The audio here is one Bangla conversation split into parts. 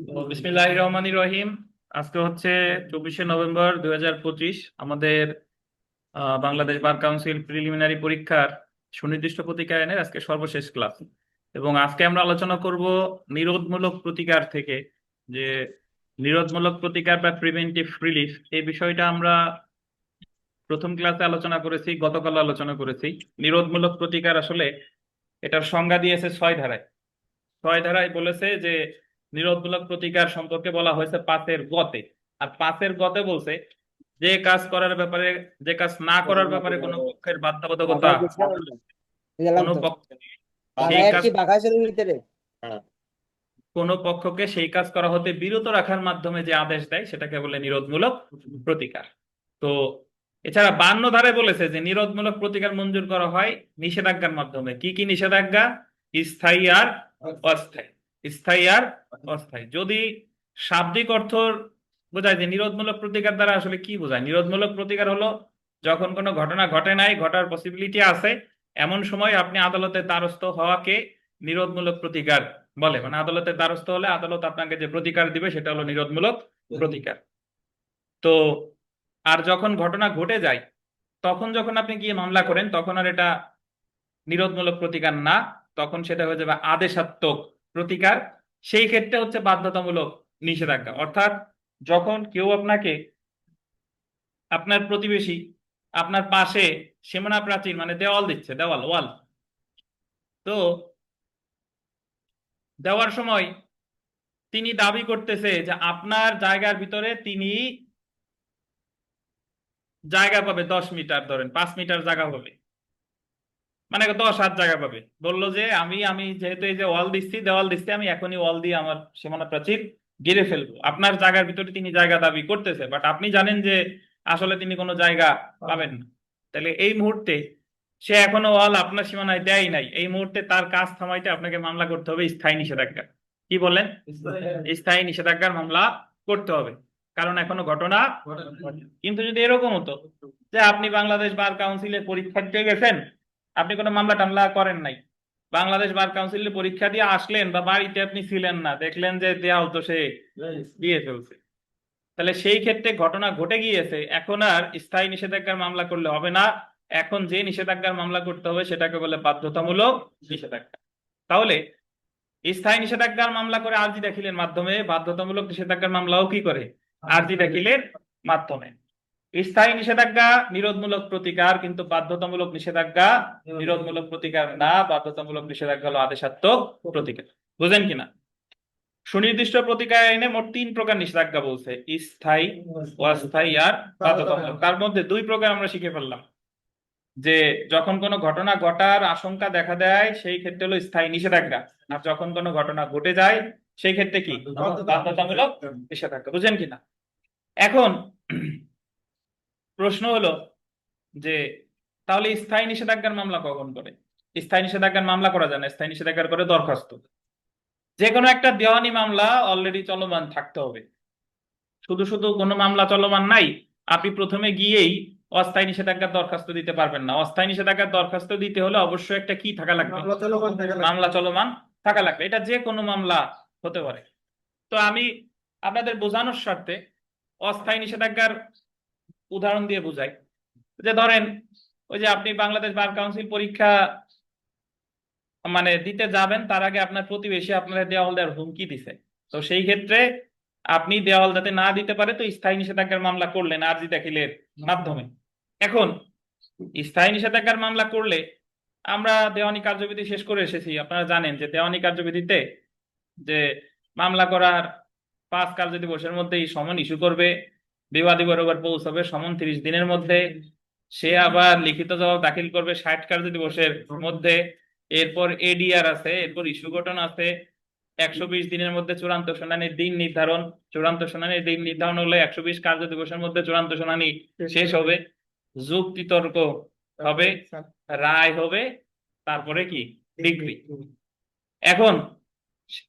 বিসমিল্লাহির রহমানির রহিম। আজকে হচ্ছে 24শে নভেম্বর 2025। আমাদের বাংলাদেশ বার কাউন্সিল প্রিলিমিনারি পরীক্ষার সুনির্দিষ্ট প্রতিকায়নের আজকে সর্বশেষ ক্লাস। এবং আজকে আমরা আলোচনা করব নিরোধমূলক প্রতিকার থেকে, যে নিরোধমূলক প্রতিকার বা প্রিভেন্টিভ রিলিফ, এই বিষয়টা আমরা প্রথম ক্লাসে আলোচনা করেছি, গতকাল আলোচনা করেছি। নিরোধমূলক প্রতিকার আসলে এটার সংজ্ঞা দিয়েছে 6 ধারায়। 6 ধারায় বলেছে যে নিরোধমূলক প্রতিকার সম্পর্কে বলা হয়েছে 5-এর গতে। আর 5-এর গতে বলছে যে কাজ করার ব্যাপারে, যে কাজ না করার ব্যাপারে কোনো পক্ষের বাধ্যবাধকতা, বাগায় গেছিলাম আমরা, গেলাম কোনো তো পক্ষ সেই বাগায় আর কাজ, কি বাগায় ছিল ভিতরে। হ্যাঁ। কোনো পক্ষকে সেই কাজ করা হতে বিরত রাখার মাধ্যমে যে আদেশ দেয় সেটাকে বলে নিরোধমূলক প্রতিকার। তো এছাড়া 52 ধারায় বলেছে যে নিরোধমূলক প্রতিকার মঞ্জুর করা হয় নিষেধাজ্ঞার মাধ্যমে। কি কি নিষেধাজ্ঞা? স্থায়ী আর অস্থায়ী। স্থায়ী আর অস্থায়ী। যদি শাব্দিক অর্থ বোঝায় যে নিরোধমূলক প্রতিকার দ্বারা আসলে কি বোঝায়, নিরোধমূলক প্রতিকার হলো যখন কোনো ঘটনা ঘটে নাই, ঘটার পসিবিলিটি আছে, এমন সময় আপনি আদালতের দ্বারস্থ হওয়াকে নিরোধমূলক প্রতিকার বলে। মানে আদালতের দ্বারস্থ হলে আদালত আপনাকে যে প্রতিকার দিবে সেটা হলো নিরোধমূলক প্রতিকার। তো আর যখন ঘটনা ঘটে যায় তখন যখন আপনি গিয়ে মামলা করেন তখন আর এটা নিরোধমূলক প্রতিকার না, তখন সেটা হয়ে যাবে আদেশাত্মক প্রতিকার। সেই ক্ষেত্রে হচ্ছে বাধ্যতামূলক নিষেধাজ্ঞা। অর্থাৎ যখন কেউ আপনাকে, আপনার প্রতিবেশী আপনার পাশে সীমানা প্রাচীর মানে দেওয়াল দিচ্ছে, দেওয়াল ওয়াল, তো দেওয়ার সময় তিনি দাবি করতেছে যে আপনার জায়গার ভিতরে তিনি জায়গা পাবে 10 মিটার, ধরেন 5 মিটার জায়গা পাবে, মানে 10 হাত জায়গা পাবে। বললো যে আমি আমি যেহেতু এই যে ওয়াল দিচ্ছি, দেওয়াল দিচ্ছি, আমি এখনই ওয়াল দিয়ে আমার সীমানা প্রাচীর গিরে ফেলবো। আপনার জায়গার ভিতরে তিনি জায়গা দাবি করতেছে, বাট আপনি জানেন যে আসলে তিনি কোনো জায়গা পাবেন না। তাহলে এই মুহূর্তে সে এখনো ওয়াল আপনার সীমানায় দেয় নাই, এই মুহূর্তে তার কাজ থামাইতে আপনাকে মামলা করতে হবে স্থায়ী নিষেধাজ্ঞা। কি বলেন? স্থায়ী নিষেধাজ্ঞার মামলা করতে হবে, কারণ এখনো ঘটনা ঘটেনি। কিন্তু যদি এরকম হতো যে আপনি বাংলাদেশ বার কাউন্সিলের পরীক্ষা দিতে গেছেন, আপনি কোনো মামলা টামলা করেন নাই, বাংলাদেশ বার কাউন্সিলের পরীক্ষা দিয়ে আসলেন বা বাড়িতে আপনি ছিলেন না, দেখলেন যে দেওয়াল তো সে দিয়ে ফেলছে, তাহলে সেই ক্ষেত্রে ঘটনা ঘটে গিয়েছে, এখন আর স্থায়ী নিষেধাজ্ঞার মামলা করলে হবে না। এখন যে নিষেধাজ্ঞার মামলা করতে হবে সেটাকে বলে বাধ্যতামূলক নিষেধাজ্ঞা। তাহলে স্থায়ী নিষেধাজ্ঞার মামলা করে আরজি দাখিলের মাধ্যমে, বাধ্যতামূলক নিষেধাজ্ঞার মামলাও কি করে? আরজি দাখিলের মাধ্যমে। স্থায়ী নিষেধাজ্ঞা নিরোধমূলক প্রতিকার, কিন্তু বাধ্যতামূলক নিষেধাজ্ঞা নিরোধমূলক প্রতিকার না, বাধ্যতামূলক নিষেধাজ্ঞা হলো আদেশাত্মক প্রতিকার। বুঝেন কিনা? সুনির্দিষ্ট প্রতিকার আইনে মোট 3 প্রকার নিষেধাজ্ঞা বলছে: স্থায়ী, অস্থায়ী আর বাধ্যতামূলক। তার মধ্যে 2 প্রকার আমরা শিখে ফেললাম, যে যখন কোনো ঘটনা ঘটার আশঙ্কা দেখা দেয় সেই ক্ষেত্রে হলো স্থায়ী নিষেধাজ্ঞা, আর যখন কোনো ঘটনা ঘটে যায় সেই ক্ষেত্রে কি? বাধ্যতামূলক নিষেধাজ্ঞা। বুঝেন কিনা? এখন প্রশ্ন হলো যে তাহলে স্থায়ী নিষেধাজ্ঞার মামলা কখন করে? স্থায়ী নিষেধাজ্ঞার মামলা করা যায় না, স্থায়ী নিষেধাজ্ঞার করে দরখাস্ত। যে কোনো একটা দেওয়ানি মামলা অলরেডি চলমান থাকতে হবে। শুধু শুধু কোনো মামলা চলমান নাই, আপনি প্রথমে গিয়েই অস্থায়ী নিষেধাজ্ঞার দরখাস্ত দিতে পারবেন না। অস্থায়ী নিষেধাজ্ঞার দরখাস্ত দিতে হলে অবশ্যই একটা কি থাকা লাগবে? মামলা চলমান থাকা লাগবে। এটা যে কোনো মামলা হতে পারে। তো আমি আপনাদের বোঝানোর স্বার্থে অস্থায়ী নিষেধাজ্ঞার উদাহরণ দিয়ে বুঝাই। যে ধরেন, ওই যে আপনি বাংলাদেশ বার কাউন্সিল পরীক্ষা মানে দিতে যাবেন, তার আগে আপনার প্রতিবেশী আপনার দেওয়াল দেওয়ার হুমকি দিছে। তো সেই ক্ষেত্রে আপনি দেওয়াল যাতে না দিতে পারে, তো স্থায়ী নিষেধাজ্ঞার মামলা করলেন আরজি দাখিলের মাধ্যমে। এখন স্থায়ী নিষেধাজ্ঞার মামলা করলে আমরা দেওয়ানি কার্যবিধি শেষ করে এসেছি। আপনারা জানেন যে দেওয়ানি কার্যবিধিতে যে মামলা করার 5 কার্যদিবসের মধ্যেই সমন ইস্যু করবে, বিবাদী বরাবর পৌঁছাবে সমন 30 দিনের মধ্যে, সে আবার লিখিত জবাব দাখিল করবে 60 কার্যদিবসের মধ্যে। এরপর এডিআর আছে, এরপর ইস্যু গঠন আছে, 120 দিনের মধ্যে চূড়ান্ত শুনানির দিন নির্ধারণ। চূড়ান্ত শুনানির দিন নির্ধারণ হলে 120 কার্যদিবসের মধ্যে চূড়ান্ত শুনানি শেষ হবে, যুক্তি তর্ক হবে, রায় হবে, তারপরে কি? ডিগ্রি। এখন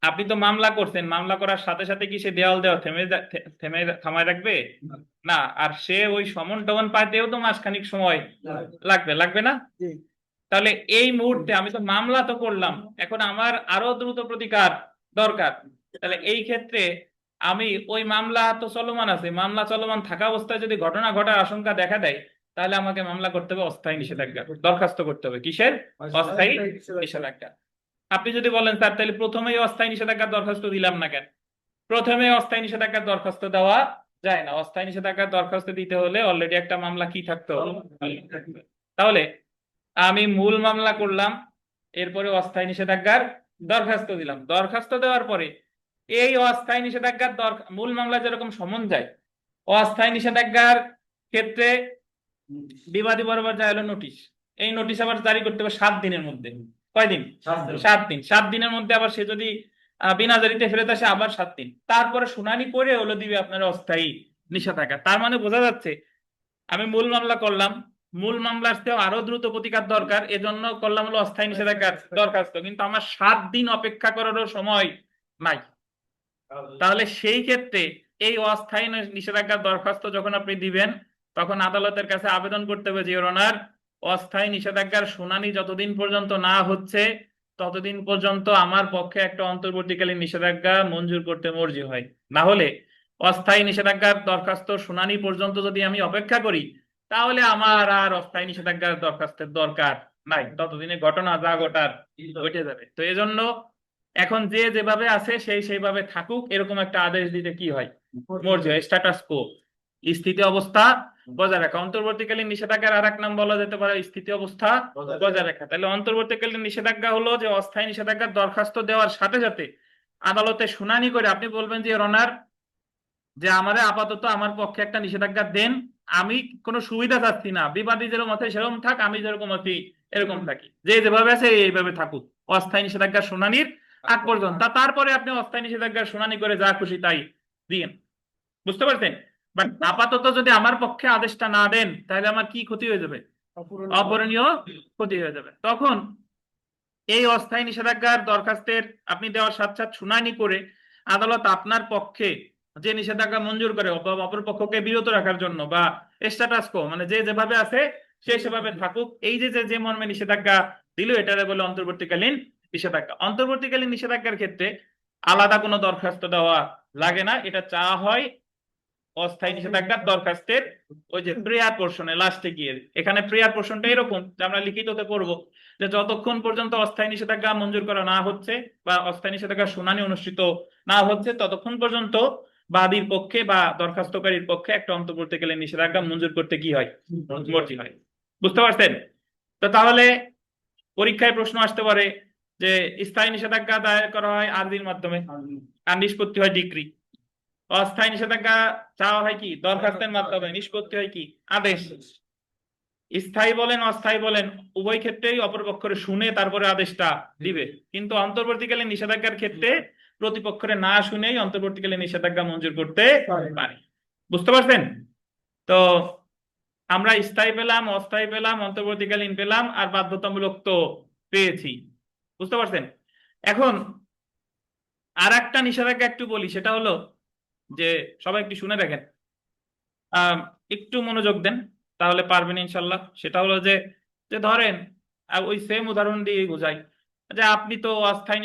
আপনি তো মামলা করছেন, মামলা করার সাথে সাথে কি সে দেওয়াল দেওয়া থেমে থামায় রাখবে? না। আর সে ওই সমন টমন পাইতেও তো মাসখানিক সময় লাগবে, লাগবে না? তাহলে এই মুহূর্তে আমি তো মামলা তো করলাম, এখন আমার আরো দ্রুত প্রতিকার দরকার। তাহলে এই ক্ষেত্রে আমি ওই মামলা তো চলমান আছে, মামলা চলমান থাকা অবস্থায় যদি ঘটনা ঘটার আশঙ্কা দেখা দেয়, তাহলে আমাকে মামলা করতে হবে অস্থায়ী নিষেধাজ্ঞা, দরখাস্ত করতে হবে কিসের? অস্থায়ী নিষেধাজ্ঞা। আপনি যদি বলেন স্যার তাহলে প্রথমেই অস্থায়ী নিষেধাজ্ঞার দরখাস্ত দিলাম না কেন? প্রথমে অস্থায়ী নিষেধাজ্ঞার দরখাস্ত দেওয়া যায় না। অস্থায়ী নিষেধাজ্ঞার দরখাস্ত দিতে হলে অলরেডি একটা মামলা কি থাকতে হবে? তাহলে আমি মূল মামলা করলাম, এরপরে অস্থায়ী নিষেধাজ্ঞার দরখাস্ত দিলাম। দরখাস্ত দেওয়ার পরে এই অস্থায়ী নিষেধাজ্ঞার মূল মামলা যেরকম সমন যায়, অস্থায়ী নিষেধাজ্ঞার ক্ষেত্রে বিবাদী বরাবর যা হলো নোটিশ, এই নোটিশ আবার জারি করতে হবে 7 দিনের মধ্যে। কয়দিন? 7 দিন। 7 দিনের মধ্যে আবার সে যদি বিনা জারিতে ফেরত আসে আবার 7 দিন, তারপরে শুনানি করে হলো দিবে আপনার অস্থায়ী নিষেধাজ্ঞা। তার মানে বোঝা যাচ্ছে আমি মূল মামলা করলাম, মূল মামলার চেয়েও আরো দ্রুত প্রতিকার দরকার, এজন্য করলাম হলো অস্থায়ী নিষেধাজ্ঞার দরখাস্ত, কিন্তু আমার 7 দিন অপেক্ষা করারও সময় নাই। তাহলে সেই ক্ষেত্রে এই অস্থায়ী নিষেধাজ্ঞার দরখাস্ত যখন আপনি দিবেন, তখন আদালতের কাছে আবেদন করতে হবে যে ওনার অস্থায়ী নিষেধাজ্ঞার শুনানি যতদিন পর্যন্ত না হচ্ছে ততদিন পর্যন্ত আমার পক্ষে একটা অন্তর্বর্তীকালীন নিষেধাজ্ঞা মঞ্জুর করতে মর্জি হয়। না হলে অস্থায়ী নিষেধাজ্ঞার দরখাস্ত শুনানি পর্যন্ত যদি আমি অপেক্ষা করি, তাহলে আমার আর অস্থায়ী নিষেধাজ্ঞার দরখাস্তের দরকার নাই, ততদিনে ঘটনা যা ঘটার ঘটে যাবে। তো এজন্য এখন যে যেভাবে আছে সেই সেইভাবে থাকুক, এরকম একটা আদেশ দিতে কি হয়? মর্জি হয়, স্ট্যাটাস কো, স্থিতি অবস্থা বজায় রাখা। অন্তর্বর্তীকালীন নিষেধাজ্ঞার আর এক নাম বলা যেতে পারে স্থিতি অবস্থা বজায় রাখা। তাহলে অন্তর্বর্তীকালীন নিষেধাজ্ঞা হলো যে অস্থায়ী নিষেধাজ্ঞার দরখাস্ত দেওয়ার সাথে সাথে আদালতে শুনানি করে আপনি বলবেন যে রনার, যে আমারে আপাতত আমার পক্ষে একটা নিষেধাজ্ঞা দেন, আমি কোনো সুবিধা চাচ্ছি না, বিবাদী যেরকম আছে সেরকম থাক, আমি যেরকম আছি এরকম থাকি, যে যেভাবে আছে এইভাবে থাকুক অস্থায়ী নিষেধাজ্ঞার শুনানির আগ পর্যন্ত। তারপরে আপনি অস্থায়ী নিষেধাজ্ঞার শুনানি করে যা খুশি তাই দিন। বুঝতে পারছেন? বাট আপাতত যদি আমার পক্ষে আদেশটা না দেন, তাহলে আমার কি ক্ষতি হয়ে যাবে? অপূরণীয় ক্ষতি হয়ে যাবে। তখন এই অস্থায়ী নিষেধাজ্ঞার দরখাস্তের আপনি দেওয়ার সাথে সাথে শুনানি করে আদালত আপনার পক্ষে যে নিষেধাজ্ঞা মঞ্জুর করে অপর পক্ষকে বিরত রাখার জন্য, বা স্ট্যাটাস কো মানে যে যেভাবে আছে সে সেভাবে থাকুক, এই যে যে মর্মে নিষেধাজ্ঞা দিল এটারে বলে অন্তর্বর্তীকালীন নিষেধাজ্ঞা। অন্তর্বর্তীকালীন নিষেধাজ্ঞার ক্ষেত্রে আলাদা কোনো দরখাস্ত দেওয়া লাগে না, এটা চাওয়া হয় অস্থায়ী নিষেধাজ্ঞার দরখাস্তের ওই যে প্রেয়ার পোর্শনে লাস্টে গিয়ে। এখানে প্রেয়ার পোর্শনটা এরকম যে আমরা লিখিততে করব যে যতক্ষণ পর্যন্ত অস্থায়ী নিষেধাজ্ঞা মঞ্জুর করা না হচ্ছে বা অস্থায়ী নিষেধাজ্ঞার শুনানি অনুষ্ঠিত না হচ্ছে, ততক্ষণ পর্যন্ত বাদীর পক্ষে বা দরখাস্তকারীর পক্ষে একটা অন্তর্বর্তীকালীন নিষেধাজ্ঞা মঞ্জুর করতে কি হয়? মর্জি হয়। বুঝতে পারছেন? তো তাহলে পরীক্ষায় প্রশ্ন আসতে পারে যে স্থায়ী নিষেধাজ্ঞা দায়ের করা হয় আরজির মাধ্যমে আর নিষ্পত্তি হয় ডিক্রি। অস্থায়ী নিষেধাজ্ঞা চাওয়া হয় কি? দরখাস্তের মাধ্যমে। নিষ্পত্তি হয় কি? আদেশ। স্থায়ী বলেন অস্থায়ী বলেন উভয় ক্ষেত্রেই অপরপক্ষের শুনে তারপরে আদেশটা দিবে, কিন্তু অন্তর্বর্তীকালীন নিষেধাজ্ঞার ক্ষেত্রে প্রতিপক্ষের না শুনেই অন্তর্বর্তীকালীন নিষেধাজ্ঞা মঞ্জুর করতে পারে। বুঝতে পারছেন? তো আমরা স্থায়ী পেলাম, অস্থায়ী পেলাম, অন্তর্বর্তীকালীন পেলাম, আর বাধ্যতামূলক তো পেয়েছি। বুঝতে পারছেন? এখন আর একটা নিষেধাজ্ঞা একটু বলি, সেটা হলো যে সবাই একটু শুনে দেখেন, একটু মনোযোগ দেন তাহলে পারবেন ইনশাল্লাহ। সেটা হলো যে যে ধরেন ওই সেম উদাহরণ দিয়ে বোঝাই যে আপনি তো অস্থায়ী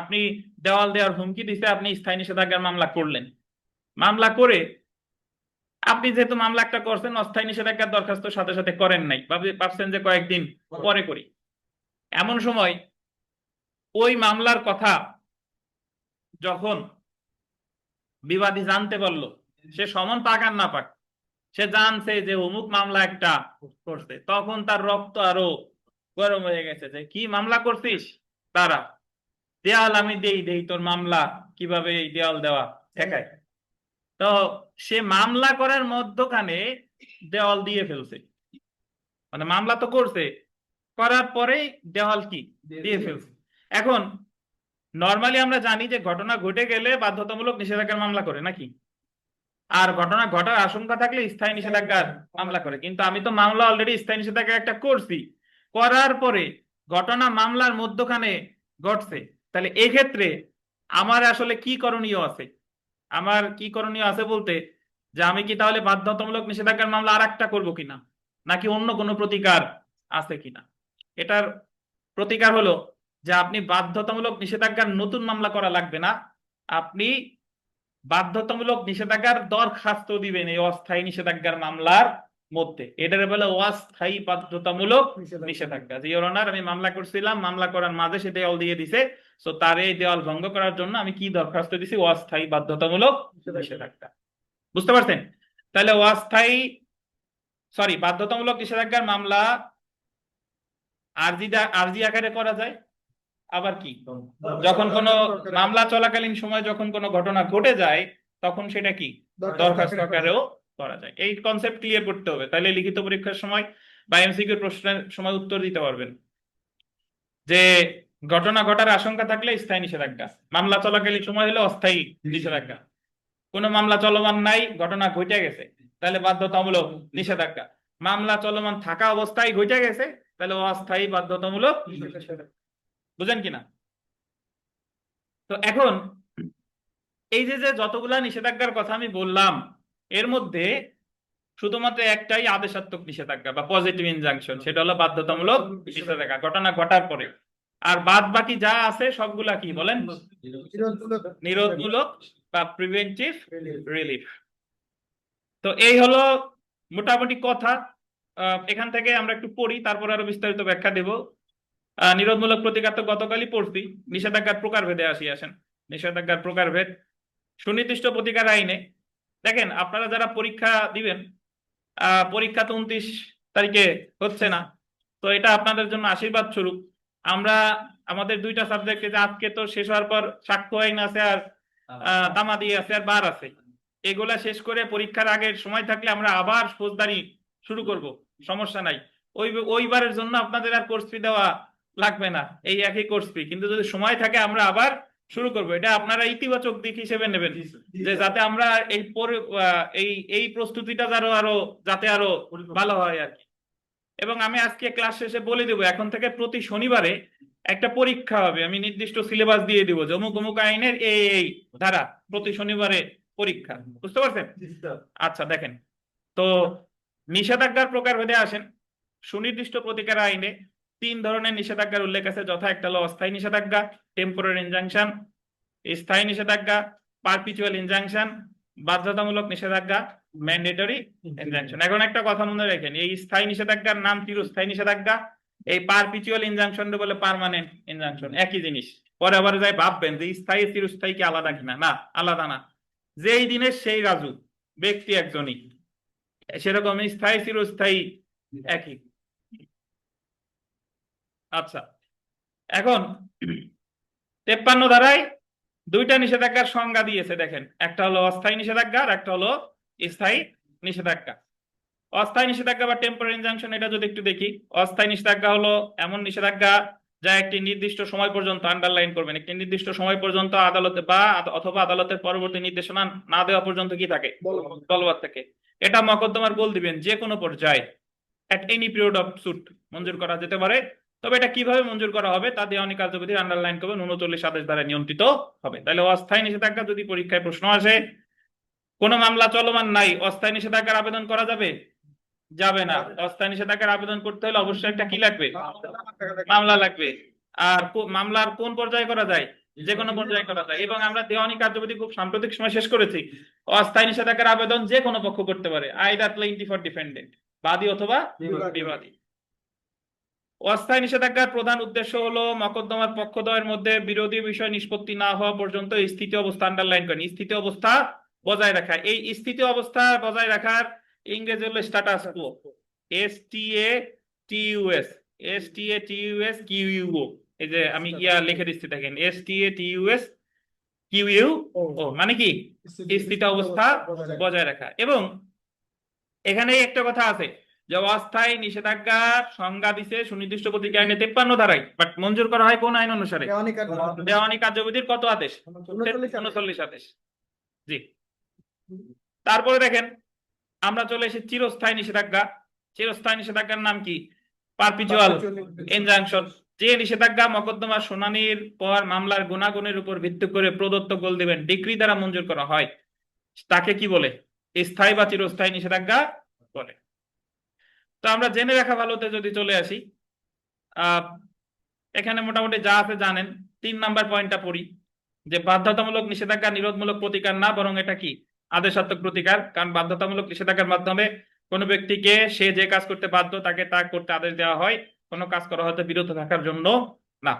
আপনি দেওয়াল দেওয়ার হুমকি দিছে, আপনি স্থায়ী নিষেধাজ্ঞার মামলা করলেন। মামলা করে আপনি যেহেতু মামলা একটা করছেন, অস্থায়ী নিষেধাজ্ঞার দরখাস্ত সাথে সাথে করেন নাই, ভাবছেন যে কয়েকদিন পরে করি। এমন সময় ওই মামলার কথা যখন বিবাদী জানতে পারলো, সে সমন পাক আর না পাক, সে জানছে যে অমুক মামলা একটা করছে, তখন তার রক্ত আরো গরম হয়ে গেছে যে কি মামলা করছিস, তারা দেয়াল আমি দেই দেই তোর মামলা কিভাবে এই দেয়াল দেওয়া ঠেকায়। তো সে মামলা করার মধ্যখানে দেওয়াল দিয়ে ফেলছে, মানে মামলা তো করছে, করার পরে দেওয়াল কি দিয়ে ফেলছে। এখন নর্মালি আমরা জানি যে ঘটনা ঘটে গেলে বাধ্যতামূলক নিষেধাজ্ঞার মামলা করে নাকি, আর ঘটনা ঘটার আশঙ্কা থাকলে স্থায়ী নিষেধাজ্ঞার মামলা করে। কিন্তু আমি তো মামলা অলরেডি স্থায়ী নিষেধাজ্ঞা একটা করছি, করার পরে ঘটনা মামলার মধ্যখানে ঘটছে। তাহলে এই ক্ষেত্রে আমার আসলে কি করণীয় আছে? আমার কি করণীয় আছে বলতে, যে আমি কি তাহলে বাধ্যতামূলক নিষেধাজ্ঞার মামলা আর একটা করবো কিনা, নাকি অন্য কোনো প্রতিকার আছে কিনা? এটার প্রতিকার হলো যে আপনি বাধ্যতামূলক নিষেধাজ্ঞার নতুন মামলা করা লাগবে না, আপনি বাধ্যতামূলক নিষেধাজ্ঞার দরখাস্ত দিবেন এই অস্থায়ী নিষেধাজ্ঞার মামলার মধ্যে। এটার বলে অস্থায়ী বাধ্যতামূলক নিষেধাজ্ঞা। যে ইওর অনার, আমি মামলা করছিলাম, মামলা করার মাঝে সে দেওয়াল দিয়ে দিছে, সো তার এই দেওয়াল ভঙ্গ করার জন্য আমি কি দরখাস্ত দিছি? অস্থায়ী বাধ্যতামূলক নিষেধাজ্ঞা। বুঝতে পারছেন? তাহলে বাধ্যতামূলক নিষেধাজ্ঞার মামলা আরজি আকারে করা যায়। আবার কি, যখন কোনো মামলা চলাকালীন সময় যখন কোনো ঘটনা ঘটে যায় তখন সেটা কি দরখাস্ত আকারেও করা যায়। এই কনসেপ্ট ক্লিয়ার করতে হবে, তাহলে লিখিত পরীক্ষার সময় বা এমসিকিউ প্রশ্নের সময় উত্তর দিতে পারবেন যে ঘটনা ঘটার আশঙ্কা থাকলে স্থায়ী নিষেধাজ্ঞা, মামলা চলাকালীন সময় হলে অস্থায়ী নিষেধাজ্ঞা। কোনো মামলা চলমান নাই, ঘটনা ঘটে গেছে, তাহলে বাধ্যতামূলক নিষেধাজ্ঞা। মামলা চলমান থাকা অবস্থায় ঘটে গেছে, তাহলে অস্থায়ী বাধ্যতামূলক নিষেধাজ্ঞা। বুঝেন কিনা? তো এখন এই যে যে যতগুলা নিষেধাজ্ঞার কথা আমি বললাম, এর মধ্যে শুধুমাত্র একটাই আদেশাত্মক নিষেধাজ্ঞা বা পজিটিভ ইনজাংশন, সেটা হলো বাধ্যতামূলক নিষেধাজ্ঞা ঘটনা ঘটার পরে। আর বাদ বাকি যা আছে সবগুলা কি বলেন? নিরোধমূলক বা প্রিভেন্টিভ রিলিফ। তো এই হলো মোটামুটি কথা। এখান থেকে আমরা একটু পড়ি, তারপর আরো বিস্তারিত ব্যাখ্যা দেব। নিরোধমূলক প্রতিকার তো গতকালই পড়ছি। নিষেধাজ্ঞার প্রকারভেদে আসেন। নিষেধাজ্ঞার প্রকারভেদ সুনির্দিষ্ট প্রতিকার আইনে। দেখেন, আপনারা যারা পরীক্ষা দিবেন, পরীক্ষা তো 29 তারিখে হচ্ছে না, তো এটা আপনাদের জন্য আশীর্বাদ স্বরূপ। আমরা আমাদের দুইটা সাবজেক্টে, যে আজকে তো শেষ হওয়ার পর সাক্ষ্য আইন আছে আর তামাদি আছে আর বার আছে, এগুলা শেষ করে পরীক্ষার আগের সময় থাকলে আমরা আবার ফৌজদারি শুরু করব, সমস্যা নাই। ওইবারের জন্য আপনাদের আর কোর্স ফি দেওয়া লাগবে না, এই একই কোর্স ফি, কিন্তু যদি সময় থাকে আমরা আবার শুরু করব। এটা আপনারা ইতিবাচক দিক হিসেবে নেবেন, যে যাতে আমরা এই প্রস্তুতিটা যাতে আরো ভালো হয় আর কি। এবং আমি আজকে ক্লাস শেষে বলে দেবো, এখন থেকে প্রতি শনিবারে একটা পরীক্ষা হবে। আমি নির্দিষ্ট সিলেবাস দিয়ে দিব, অমুক অমুক আইনের এই ধারা, প্রতি শনিবারে পরীক্ষা। বুঝতে পারছেন? আচ্ছা, দেখেন তো নিষেধাজ্ঞার প্রকারভেদে আসেন। সুনির্দিষ্ট প্রতিকার আইনে 3 ধরনের নিষেধাজ্ঞার উল্লেখ আছে, যথা একটা হলো অস্থায়ী নিষেধাজ্ঞা, টেম্পোরারি ইনজাংশন, স্থায়ী নিষেধাজ্ঞা, পারপিচুয়াল ইনজাংশন, বাধ্যতামূলক নিষেধাজ্ঞা, ম্যান্ডেটরি ইনজাংশন। এখন একটা কথা মনে রাখেন, এই স্থায়ী নিষেধাজ্ঞার নাম চিরস্থায়ী নিষেধাজ্ঞা, এই পারপিচুয়াল ইনজাংশন বলে পার্মানেন্ট ইনজাংশন, একই জিনিস। পরে আবার যাই ভাববেন যে স্থায়ী চিরস্থায়ী কি আলাদা কিনা, না, আলাদা না। যেই দিনের সেই রাজু, ব্যক্তি একজনই, সেরকম স্থায়ী চিরস্থায়ী একই। আচ্ছা, এখন 53 ধারায় দুইটা নিষেধাজ্ঞার সংজ্ঞা দিয়েছে। দেখেন, একটা হলো অস্থায়ী নিষেধাজ্ঞা আর একটা হলো স্থায়ী নিষেধাজ্ঞা। অস্থায়ী নিষেধাজ্ঞা বা টেম্পোরারি ইনজাংশন, এটা যদি একটু দেখি। অস্থায়ী নিষেধাজ্ঞা হলো এমন নিষেধাজ্ঞা যা একটি নির্দিষ্ট সময় পর্যন্ত, আন্ডারলাইন করবেন, একটি নির্দিষ্ট সময় পর্যন্ত আদালতে বা অথবা আদালতের পরবর্তী নির্দেশনা না দেওয়া পর্যন্ত কি থাকে? বলবৎ থাকে। এটা মকদ্দমার বল দিবেন যে কোনো পর্যায়ে, at any period of suit মঞ্জুর করা যেতে পারে। তবে এটা কিভাবে মঞ্জুর করা হবে তা দেওয়ানি কার্যবিধির আন্ডারলাইন করবেন 39 আদেশ দ্বারা নিয়ন্ত্রিত হবে। তাহলে অস্থায়ী নিষেধাজ্ঞা যদি পরীক্ষায় প্রশ্ন আসে, কোন মামলা চলমান নাই, অস্থায়ী নিষেধাজ্ঞার আবেদন করা যাবে? যাবে না। অস্থায়ী নিষেধাজ্ঞার আবেদন করতে হলে অবশ্যই একটা কি লাগবে? মামলা লাগবে। আর মামলার কোন পর্যায়ে করা যায়? যে কোনো পর্যায়ে করা যায়। এবং আমরা দেওয়ানি কার্যবিধি খুব সাম্প্রতিক সময় শেষ করেছি। অস্থায়ী নিষেধাজ্ঞার আবেদন যে কোনো পক্ষ করতে পারে, আইদার প্লেইন্টিফ অর ডিফেন্ডেন্ট, বাদী অথবা বিবাদী। অস্থায়ী নিষেধাজ্ঞার প্রধান উদ্দেশ্য হলো মকদ্দমার পক্ষদ্বয়ের মধ্যে বিরোধী বিষয় নিষ্পত্তি না হওয়া পর্যন্ত স্থিতি অবস্থা, আন্ডারলাইন করেন, স্থিতি অবস্থা বজায় রাখা। এই স্থিতি অবস্থা বজায় রাখার ইংরেজি হলো স্ট্যাটাস কোয়ো, STATUS, STATUS এই যে আমি লিখে দিচ্ছি, দেখেন, STATUS মানে কি? স্থিতি অবস্থা বজায় রাখা। এবং এখানে একটা কথা আছে যে অস্থায়ী নিষেধাজ্ঞার সংজ্ঞা দিছে সুনির্দিষ্ট প্রতিকার আইনে 53 ধারায়, বাট মঞ্জুর করা হয় কোন আইন অনুসারে? দেওয়ানি কার্যবিধির কত আদেশ? 39 আদেশ। জি। তারপরে দেখেন, আমরা চলে এসেছি চিরস্থায়ী নিষেধাজ্ঞা। চিরস্থায়ী নিষেধাজ্ঞার নাম কি? Perpetual injunction. যে নিষেধাজ্ঞা মকদ্দমার শুনানির পর মামলার গুণাগুণের উপর ভিত্তি করে প্রদত্ত গোল দিবেন ডিক্রি দ্বারা মঞ্জুর করা হয়, তাকে কি বলে? স্থায়ী বা চিরস্থায়ী নিষেধাজ্ঞা বলে। তো আমরা জেনে রাখা ভালোতে যদি চলে আসি, এখানে মোটামুটি যা আছে জানেন। 3 নাম্বার পয়েন্টটা পড়ি। যে বাধ্যতামূলক নিষেধাজ্ঞা নিরোধমূলক প্রতিকার না, বরং এটা কি আদেশাত্মক প্রতিকার। কারণ বাধ্যতামূলক নিষেধাজ্ঞার মাধ্যমে কোনো ব্যক্তিকে সে যে কাজ করতে বাধ্য তাকে তা করতে আদেশ দেওয়া হয়, কোনো কাজ করা হতে বিরত থাকার জন্য না।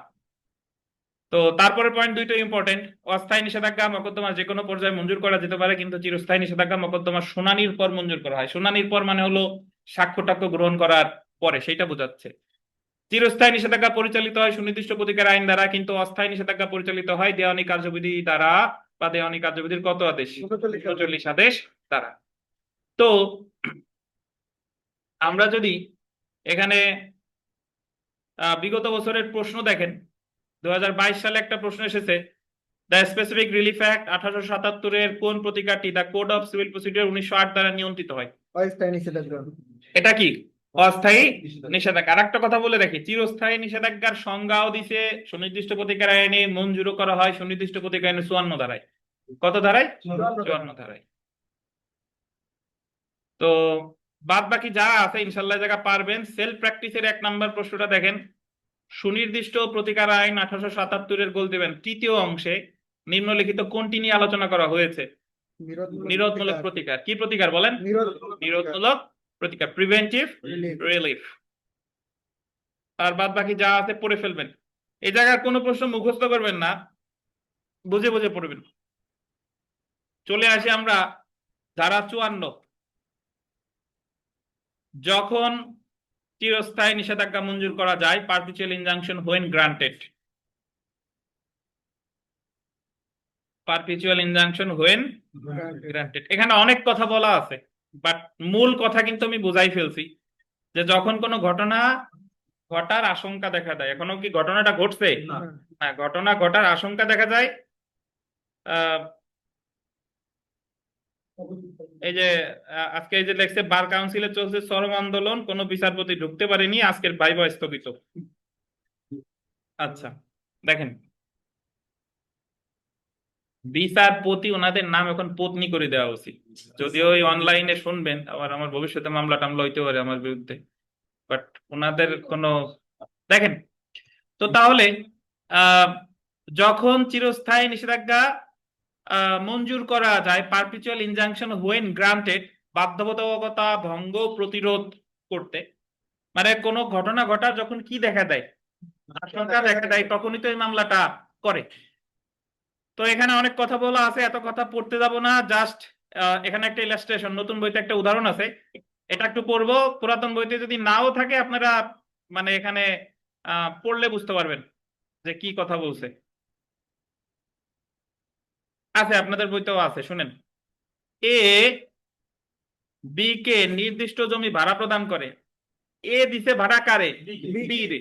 তো তারপরে পয়েন্ট দুইটা ইম্পর্টেন্ট। অস্থায়ী নিষেধাজ্ঞা মোকদ্দমা যে কোনো পর্যায়ে মঞ্জুর করা যেতে পারে, কিন্তু চিরস্থায়ী নিষেধাজ্ঞা মোকদ্দমা শুনানির পর মঞ্জুর করা হয়। শুনানির পর মানে হলো সাক্ষ্য টাক্ষ্য গ্রহণ করার পরে, সেটা বোঝাচ্ছে। চিরস্থায়ী নিষেধাজ্ঞা পরিচালিত হয় সুনির্দিষ্ট প্রতিকার আইন দ্বারা, কিন্তু অস্থায়ী নিষেধাজ্ঞা পরিচালিত হয় দেওয়ানি কার্যবিধি দ্বারা, বা দেওয়ানি কার্যবিধির কত আদেশ? 39 আদেশ দ্বারা। তো আমরা যদি এখানে বিগত বছরের প্রশ্ন দেখেন, 2022 সালে একটা প্রশ্ন এসেছে, দ্য স্পেসিফিক রিলিফ অ্যাক্ট 1877 কোন প্রতিকারটি the code of civil procedure 1908 দ্বারা নিয়ন্ত্রিত হয়? অস্থায়ী নিষেধাজ্ঞা। এটা কি অস্থায়ী নিষেধাজ্ঞা। আর একটা কথা বলে রাখি, চিরস্থায়ী নিষেধাজ্ঞার সংজ্ঞাও দিছে সুনির্দিষ্ট প্রতিকার আইনে, মঞ্জুরও করা হয় সুনির্দিষ্ট প্রতিকার আইনে 54 ধারায়। কত ধারায়? 54 ধারায়। তো বাদ বাকি যা আছে ইনশাল্লাহ জায়গা পারবেন। সেলফ প্র্যাকটিসের 1 নম্বর প্রশ্নটা দেখেন, সুনির্দিষ্ট প্রতিকার আইন 1877 গোল দেবেন, তৃতীয় অংশে নিম্নলিখিত কোনটি নিয়ে আলোচনা করা হয়েছে? নিরোধমূলক প্রতিকার। কি প্রতিকার বলেন? নিরোধমূলক প্রতিকার, প্রিভেন্টিভ রিলিফ। আর বাদ বাকি যা আছে পড়ে ফেলবেন। এই জায়গার কোনো প্রশ্ন মুখস্থ করবেন না, বুঝে বুঝে পড়বেন। চলে আসি আমরা ধারা 54। যখন চিরস্থায়ী নিষেধাজ্ঞা মঞ্জুর করা যায়, perpetual injunction when granted. Perpetual injunction when granted, এখানে অনেক কথা বলা আছে, বাট মূল কথা কিন্তু আমি বুঝাই ফেলছি, যে যখন কোনো ঘটনা ঘটার আশঙ্কা দেখা দেয়। এখনো কি ঘটনাটা ঘটছে? না, ঘটনা ঘটার আশঙ্কা দেখা যায়। এই যে আজকে এই যে লেখছে, বার কাউন্সিলে চলছে চরম আন্দোলন, কোনো বিচারপতি ঢুকতে পারেনি, আজকের ভাইভা স্থগিত। আচ্ছা দেখেন, বিচারপতি ওনাদের নাম এখন পত্নী করে দেওয়া উচিত। যদিও ওই অনলাইনে শুনবেন আবার আমার ভবিষ্যতে মামলা টামলা হইতে পারে আমার বিরুদ্ধে, বাট ওনাদের কোনো দেখেন। তো তাহলে আহ যখন চিরস্থায়ী নিষেধাজ্ঞা মঞ্জুর করা যায়, পারপিচুয়াল ইনজাংশন হোয়েন গ্রান্টেড, বাধ্যবাধকতা ভঙ্গ প্রতিরোধ করতে, মানে কোনো ঘটনা ঘটার যখন কি দেখা দেয়, আশঙ্কা দেখা দেয়, তখনই তো এই মামলাটা করে। তো এখানে অনেক কথা বলা আছে, এত কথা পড়তে যাব না, জাস্ট এখানে একটা ইলাস্ট্রেশন, নতুন বইতে একটা উদাহরণ আছে, এটা একটু পড়বো। পুরাতন বইতে যদি নাও থাকে আপনারা মানে এখানে পড়লে বুঝতে পারবেন যে কি কথা বলছে। আছে আপনাদের বইতেও আছে, শুনেন। এ বি কে নির্দিষ্ট জমি ভাড়া প্রদান করে। এ দিছে ভাড়া কারে? বি রে।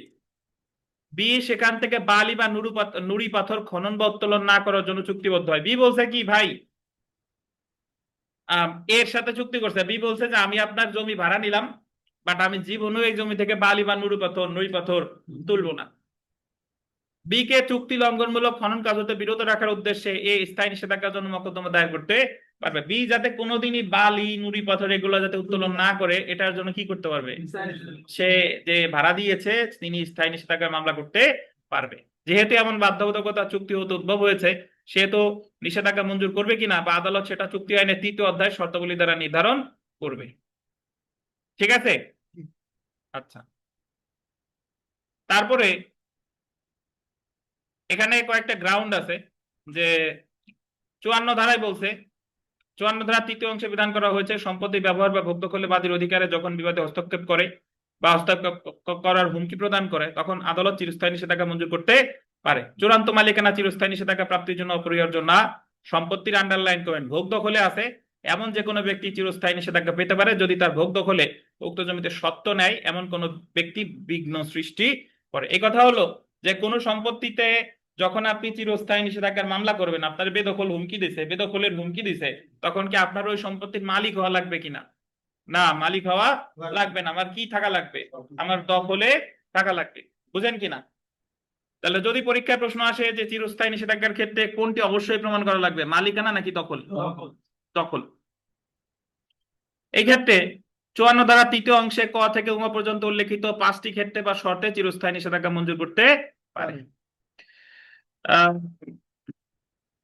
বি সেখান থেকে বালি বা নুড়ি পাথর খনন বা উত্তোলন না করার জন্য চুক্তিবদ্ধ হয়। বি বলছে কি ভাই, এর সাথে চুক্তি করছে। বি বলছে যে আমি আপনার জমি ভাড়া নিলাম, বাট আমি জীবনেও এই জমি থেকে বালি বা নুড়ি পাথর তুলবো না। বি কে চুক্তি লঙ্ঘনমূলক খনন কাজ হতে বিরত রাখার উদ্দেশ্যে এ স্থায়ী নিষেধাজ্ঞার জন্য মোকদ্দমা দায়ের করতে পারবে। বি যাতে কোনোদিনই বালি নুড়ি পাথর এগুলো যাতে উত্তোলন না করে, এটার জন্য কি করতে পারবে? সে যে ভাড়া দিয়েছে তিনি স্থায়ী নিষেধাজ্ঞার মামলা করতে পারবে। যেহেতু এমন বাধ্যবাধকতা চুক্তি হতে উদ্ভব হয়েছে, সে তো নিষেধাজ্ঞা মঞ্জুর করবে কিনা, বা আদালত সেটা চুক্তি আইনের 3য় অধ্যায় শর্তাবলী দ্বারা নির্ধারণ করবে। ঠিক আছে? আচ্ছা, তারপরে এখানে কয়েকটা গ্রাউন্ড আছে, যে 54 ধারায় বলছে, 54 ধারা 3য় অংশে বিধান করা হয়েছে, সম্পত্তি ব্যবহার বা ভোগ দখলে বাদীর অধিকারে যখন বিবাদে হস্তক্ষেপ করে বা হস্তক্ষেপ করার হুমকি প্রদান করে, তখন আদালত চিরস্থায়ী নিষেধাজ্ঞা মঞ্জুর করতে পারে। চূড়ান্ত মালিকানা চিরস্থায়ী নিষেধাজ্ঞা প্রাপ্তির জন্য অপরিহার্য না। সম্পত্তির আন্ডারলাইন করেন, ভোগ দখলে আছে এমন যে কোনো ব্যক্তি চিরস্থায়ী নিষেধাজ্ঞা পেতে পারে যদি তার ভোগ দখলে উক্ত জমিতে সত্ত্ব নেয় এমন কোন ব্যক্তি বিঘ্ন সৃষ্টি করে। এই কথা হলো যে কোনো সম্পত্তিতে যখন আপনি চিরস্থায়ী নিষেধাজ্ঞার মামলা করবেন, আপনার বেদখল হুমকি দিছে, বেদখলের হুমকি দিছে, তখন কি আপনার ওই সম্পত্তির মালিক হওয়া লাগবে কিনা? না, মালিক হওয়া লাগবে না। আমার কি থাকা লাগবে? আমার দখলে থাকা লাগবে। বুঝেন কিনা? তাহলে যদি পরীক্ষায় প্রশ্ন আসে যে চিরস্থায়ী নিষেধাজ্ঞার ক্ষেত্রে কোনটি অবশ্যই প্রমাণ করা লাগবে, মালিকানা নাকি দখল? দখল। এই ক্ষেত্রে 54 ধারা 3য় অংশে ক থেকে উমা পর্যন্ত উল্লেখিত 5টি ক্ষেত্রে বা শর্তে চিরস্থায়ী নিষেধাজ্ঞা মঞ্জুর করতে পারে।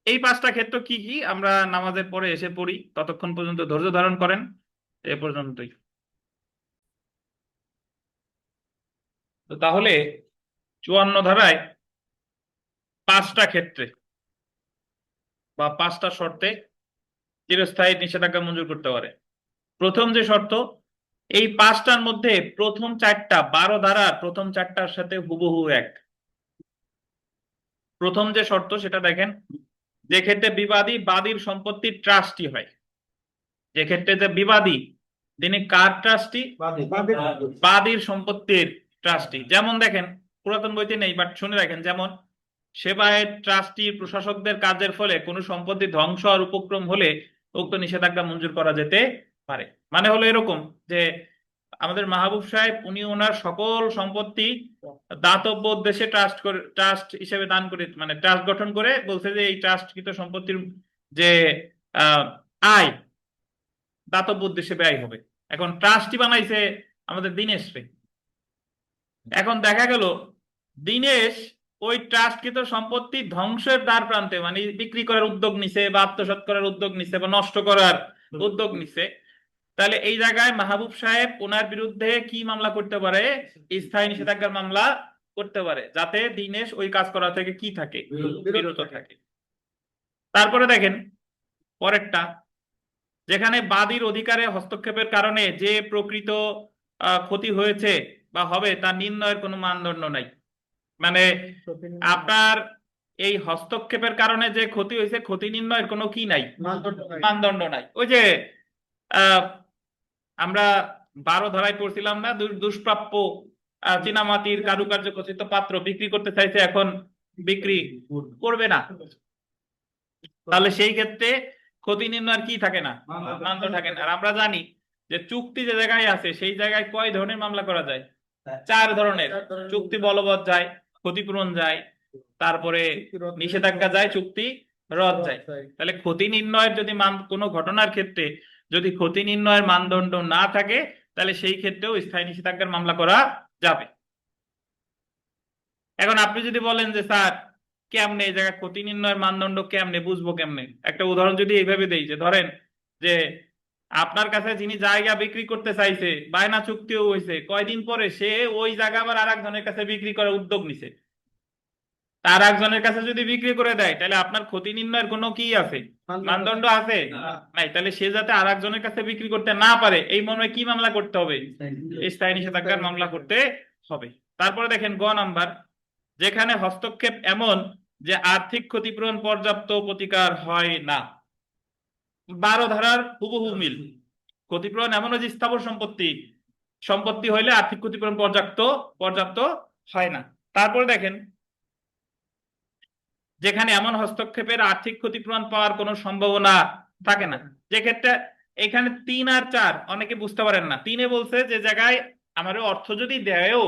এই পাঁচটা ক্ষেত্র কি কি আমরা নামাজের পরে এসে পড়ি, ততক্ষণ পর্যন্ত ধৈর্য ধারণ করেন। এ পর্যন্তই। তো তাহলে 54 ধারায় পাঁচটা ক্ষেত্রে বা পাঁচটা শর্তে চিরস্থায়ী নিষেধাজ্ঞা মঞ্জুর করতে পারে। প্রথম যে শর্ত, এই পাঁচটার মধ্যে প্রথম চারটা 12 ধারার প্রথম চারটার সাথে হুবহু এক। প্রথম যে শর্ত সেটা দেখেন, যে ক্ষেত্রে বিবাদী বাদীর সম্পত্তির ট্রাস্টি হয়। যে ক্ষেত্রে যে বিবাদী তিনি কার ট্রাস্টি? বাদীর সম্পত্তির ট্রাস্টি। যেমন দেখেন, পুরাতন বইতে নেই বাট শুনে রাখেন, যেমন সেবায়েত ট্রাস্টি প্রশাসকদের কাজের ফলে কোনো সম্পত্তি ধ্বংস আর উপক্রম হলে উক্ত নিষেধাজ্ঞা মঞ্জুর করা যেতে পারে। মানে হলো এরকম যে আমাদের মাহবুব সাহেব উনি ওনার সকল সম্পত্তি দাতব্য উদ্দেশ্যে ট্রাস্ট হিসেবে দান করে, মানে ট্রাস্ট গঠন করে বলছে যে এই ট্রাস্টকৃত সম্পত্তির যে আহ, আয় দাতব্য উদ্দেশ্যে ব্যয় হবে। এখন ট্রাস্টি বানাইছে আমাদের দিনেশ রে। এখন দেখা গেল দিনেশ ওই ট্রাস্টকৃত সম্পত্তি ধ্বংসের দ্বার প্রান্তে, মানে বিক্রি করার উদ্যোগ নিছে বা আত্মসাৎ করার উদ্যোগ নিছে বা নষ্ট করার উদ্যোগ নিছে। তাহলে এই জায়গায় মাহবুব সাহেব ওনার বিরুদ্ধে কি মামলা করতে পারে? স্থায়ী নিষেধাজ্ঞার মামলা করতে পারে, যাতে দিনেশ ওই কাজ করা থেকে কি থাকে, বিরত থাকে। তারপরে দেখেন পরেরটা, যেখানে বাদীর অধিকারে হস্তক্ষেপের কারণে যে প্রকৃত ক্ষতি হয়েছে বা হবে তা নির্ণয়ের কোনো মানদণ্ড নাই। মানে আপনার এই হস্তক্ষেপের কারণে যে ক্ষতি হয়েছে, ক্ষতি নির্ণয়ের কোনো কি নাই, মানদণ্ড নাই। ওই যে আহ আমরা 12 ধারায় পড়ছিলাম না, দুষ্প্রাপ্য চীনামাটির কারুকার্য খচিত পাত্র বিক্রি করতে চাইছে, এখন বিক্রি করবে না। তাহলে সেই ক্ষেত্রে ক্ষতি নির্ণয়ের কি থাকে না, মানদণ্ড থাকে না। আর আমরা জানি যে চুক্তি যে জায়গায় আছে সেই জায়গায় কয় ধরনের মামলা করা যায়? 4 ধরনের। চুক্তি বলবৎ যায়, ক্ষতিপূরণ যায়, তারপরে নিষেধাজ্ঞা যায়, চুক্তি রদ যায়। তাহলে ক্ষতি নির্ণয়ের যদি কোনো ঘটনার ক্ষেত্রে যদি ক্ষতি নির্ণয়ের মানদণ্ড না থাকে, তাহলে সেই ক্ষেত্রেও স্থায়ী নিষেধাজ্ঞার মামলা করা যাবে। এখন আপনি যদি বলেন যে স্যার কেমনে এই জায়গায় ক্ষতি নির্ণয়ের মানদণ্ড কেমনে বুঝবো, কেমনে, একটা উদাহরণ যদি এইভাবে দেই, যে ধরেন যে আপনার কাছে যিনি জায়গা বিক্রি করতে চাইছে, বায়না চুক্তিও হয়েছে, কয়দিন পরে সে ওই জায়গা আবার আর একজনের কাছে বিক্রি করার উদ্যোগ নিছে। তার একজনের কাছে যদি বিক্রি করে দেয়, তাহলে আপনার ক্ষতি নির্ণয়ের কোনো কি আছে, মানদণ্ড আছে নাই। তাহলে সে যাতে আর একজনের কাছে বিক্রি করতে না পারে এই মনে হয় কি মামলা করতে হবে? স্থায়ী নিষেধাজ্ঞার মামলা করতে হবে। তারপরে দেখেন গ নাম্বার, যেখানে হস্তক্ষেপ এমন যে আর্থিক ক্ষতিপূরণ পর্যাপ্ত প্রতিকার হয় না। 12 ধারার হুবহু মিল। ক্ষতিপূরণ এমন যে স্থাবর সম্পত্তি সম্পত্তি হইলে আর্থিক ক্ষতিপূরণ পর্যাপ্ত পর্যাপ্ত হয় না। তারপরে দেখেন, যেখানে এমন হস্তক্ষেপের আর্থিক ক্ষতিপূরণ পাওয়ার কোনো সম্ভাবনা থাকে না। যে ক্ষেত্রে এখানে 3 আর 4 অনেকে বুঝতে পারেন না। 3-এ বলছে যে জায়গায় আমার অর্থ যদি দেয়ও,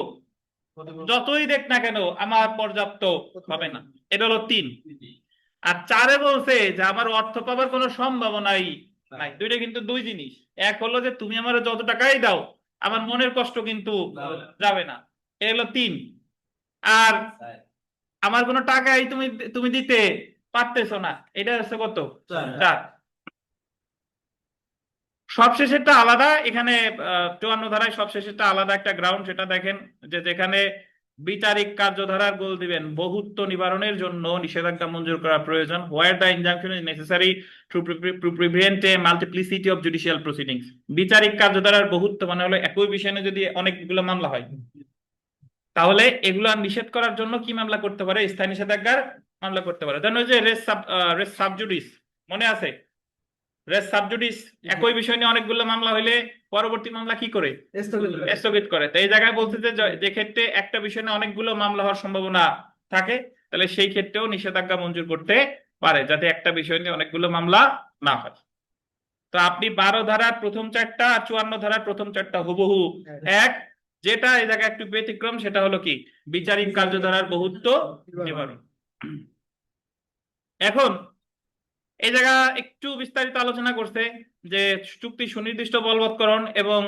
যতই দেখ না কেন আমার পর্যাপ্ত হবে না, এটা হলো 3। আর 4-এ বলছে যে আমার অর্থ পাবার কোনো সম্ভাবনাই নাই। দুইটা কিন্তু দুই জিনিস। এক হলো যে তুমি আমার যত টাকাই দাও আমার মনের কষ্ট কিন্তু যাবে না, এ হলো 3। আর আমার কোনো টাকাই তুমি তুমি দিতে পারতেছো না, এটা হচ্ছে কত, 4। সবশেষেরটা আলাদা এখানে। 54 ধারায় সবশেষেরটা আলাদা একটা গ্রাউন্ড, সেটা দেখেন যে যেখানে বিচারিক কার্যধারার গোল দিবেন বহুত্ব নিবারণের জন্য নিষেধাজ্ঞা মঞ্জুর করা প্রয়োজন, where the injunction is necessary to prevent A multiplicity of judicial proceedings. বিচারিক কার্যধারার বহুত্ব মানে হলো একই বিষয় নিয়ে যদি অনেকগুলো মামলা হয়, তাহলে এগুলো নিষেধ করার জন্য কি মামলা করতে পারে? স্থায়ী নিষেধাজ্ঞার মামলা করতে পারে। দেন ওই যে রেস সাবজুডিস, মনে আছে? রেস সাবজুডিস একই বিষয় নিয়ে অনেকগুলো মামলা হইলে পরবর্তী মামলা কি করে? স্থগিত করে। তো এই জায়গায় বলতে যে ক্ষেত্রে একটা বিষয় নিয়ে অনেকগুলো মামলা হওয়ার সম্ভাবনা থাকে, তাহলে সেই ক্ষেত্রেও নিষেধাজ্ঞা মঞ্জুর করতে পারে, যাতে একটা বিষয় নিয়ে অনেকগুলো মামলা না হয়। তো আপনি 12 ধারার প্রথম চারটা আর 54 ধারার প্রথম চারটা হুবহু এক। যেটা এই জায়গায় একটু ব্যতিক্রম সেটা হলো কি, বিচারিক কার্যধারার বহুত্ব নিবারণ। এখন এই জায়গা একটু বিস্তারিত আলোচনা করছে যে চুক্তি সুনির্দিষ্ট বলবৎকরণ এবং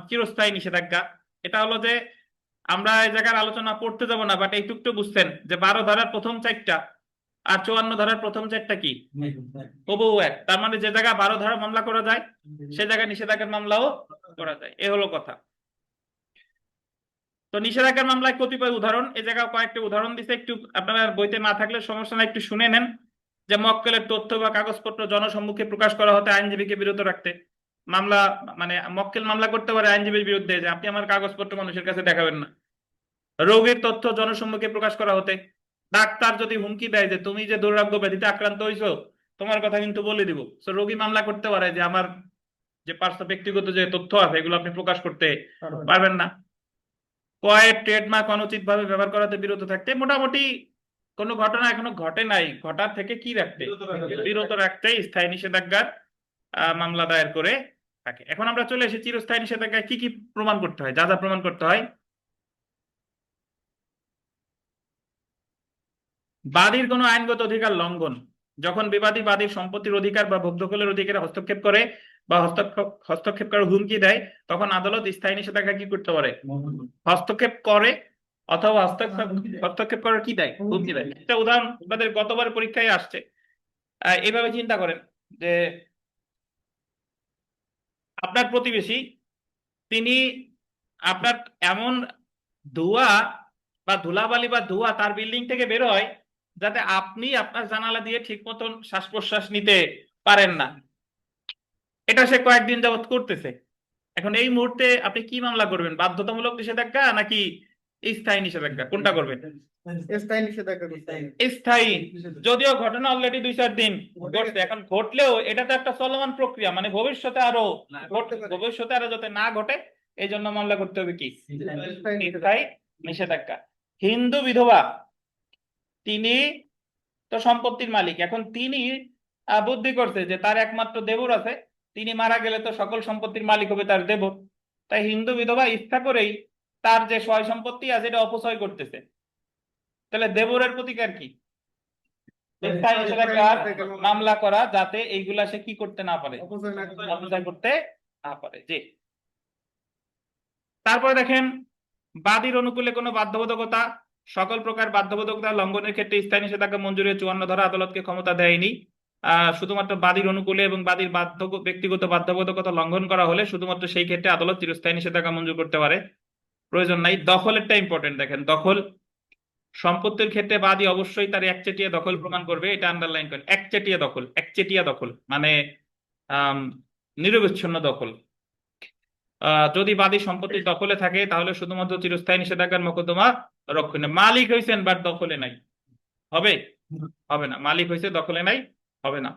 চিরস্থায়ী নিষেধাজ্ঞা। এটা হলো যে আমরা এই জায়গার আলোচনা করতে যাব না, বাট এইটুকু বুঝছেন যে 12 ধারার প্রথম চারটা আর 54 ধারার প্রথম চারটা কি হুবহু এক। তার মানে যে জায়গায় 12 ধারা মামলা করা যায় সে জায়গায় নিষেধাজ্ঞার মামলাও করা যায়, এ হলো কথা। তো নিষেধাজ্ঞার মামলায় কতিপয় উদাহরণ, এই জায়গায় কয়েকটি উদাহরণ দিছে, একটু আপনারা বইতে না থাকলে সমস্যা না, একটু শুনে নেন। যে মক্কেলের তথ্য বা কাগজপত্র জনসম্মুখে প্রকাশ করা হতে আইনজীবীকে বিরত রাখতে। মামলা মানে মক্কেল মামলা করতে পারে আইনজীবীর বিরুদ্ধে যে আপনি আমার কাগজপত্র মানুষের কাছে দেখাবেন না। রোগীর তথ্য জনসম্মুখে প্রকাশ করা হতে। ডাক্তার যদি হুমকি দেয় যে তুমি যে দুরারোগ্য ব্যাধিতে আক্রান্ত হইছো তোমার কথা কিন্তু বলে দিব, তো রোগী মামলা করতে পারে যে আমার যে ব্যক্তিগত যে তথ্য আছে এগুলো আপনি প্রকাশ করতে পারবেন না। কয়েক ট্রেডমার্ক অনুচিত ভাবে ব্যবহার করাতে বিরত থাকতে। মোটামুটি কোনো ঘটনা এখনো ঘটে নাই, ঘটার থেকে কি রাখতে, বিরত রাখতে স্থায়ী নিষেধাজ্ঞার মামলা দায়ের করে থাকে। এখন আমরা চলে এসেছি চিরস্থায়ী নিষেধাজ্ঞায় কি কি প্রমাণ করতে হয়, যা যা প্রমাণ করতে হয়। বাদীর কোনো আইনগত অধিকার লঙ্ঘন, যখন বিবাদী বাদীর সম্পত্তির অধিকার বা ভোগ দখলের অধিকারে হস্তক্ষেপ করে বা হস্তক্ষেপ করার হুমকি দেয়, তখন আদালত স্থায়ী নিষেধাজ্ঞা কি করতে পারে, হস্তক্ষেপ করে অথবা হস্তক্ষেপ করার কি দেয়, হুমকি দেয়। একটা উদাহরণ আপনাদের গতবার পরীক্ষায় আসছে। এইভাবে চিন্তা করেন যে আপনার প্রতিবেশী, তিনি আপনার এমন ধোঁয়া বা ধুলাবালি বা ধোঁয়া তার বিল্ডিং থেকে বের হয় যাতে আপনি আপনার জানালা দিয়ে ঠিক মতন শ্বাস প্রশ্বাস নিতে পারেন না। এটা সে কয়েকদিন যাবত করতেছে। এখন এই মুহূর্তে আপনি কি মামলা করবেন, বাধ্যতামূলক নিষেধাজ্ঞা নাকি স্থায়ী নিষেধাজ্ঞা, কোনটা করবেন? স্থায়ী নিষেধাজ্ঞা করতে হবে। স্থায়ী। যদিও ঘটনা অলরেডি 2-4 দিন ঘটছে, এখন ঘটলেও এটা তো একটা চলমান প্রক্রিয়া, মানে ভবিষ্যতে আরো ভবিষ্যতে আরো যাতে না ঘটে এই জন্য মামলা করতে হবে কি, স্থায়ী নিষেধাজ্ঞা। হিন্দু বিধবা, তিনি তো সম্পত্তির মালিক, এখন তিনি বুদ্ধি করছে যে তার একমাত্র দেবর আছে, তিনি মারা গেলে তো সকল সম্পত্তির মালিক হবে তার দেবর। তাই হিন্দু বিধবা ইচ্ছা করেই তার যে সয় সম্পত্তি আছে এটা অপচয় করতেছে। তাহলে দেবরের প্রতিকার কি, স্থায়ী নিষেধাজ্ঞার মামলা করা যাতে এইগুলা সে কি করতে না পারে, অপচয় করতে না পারে। জি। তারপরে দেখেন বাদীর অনুকূলে কোনো বাধ্যবাধকতা, সকল প্রকার বাধ্যবাধকতা লঙ্ঘনের ক্ষেত্রে স্থায়ী নিষেধাজ্ঞা মঞ্জুরের 54 ধারা আদালতকে ক্ষমতা দেয়নি। শুধুমাত্র বাদীর অনুকূলে এবং বাদীর ব্যক্তিগত বাধ্যবাধকতা লঙ্ঘন করা হলে শুধুমাত্র সেই ক্ষেত্রে আদালত চিরস্থায়ী নিষেধাজ্ঞা মঞ্জুর করতে পারে, প্রয়োজন নাই। দখলেরটা ইম্পর্টেন্ট, দেখেন দখল সম্পত্তির ক্ষেত্রে বাদী অবশ্যই তার একচেটিয়া দখল প্রমাণ করবে, এটা আন্ডারলাইন করেন। একচেটিয়া দখল, একচেটিয়া দখল মানে নিরবিচ্ছিন্ন দখল। যদি বাদী সম্পত্তি দখলে থাকে তাহলে শুধুমাত্র চিরস্থায়ী নিষেধাজ্ঞার মোকদ্দমা রক্ষণে। মালিক হয়েছেন বাট দখলে নাই, হবে হবে না। মালিক হয়েছে দখলে নাই, হবে না।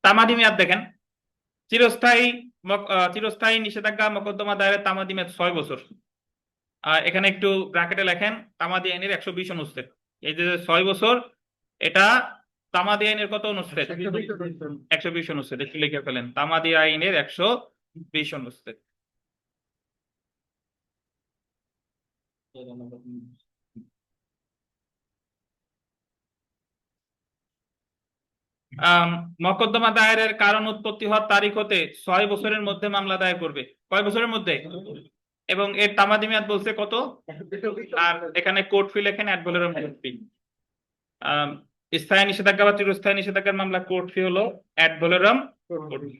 তামাদি মেয়াদ দেখেন, চিরস্থায়ী চিরস্থায়ী নিষেধাজ্ঞা মোকদ্দমা দায়েরের তামাদি মেয়াদ 6 বছর। এখানে একটু ব্র্যাকেটে লেখেন তামাদি আইনের 120 অনুচ্ছেদ। এই যে 6 বছর, এটা তামাদি আইনের কত অনুচ্ছেদ, 120 অনুচ্ছেদ। একটু লিখে ফেলেন তামাদি আইনের 120 অনুচ্ছেদ। মকদ্দমা দায়েরের কারণ উৎপত্তি হওয়ার তারিখ হতে 6 বছরের মধ্যে মামলা দায়ের করবে। কয় বছরের মধ্যে? এবং এর তামাদি মেয়াদ বলছে কত, আর এখানে কোর্ট ফি লেখেন অ্যাড ভ্যালোরাম কোর্ট ফি। স্থায়ী নিষেধাজ্ঞা বা চিরস্থায়ী নিষেধাজ্ঞার মামলা কোর্ট ফি হলো অ্যাড ভ্যালোরাম কোর্ট ফি।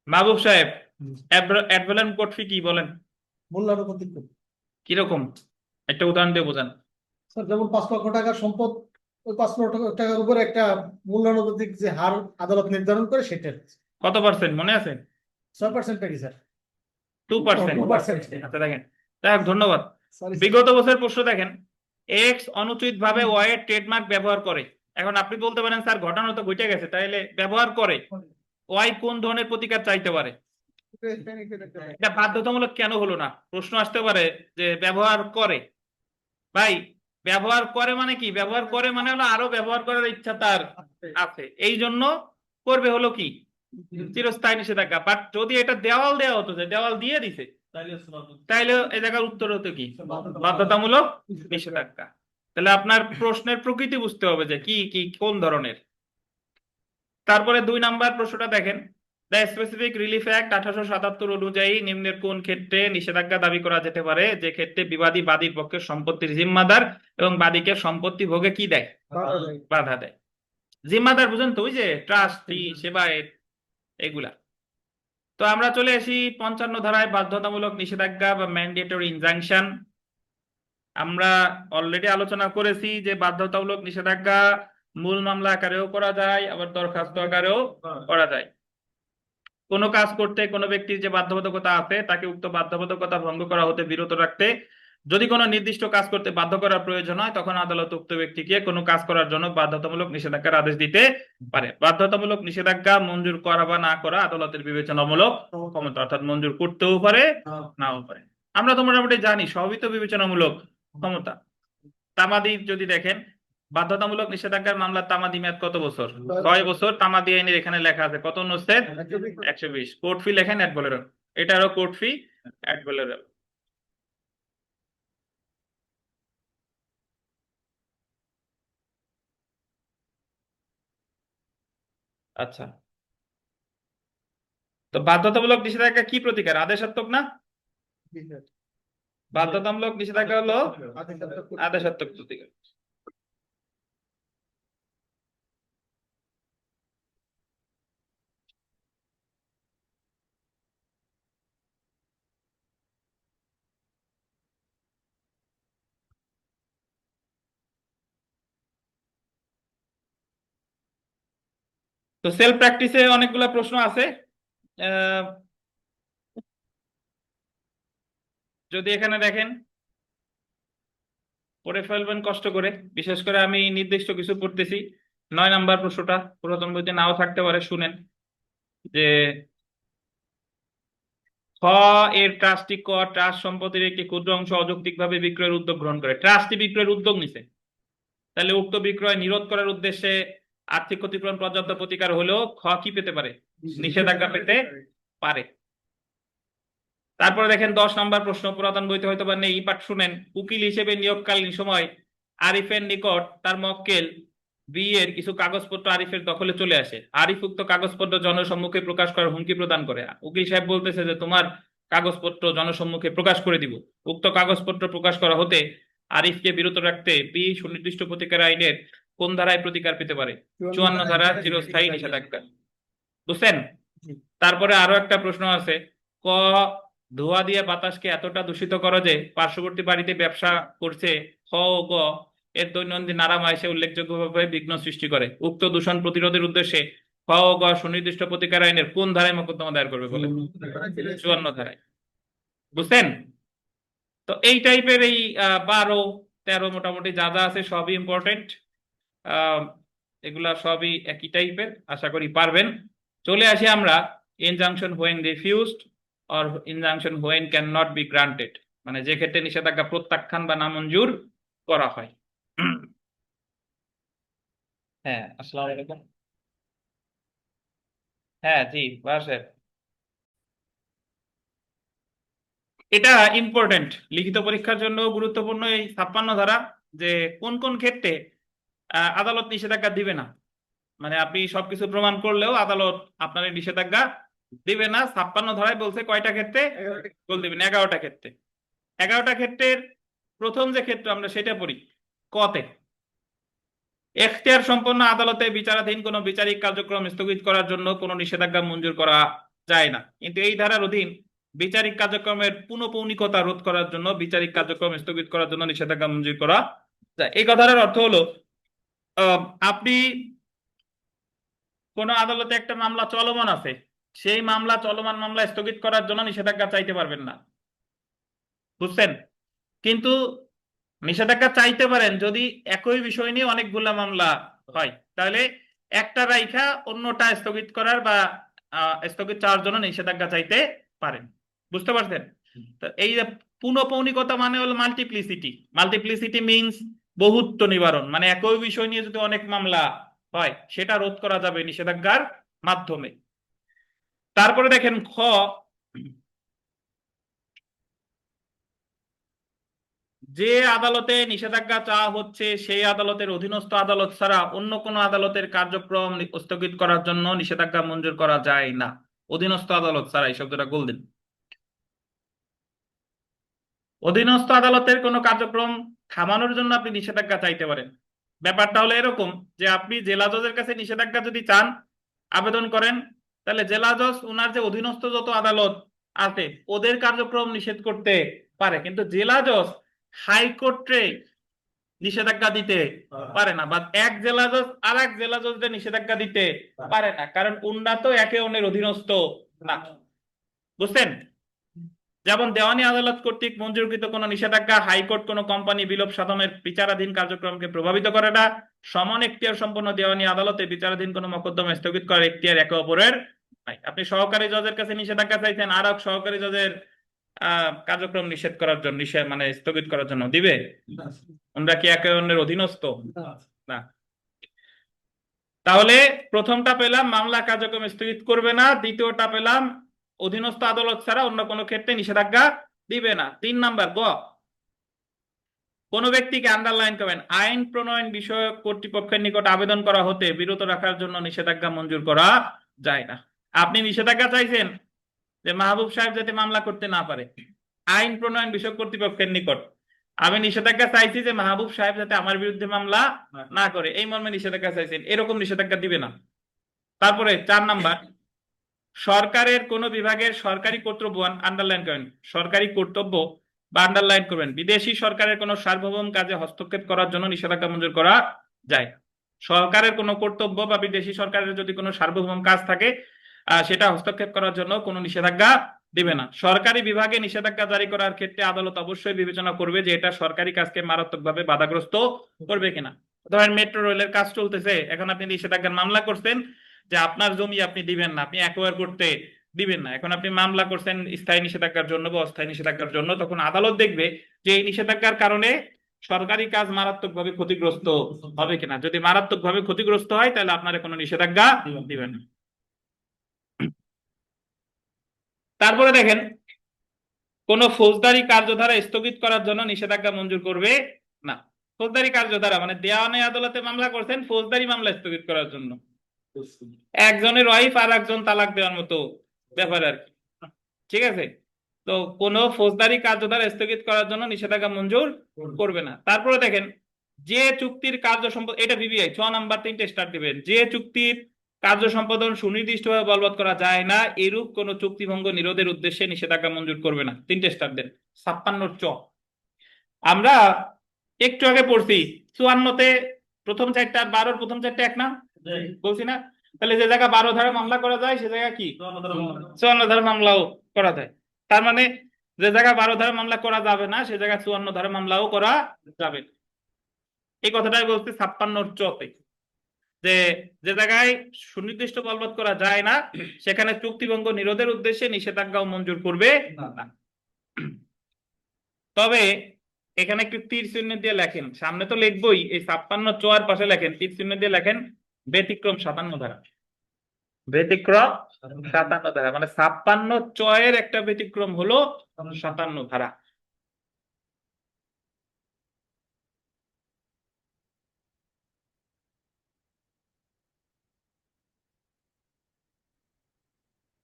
মাহবুব সাহেব, অ্যাড ভ্যালোরাম কোর্ট ফি কি বলেন, মূল্যানুপাতিক কর। কিরকম একটা উদাহরণ দিয়ে বোঝান। স্যার যেমন 5 লক্ষ টাকার সম্পদ, ওই 5 লক্ষ টাকার উপরে একটা মূল্যানুপাতিক যে হার আদালত নির্ধারণ করে সেটা কত পার্সেন্ট মনে আছে? 6% নাকি স্যার? 2%। 2%। আচ্ছা দেখেন, যাই হোক ধন্যবাদ। সরি বিগত বছর প্রশ্ন দেখেন, এক্স অনুচিত ভাবে ওয়াই এর ট্রেডমার্ক ব্যবহার করে। এখন আপনি বলতে পারেন স্যার ঘটনা তো ঘটে গেছে, তাহলে ব্যবহার করে ওয়াই কোন ধরনের প্রতিকার চাইতে পারে? এটা বাধ্যতামূলক কেন হলো না, প্রশ্ন আসতে পারে যে ব্যবহার করে। ভাই ব্যবহার করে মানে কি, ব্যবহার করে মানে হলো আরো ব্যবহার করার ইচ্ছা তার আছে, এই জন্য করবে হলো কি চিরস্থায়ী নিষেধাজ্ঞা। বাট যদি এটা দেওয়াল দেওয়া হতো, যে দেওয়াল দিয়ে দিছে, তাইলে এই জায়গার উত্তর হতো কি বাধ্যতামূলক নিষেধাজ্ঞা। তাহলে আপনার প্রশ্নের প্রকৃতি বুঝতে হবে যে কি কি কোন ধরনের। তারপরে 2 নাম্বার প্রশ্নটা দেখেন, দ্য স্পেসিফিক রিলিফ অ্যাক্ট 1877 অনুযায়ী নিম্নের কোন ক্ষেত্রে নিষেধাজ্ঞা দাবি করা যেতে পারে, যে ক্ষেত্রে বিবাদী বাদীর পক্ষে সম্পত্তির জিম্মাদার এবং বাদীকে সম্পত্তি ভোগে কি দেয়, বাধা দেয়। জিম্মাদার বুঝেন তো, ওই যে ট্রাস্টি, সেবায়েত, এগুলা। তো আমরা চলে আসি 55 ধারায় বাধ্যতামূলক নিষেধাজ্ঞা বা ম্যান্ডেটরি ইনজাংশন। আমরা অলরেডি আলোচনা করেছি যে বাধ্যতামূলক নিষেধাজ্ঞা মূল মামলা আকারেও করা যায়, আবার দরখাস্ত আকারেও করা যায়। কোনো কাজ করতে কোনো ব্যক্তির যে বাধ্যবাধকতা আছে তাকে উক্ত বাধ্যবাধকতা ভঙ্গ করা হতে বিরত রাখতে যদি কোনো নির্দিষ্ট কাজ করতে বাধ্য করার প্রয়োজন হয়, তখন আদালত উক্ত ব্যক্তিকে কোনো কাজ করার জন্য বাধ্যতামূলক নিষেধাজ্ঞার আদেশ দিতে পারে। বাধ্যতামূলক নিষেধাজ্ঞা মঞ্জুর করা বা না করা আদালতের বিবেচনামূলক ক্ষমতা, অর্থাৎ মঞ্জুর করতেও পারে, নাও পারে। আমরা তো মোটামুটি জানি সবই তো বিবেচনামূলক ক্ষমতা। তামাদি যদি দেখেন, বাধ্যতামূলক নিষেধাজ্ঞার মামলার তামাদি মেয়াদ কত বছর? 6 বছর। তামাদি আইনের এখানে লেখা আছে কত অনুচ্ছেদ? 120। কোর্ট ফি লেখেন অ্যাড ভ্যালোরাম, এটারও কোর্ট ফি অ্যাড ভ্যালোরাম। আচ্ছা, তো বাধ্যতামূলক নিষেধাজ্ঞা কি প্রতিকার? আদেশাত্মক না? বাধ্যতামূলক নিষেধাজ্ঞা হলো আদেশাত্মক প্রতিকার। তো সেলফ প্র্যাকটিসে অনেকগুলো প্রশ্ন আছে। আহ, যদি এখানে দেখেন, পড়ে ফেলবেন কষ্ট করে, বিশেষ করে আমি নির্দিষ্ট কিছু পড়তেছি। 9 নাম্বার প্রশ্নটা পুরাতন বইতে নাও থাকতে পারে, শুনেন যে খ এর ট্রাস্টি ক ট্রাস্ট সম্পত্তির একটি ক্ষুদ্র অংশ অযৌক্তিকভাবে বিক্রয়ের উদ্যোগ গ্রহণ করে। ট্রাস্টি বিক্রয়ের উদ্যোগ নিছে, তাহলে উক্ত বিক্রয় নিরোধ করার উদ্দেশ্যে আর্থিক ক্ষতিপূরণ পর্যাপ্ত প্রতিকার হলেও খ কি পেতে পারে? নিষেধাজ্ঞা পেতে পারে। তারপরে দেখেন 10 নাম্বার প্রশ্ন, পুরাতন বইতে হয়তো বা নেই, বাট শুনেন। উকিল হিসেবে নিয়োগকালীন সময় আরিফের নিকট তার মক্কেল বি এর কিছু কাগজপত্র আরিফের দখলে চলে আসে। আরিফ উক্ত কাগজপত্র জনসম্মুখে প্রকাশ করার হুমকি প্রদান করে। উকিল সাহেব বলতেছে যে তোমার কাগজপত্র জনসম্মুখে প্রকাশ করে দিব। উক্ত কাগজপত্র প্রকাশ করা হতে আরিফকে বিরত রাখতে বি সুনির্দিষ্ট প্রতিকার আইনের কোন ধারায় প্রতিকার পেতে পারে? 54 ধারা চিরস্থায়ী নিষেধাজ্ঞা। বুঝছেন? তারপরে আরো একটা প্রশ্ন আছে, ক ধোঁয়া দিয়ে বাতাসকে এতটা দূষিত করো যে পার্শ্ববর্তী বাড়িতে ব্যবসা করছে খ ও গ এর দৈনন্দিন আরাম আয়েসে উল্লেখযোগ্যভাবে বিঘ্ন সৃষ্টি করে। উক্ত দূষণ প্রতিরোধের উদ্দেশ্যে খ ও গ সুনির্দিষ্ট প্রতিকার আইনের কোন ধারায় মোকদ্দমা দায়ের করবে বলে? 54 ধারায়। বুঝছেন? তো এই টাইপের এই 12, 13 মোটামুটি যা যা আছে সবই ইম্পর্টেন্ট। এগুলা সবই একই টাইপের, আশা করি পারবেন। চলে আসি আমরা injunction when refused or injunction when can not be granted, মানে যে ক্ষেত্রে নিষেধাজ্ঞা প্রত্যাখ্যান বা নামঞ্জুর করা হয়। হ্যাঁ, আসসালামু আলাইকুম। হ্যাঁ জি বাসের, এটা ইম্পর্টেন্ট, লিখিত পরীক্ষার জন্য গুরুত্বপূর্ণ এই 56 ধারা, যে কোন কোন ক্ষেত্রে আদালত নিষেধাজ্ঞা দিবে না। মানে আপনি সবকিছু প্রমাণ করলেও আদালত আপনার এই নিষেধাজ্ঞা দিবে না। 56 ধারায় বলছে কয়টা ক্ষেত্রে? বল দিবেন 11টা ক্ষেত্রে। 11টা ক্ষেত্রের প্রথম যে ক্ষেত্র আমরা সেটা পড়ি, কতে। এখতিয়ার সম্পন্ন আদালতে বিচারাধীন কোনো বিচারিক কার্যক্রম স্থগিত করার জন্য কোনো নিষেধাজ্ঞা মঞ্জুর করা যায় না, কিন্তু এই ধারার অধীন বিচারিক কার্যক্রমের পুনঃপৌনিকতা রোধ করার জন্য বিচারিক কার্যক্রম স্থগিত করার জন্য নিষেধাজ্ঞা মঞ্জুর করা যায়। এই কথাটার অর্থ হলো আপনি কোন আদালতে একটা মামলা চলমান আছে, সেই চলমান মামলা স্থগিত করার জন্য নিষেধাজ্ঞা চাইতে পারবেন না। বুঝছেন? কিন্তু নিষেধাজ্ঞা চাইতে পারেন যদি একই বিষয় নিয়ে অনেকগুলা মামলা হয়, তাহলে একটা রাইখা অন্যটা স্থগিত করার বা স্থগিত চাওয়ার জন্য নিষেধাজ্ঞা চাইতে পারেন। বুঝতে পারছেন? তো এই যে পুনঃপৌনিকতা মানে হলো মাল্টিপ্লিসিটি। মাল্টিপ্লিসিটি মিনস বহুত্ব নিবারণ, মানে একই বিষয় নিয়ে যদি অনেক মামলা হয় সেটা রোধ করা যাবে নিষেধাজ্ঞার মাধ্যমে। তারপরে দেখেন খ, যে আদালতে নিষেধাজ্ঞা চাওয়া হচ্ছে সেই আদালতের অধীনস্থ আদালত ছাড়া অন্য কোনো আদালতের কার্যক্রম স্থগিত করার জন্য নিষেধাজ্ঞা মঞ্জুর করা যায় না। অধীনস্থ আদালত ছাড়া, এই শব্দটা গোল দিন। অধীনস্থ আদালতের কোনো কার্যক্রম থামানোর জন্য আপনি নিষেধাজ্ঞা চাইতে পারেন। ব্যাপারটা হলো এরকম যে আপনি জেলা জজের কাছে নিষেধাজ্ঞা যদি চান, আবেদন করেন, তাহলে জেলা জজ ওনার যে অধীনস্থ যত আদালত আছে ওদের কার্যক্রম নিষেধ করতে পারে, কিন্তু জেলা জজ হাইকোর্টে নিষেধাজ্ঞা দিতে পারে না, বা এক জেলা জজ আর এক জেলা জজদের নিষেধাজ্ঞা দিতে পারে না, কারণ উন্নত তো একে অন্যের অধীনস্থ না। বুঝছেন? যেমন দেওয়ানি আদালত কর্তৃক মঞ্জুরকৃত কোনো নিষেধাজ্ঞা হাইকোর্ট কোনো কোম্পানি বিলোপ সাধনের বিচারাধীন কার্যক্রমকে প্রভাবিত করে না। সমান এখতিয়ার সম্পন্ন দেওয়ানি আদালতে বিচারাধীন কোনো মোকদ্দমা স্থগিত করার এখতিয়ার একে অপরের নাই। আপনি সহকারী জজের কাছে নিষেধাজ্ঞা চাইছেন, আর এক সহকারী জজের কার্যক্রম নিষেধ করার জন্য, মানে স্থগিত করার জন্য দিবে? আমরা কি একে অন্যের অধীনস্থ? না। তাহলে প্রথমটা পেলাম মামলা কার্যক্রম স্থগিত করবে না, দ্বিতীয়টা পেলাম অধীনস্থ আদালত ছাড়া অন্য কোনো ক্ষেত্রে নিষেধাজ্ঞা দিবে না। 3 নাম্বার গ, কোন ব্যক্তিকে আন্ডারলাইন করবেন, আইন প্রণয়ন বিষয়ক কর্তৃপক্ষের নিকট আবেদন করা হতে বিরত রাখার জন্য নিষেধাজ্ঞা মঞ্জুর করা যায় না। আপনি নিষেধাজ্ঞা চাইছেন যে মাহবুব সাহেব যাতে মামলা করতে না পারে আইন প্রণয়ন বিষয়ক কর্তৃপক্ষের নিকট, আমি নিষেধাজ্ঞা চাইছি যে মাহবুব সাহেব যাতে আমার বিরুদ্ধে মামলা না করে, এই মর্মে নিষেধাজ্ঞা চাইছেন, এরকম নিষেধাজ্ঞা দিবে না। তারপরে 4 নাম্বার, সরকারের কোন বিভাগের সরকারি কর্তব্য, আন্ডারলাইন করেন, সরকারি কর্তব্য বা আন্ডারলাইন করবেন, বিদেশি সরকারের কোন সার্বভৌম কাজে হস্তক্ষেপ করার জন্য নিষেধাজ্ঞা মঞ্জুর করা যায়। সরকারের কোনো কর্তব্য বা বিদেশি সরকারের যদি কোনো সার্বভৌম কাজ থাকে সেটা হস্তক্ষেপ করার জন্য কোনো নিষেধাজ্ঞা দিবে না। সরকারি বিভাগে নিষেধাজ্ঞা জারি করার ক্ষেত্রে আদালত অবশ্যই বিবেচনা করবে যে এটা সরকারি কাজকে মারাত্মকভাবে বাধাগ্রস্ত করবে কিনা। ধরেন মেট্রো রেলের কাজ চলতেছে, এখন আপনি নিষেধাজ্ঞার মামলা করছেন যে আপনার জমি আপনি দিবেন না, আপনি অ্যাকোয়ার করতে দিবেন না, এখন আপনি মামলা করছেন স্থায়ী নিষেধাজ্ঞার জন্য বা অস্থায়ী নিষেধাজ্ঞার জন্য, তখন আদালত দেখবে যে এই নিষেধাজ্ঞার কারণে সরকারি কাজ মারাত্মকভাবে ক্ষতিগ্রস্ত হবে কিনা। যদি মারাত্মকভাবে ক্ষতিগ্রস্ত হয় তাহলে আপনারা কোনো নিষেধাজ্ঞা দিবেন না। তারপরে দেখেন, কোন ফৌজদারি কার্যধারা স্থগিত করার জন্য নিষেধাজ্ঞা মঞ্জুর করবে না। ফৌজদারি কার্যধারা মানে দেওয়ানি আদালতে মামলা করছেন, ফৌজদারি মামলা স্থগিত করার জন্য, একজনের ওয়াইফ আর একজন তালাক দেওয়ার মতো ব্যাপার আর কি, ঠিক আছে? তো কোন ফৌজদারি কার্যধারা স্থগিত করার জন্য নিষেধাজ্ঞা মঞ্জুর করবে না। তারপরে দেখেন, যে চুক্তির কার্য সম্পাদন, এটা বিবিআই 6 নাম্বার 3টে স্টার দিবেন, যে চুক্তির কার্য সম্পাদন সুনির্দিষ্টভাবে বলবৎ করা যায় না এরূপ কোন চুক্তিভঙ্গ নিরোধের উদ্দেশ্যে নিষেধাজ্ঞা মঞ্জুর করবে না। 3টে স্টার দেন। 56 চ, আমরা একটু আগে পড়ছি 54তে প্রথম 4টা আর 12 প্রথম 4টা এক না বলছি না? তাহলে যে জায়গা 12 ধারা মামলা করা যায় সে জায়গা কি 54 ধারা মামলাও করা যায়। তার মানে যে জায়গা 12 ধারা মামলা করা যাবে না সে জায়গা 54 ধারা মামলাও করা যাবে। এই কথাটাই বলছি 56 চতে, যে যে জায়গায় সুনির্দিষ্ট বলবৎ করা যায় না সেখানে চুক্তিভঙ্গ নিরোধের উদ্দেশ্যে নিষেধাজ্ঞাও মঞ্জুর করবে না। তবে এখানে একটু তীর চিহ্ন দিয়ে লেখেন, সামনে তো লিখবই, এই 56 চোয়ার পাশে লেখেন, তীর চিহ্ন দিয়ে লেখেন ব্যতিক্রম 57 ধারা। ব্যতিক্রম 57 ধারা মানে 56 চয়ের একটা ব্যতিক্রম হলো 57 ধারা।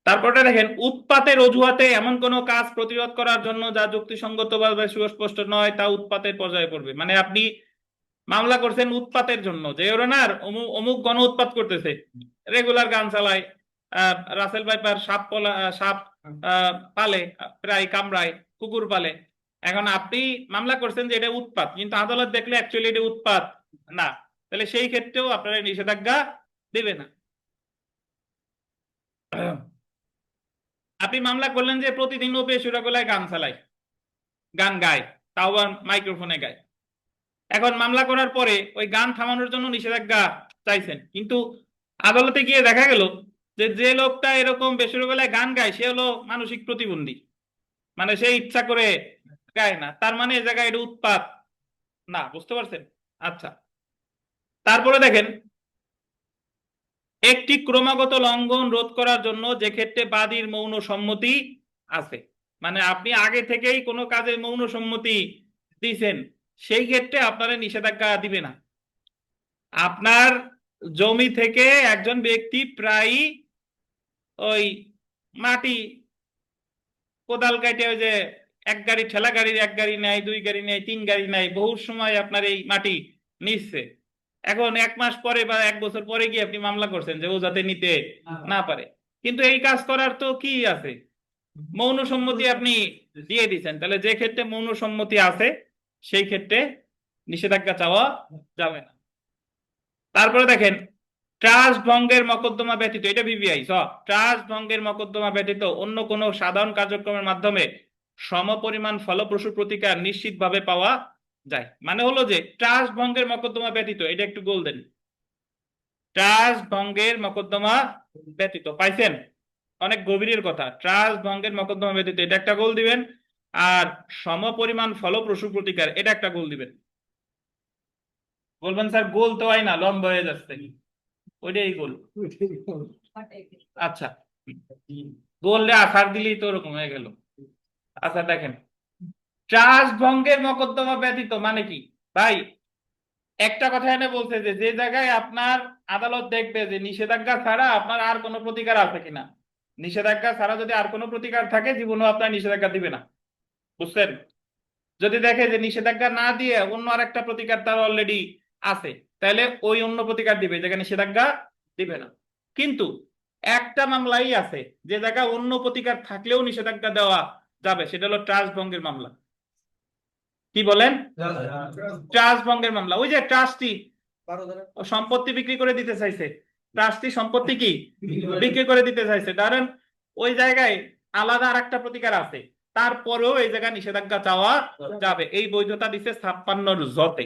তারপরে দেখেন, উৎপাতের অজুহাতে এমন কোন কাজ প্রতিরোধ করার জন্য যা যুক্তিসঙ্গত বা সুস্পষ্ট নয় তা উৎপাতের পর্যায়ে পড়বে। মানে আপনি মামলা করছেন উৎপাতের জন্য, যে ওনার অমুক গণ উৎপাত করতেছে, রেগুলার গান চালায়, রাসেল ভাইপার সাপ পালে, প্রায় কামড়ায়, কুকুর পালে। এখন আপনি মামলা করছেন যে এটা উৎপাত, কিন্তু আদালত দেখলে অ্যাকচুয়ালি এটা উৎপাত না, তাহলে সেই ক্ষেত্রেও আপনারা নিষেধাজ্ঞা দেবে না। আপনি মামলা করলেন যে প্রতিদিন ও বেসুরা গলায় গান চালায়, গান গায়, তাও আবার মাইক্রোফোনে গায়। এখন মামলা করার পরে ওই গান থামানোর জন্য নিষেধাজ্ঞা চাইছেন, কিন্তু আদালতে গিয়ে দেখা গেল যে যে লোকটা এরকম বেসুরা গলায় গান গায় সে হলো মানসিক প্রতিবন্ধী, মানে সে ইচ্ছা করে গায় না, তার মানে এ জায়গায় এটা উৎপাত না। বুঝতে পারছেন? আচ্ছা, তারপরে দেখেন, একটি ক্রমাগত লঙ্ঘন রোধ করার জন্য যে ক্ষেত্রে বাদীর মৌন সম্মতি আছে, মানে আপনি আগে থেকেই কোনো কাজে মৌন সম্মতি দিয়েছেন, সেই ক্ষেত্রে আপনারা নিষেধাজ্ঞা দিবে না। আপনার জমি থেকে একজন ব্যক্তি প্রায় ওই মাটি কোদাল কাটে ওই যে এক গাড়ি ঠেলা গাড়ির এক গাড়ি নেয়, দুই গাড়ি নেয়, তিন গাড়ি নেয়, বহু সময় আপনার এই মাটি নিচ্ছে। এখন 1 মাস পরে বা 1 বছর পরে গিয়ে আপনি মামলা করছেন যে ও যাতে নিতে না পারে। কিন্তু এই কাজ করার তো কি আছে, মৌন সম্মতি আপনি দিয়ে দিচ্ছেন। তাহলে যে ক্ষেত্রে মৌন সম্মতি আছে সেই ক্ষেত্রে নিষেধাজ্ঞা চাওয়া যাবে না। তারপরে দেখেন, ট্রাস্ট ভঙ্গের মকদ্দমা ব্যতীত, এটা ভিভিআই ট্রাস্ট ভঙ্গের মকদ্দমা ব্যতীত অন্য কোনো সাধারণ কার্যক্রমের মাধ্যমে সমপরিমাণ ফলপ্রসূ প্রতিকার নিশ্চিতভাবে পাওয়া যায়। মানে হলো যে ট্রাস্ট ভঙ্গের মকদ্দমা ব্যতীত, এটা একটু গোল দেন, ট্রাস্ট ভঙ্গের মকদ্দমা ব্যতীত, পাইছেন? অনেক গভীরের কথা। ট্রাস্ট ভঙ্গের মকদ্দমা ব্যতীত, এটা একটা গোল দিবেন। আর সমপরিমাণ ফলপ্রসূ প্রতিকার, এটা একটা গোল দিবেন। বলবেন স্যার গোল তো হয় না, লম্বা হয়ে যাচ্ছে, ওইটাই গোল। আচ্ছা, গোলে আকার দিলেই তো ওরকম হয়ে গেল। আচ্ছা দেখেন, ট্রাস্ট ভঙ্গের মকদ্দমা ব্যতীত মানে কি ভাই? একটা কথা এনে বলছে যে যে জায়গায় আপনার আদালত দেখবে যে নিষেধাজ্ঞা ছাড়া আপনার আর কোনো প্রতিকার আছে কিনা, নিষেধাজ্ঞা ছাড়া যদি আর কোনো প্রতিকার থাকে জীবনেও আপনার নিষেধাজ্ঞা দিবে না, বুঝছেন? যদি দেখে যে নিষেধাজ্ঞা না দিয়ে অন্য আরেকটা প্রতিকার তার অলরেডি আছে, তাহলে ওই অন্য প্রতিকার দিবে, যেখানে নিষেধাজ্ঞা দিবে না। কিন্তু একটা মামলাই আছে যে জায়গায় অন্য প্রতিকার থাকলেও নিষেধাজ্ঞা দেওয়া যাবে, সেটা হলো ট্রাস্ট ভঙ্গের মামলা। কি বলেন? ট্রাস্ট ভঙ্গের মামলা। ওই যে ট্রাস্টি সম্পত্তি বিক্রি করে দিতে চাইছে, ট্রাস্টি সম্পত্তি কি বিক্রি করে দিতে চাইছে, কারণ ওই জায়গায় আলাদা আর একটা প্রতিকার আছে, তারপরেও এই জায়গায় নিষেধাজ্ঞা চাওয়া যাবে। এই বৈধতা দিচ্ছে 56 জতে।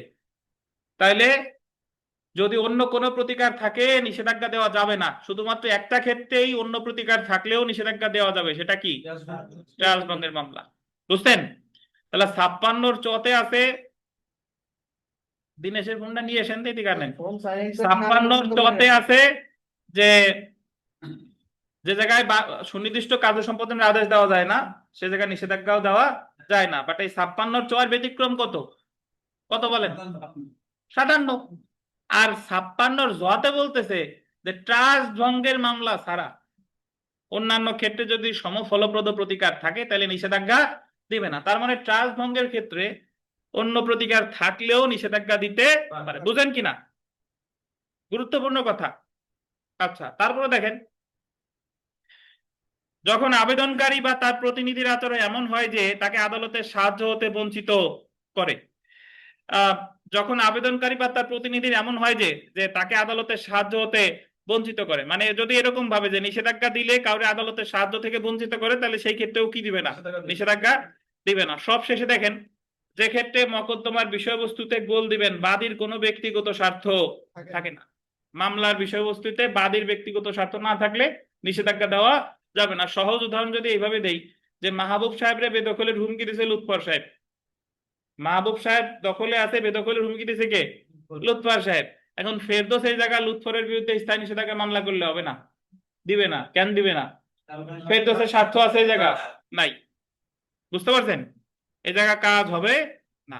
তাইলে যদি অন্য কোনো প্রতিকার থাকে নিষেধাজ্ঞা দেওয়া যাবে না, শুধুমাত্র একটা ক্ষেত্রেই অন্য প্রতিকার থাকলেও নিষেধাজ্ঞা দেওয়া যাবে, সেটা কি? ট্রাস্ট ভঙ্গের মামলা। বুঝছেন? তাহলে 56 চতে আছে, দিনেশের ফোনটা নিয়ে এসেন দিদি কানেন। 56 চতে আছে যে যে জায়গায় সুনির্দিষ্ট কার্য সম্পাদনের আদেশ দেওয়া যায় না সে জায়গায় নিষেধাজ্ঞাও দেওয়া যায় না। বাট এই 56 চয়ের ব্যতিক্রম কত, কত বলেন? 57। আর 56 জতে বলতেছে যে ট্রাস্ট ভঙ্গের মামলা ছাড়া অন্যান্য ক্ষেত্রে যদি সমফলপ্রদ প্রতিকার থাকে তাহলে নিষেধাজ্ঞা দিবে না। তার মানে ট্রাস্ট ভঙ্গের ক্ষেত্রে অন্য প্রতিকার থাকলেও নিষেধাজ্ঞা দিতে পারে। বুঝেন কিনা? গুরুত্বপূর্ণ কথা। আচ্ছা, তারপরে দেখেন, যখন আবেদনকারী বা তার প্রতিনিধির আচরণ এমন হয় যে তাকে আদালতের সাহায্য হতে বঞ্চিত করে, আহ, যখন আবেদনকারী বা তার প্রতিনিধির এমন হয় যে যে তাকে আদালতের সাহায্য হতে বঞ্চিত করে, মানে যদি এরকম ভাবে যে নিষেধাজ্ঞা দিলে কাউরে আদালতের সাহায্য থেকে বঞ্চিত করে, তাহলে সেই ক্ষেত্রেও কি দিবে না? নিষেধাজ্ঞা দিবে না। সব শেষে দেখেন, যে ক্ষেত্রে মকদ্দমার বিষয়বস্তুতে গোল দিবেন বাদীর কোনো ব্যক্তিগত স্বার্থ থাকে না। মামলার বিষয়বস্তুতে বাদীর ব্যক্তিগত স্বার্থ না থাকলে নিষেধাজ্ঞা দেওয়া যাবে না। সহজ উদাহরণ যদি এইভাবে দেই, যে মাহবুব সাহেবরে বেদখলের হুমকি দিয়েছে লুৎফর সাহেব, মাহবুব সাহেব দখলে আছে, বেদখলের হুমকি দিয়েছে কে? লুৎফর সাহেব। এখন ফেরদৌস এই জায়গা লুৎফরের বিরুদ্ধে স্থায়ী নিষেধাজ্ঞা মামলা করলে হবে না? দিবে না। কেন দিবে না? ফেরদৌসের স্বার্থ আছে এই জায়গা নাই। বুঝতে পারছেন? এই জায়গা কাজ হবে না।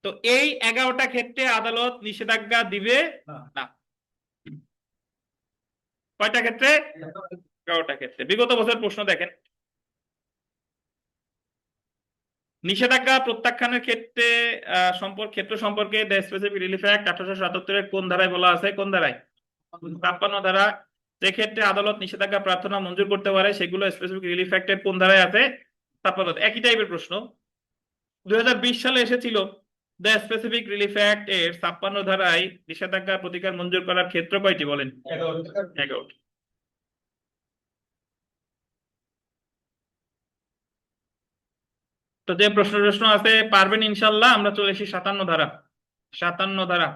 তো এই 11টা ক্ষেত্রে আদালত নিষেধাজ্ঞা দিবে না। কয়টা ক্ষেত্রে? 11টা ক্ষেত্রে। বিগত বছর প্রশ্ন দেখেন, নিষেধাজ্ঞা প্রত্যাখ্যানের ক্ষেত্রে ক্ষেত্র সম্পর্কে দ্য স্পেসিফিক রিলিফ অ্যাক্ট 1877 কোন ধারায় বলা আছে? কোন ধারায়? 53 ধারা। যে ক্ষেত্রে আদালত নিষেধাজ্ঞা প্রার্থনা মঞ্জুর করতে পারে সেগুলো স্পেসিফিক রিলিফ অ্যাক্টের কোন ধারায় আছে? 53। একই টাইপের প্রশ্ন 2020 সালে এসেছিল, দ্য স্পেসিফিক রিলিফ অ্যাক্ট এর 56 ধারায় নিষেধাজ্ঞা প্রতিকার মঞ্জুর করার ক্ষেত্র কয়টি বলেন? 11টি। তো যে প্রশ্ন আছে পারবেন ইনশাল্লাহ। আমরা চলে এসেছি 57 ধারা। 57 ধারা,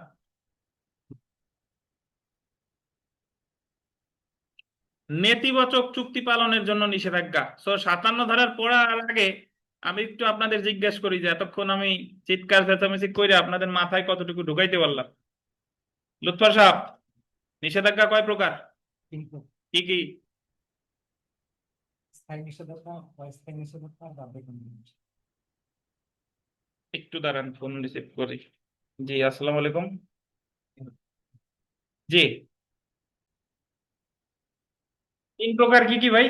নেতিবাচক চুক্তি পালনের জন্য নিষেধাজ্ঞা। 57 ধারার পড়ার আগে আমি একটু আপনাদের জিজ্ঞেস করি যে এতক্ষণ আমি চিৎকার চেঁচামেচি করে আপনাদের মাথায় কতটুকু ঢুকাইতে পারলাম? লুৎফর সাহেব, নিষেধাজ্ঞা কয় প্রকার, কি কি? একটু দাঁড়ান, ফোন রিসিভ করি। জি, আসসালামু আলাইকুম। জি, তিন প্রকার কি কি ভাই?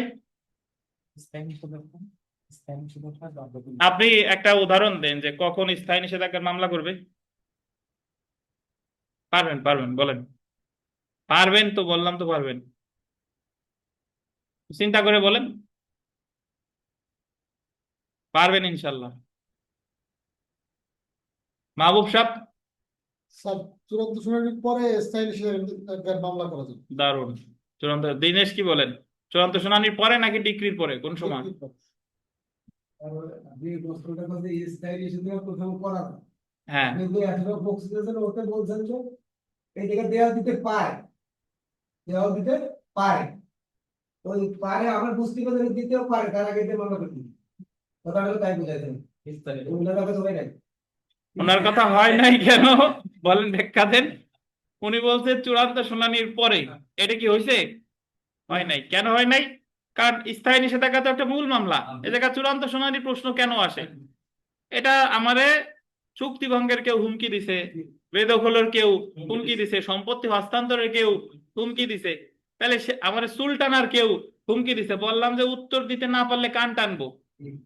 আপনি একটা উদাহরণ দেন যে কখন স্থায়ী নিষেধাজ্ঞার মামলা করবে। পারবেন পারবেন বলেন। পারবেন তো, বললাম তো পারবেন। চিন্তা করে বলেন। পারবেন ইনশাল্লাহ। মাহবুব সাহেব। স্যার, চূড়ান্ত শুনানির পরে স্থায়ী নিষেধাজ্ঞার মামলা করা যাবে। দারুণ। চূড়ান্ত দিনেশ কি বলেন? চূড়ান্ত শুনানির পরে নাকি ডিক্রির পরে, কোন সময়? আপনি প্রশ্নটা করতে স্থায়ী নিষেধাজ্ঞা প্রথম করা না। হ্যাঁ, আপনি যে এখনো বক্তৃতা ওতে বলছেন যে এই জায়গা দেওয়া দিতে পারে, দেওয়া দিতে পারে, ওই পারে আমার বুঝতে পারে দিতেও পারে, তার আগে দিয়ে মামলা করতে হবে। কথাটা হলো তাই বুঝাইছেন। ওনার কথা সবাই নাই। ওনার কথা হয় নাই কেন? বলেন, ব্যাখ্যা দেন। উনি বলছে চূড়ান্ত শুনানির পরে। এটা কি হয়েছে? হয় নাই। কেন হয় নাই? কারণ স্থায়ী নিষেধাজ্ঞা তো একটা মূল মামলা। এ জায়গায় চূড়ান্ত শুনানির প্রশ্ন কেন আসে? এটা আমারে চুক্তি ভঙ্গের কেউ হুমকি দিছে, বেদখলের কেউ হুমকি দিছে, সম্পত্তি হস্তান্তরের কেউ হুমকি দিছে, তাহলে সে আমার সুলতানার কেউ হুমকি দিছে, বললাম যে উত্তর দিতে না পারলে কান টানবো,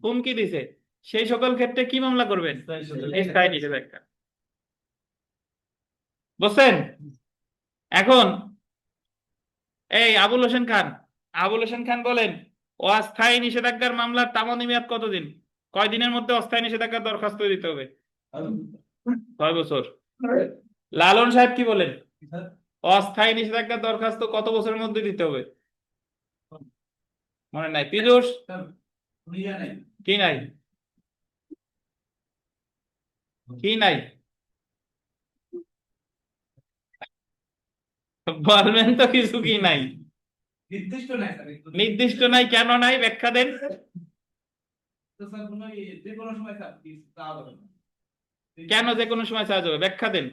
হুমকি দিছে, সেই সকল ক্ষেত্রে কি মামলা করবেন? স্থায়ী নিষেধাজ্ঞা। বুঝছেন? এখন এই আবুল হোসেন খান, আবুল হোসেন খান বলেন, অস্থায়ী নিষেধাজ্ঞার মামলার তামাদি মেয়াদ কতদিন? কয় দিনের মধ্যে অস্থায়ী নিষেধাজ্ঞার দরখাস্ত দিতে হবে? 6 বছর। লালন সাহেব কি বলেন? অস্থায়ী নিষেধাজ্ঞার দরখাস্ত কত বছরের মধ্যে দিতে হবে? মনে নাই? পীযূষ কি নাই? কি নাই? বলবেন তো কিছু কি নাই? নির্দিষ্ট নাই স্যার, নির্দিষ্ট নাই, কেন নাই? ব্যাখ্যা দেন। তো স্যার কোনো যে কোনো সময় স্যার চাওয়া যাবে না। কেন যে কোনো সময় চাওয়া যাবে? ব্যাখ্যা দেন।